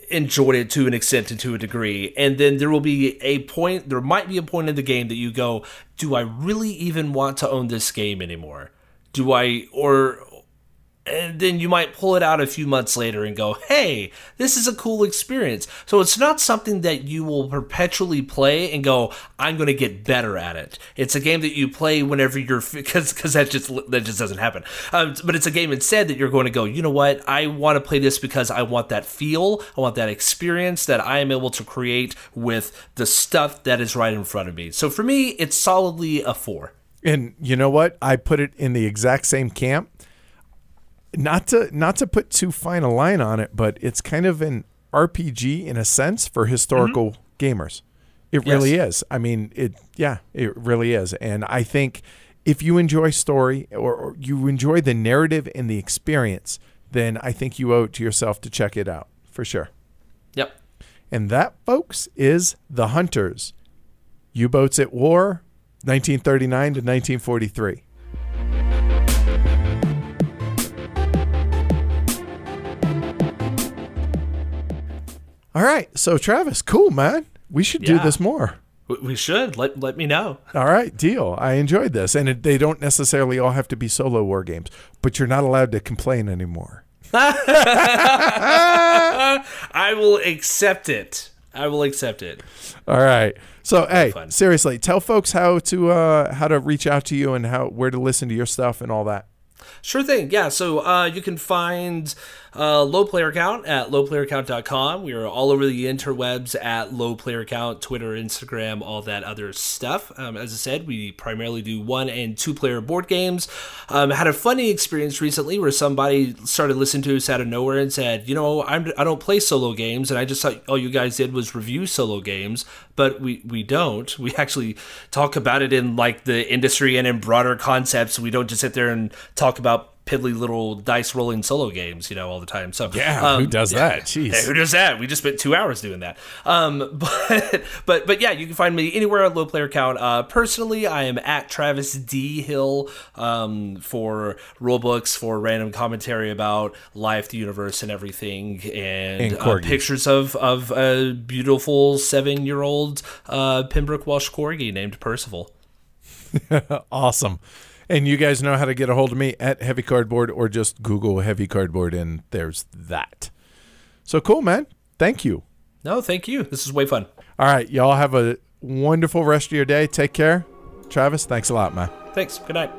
[SPEAKER 2] enjoyed it to an extent and to a degree. And then there might be a point in the game that you go, do I really even want to own this game anymore? And then you might pull it out a few months later and go, hey, this is a cool experience. So it's not something that you will perpetually play and go, I'm going to get better at it. It's a game that you play whenever because that just doesn't happen. But it's a game instead that you're going to go, you know what? I want to play this because I want that feel. I want that experience that I am able to create with the stuff that is right in front of me. So for me, it's solidly a 4.
[SPEAKER 1] And you know what? I put it in the exact same camp. Not to put too fine a line on it, but it's kind of an RPG in a sense for historical gamers. It really is. I mean, it really is. And I think if you enjoy story or you enjoy the narrative and the experience, then I think you owe it to yourself to check it out for sure.
[SPEAKER 2] Yep.
[SPEAKER 1] And that, folks, is The Hunters. U-Boats at War, 1939 to 1943. All right. So, Travis, cool, man. We should do this more.
[SPEAKER 2] We should. Let me know.
[SPEAKER 1] All right. Deal. I enjoyed this. And they don't necessarily all have to be solo war games, but you're not allowed to complain anymore.
[SPEAKER 2] I will accept it. All
[SPEAKER 1] right. So, hey, seriously, tell folks how to reach out to you and where to listen to your stuff and all that.
[SPEAKER 2] Sure thing. Yeah. So you can find Low Player Count at lowplayercount.com. We are all over the interwebs at Low Player Count, Twitter, Instagram, all that other stuff. As I said, we primarily do 1 and 2 player board games. Had a funny experience recently where somebody started listening to us out of nowhere and said, you know, I don't play solo games, and I just thought all you guys did was review solo games. But we don't. We actually talk about it in like the industry and in broader concepts. We don't just sit there and talk about piddly little dice rolling solo games, you know, all the time. So
[SPEAKER 1] yeah, who does that? Jeez,
[SPEAKER 2] who does that? We just spent 2 hours doing that. But yeah, you can find me anywhere at Low Player Count. Personally, I am at Travis D Hill for rulebooks, for random commentary about life, the universe, and everything, and pictures of a beautiful 7-year-old Pembroke Welsh corgi named Percival.
[SPEAKER 1] Awesome. And you guys know how to get a hold of me at Heavy Cardboard, or just Google Heavy Cardboard and there's that. So cool, man. Thank you.
[SPEAKER 2] No, thank you. This is way fun.
[SPEAKER 1] All right. Y'all have a wonderful rest of your day. Take care. Travis, thanks a lot, man.
[SPEAKER 2] Thanks. Good night.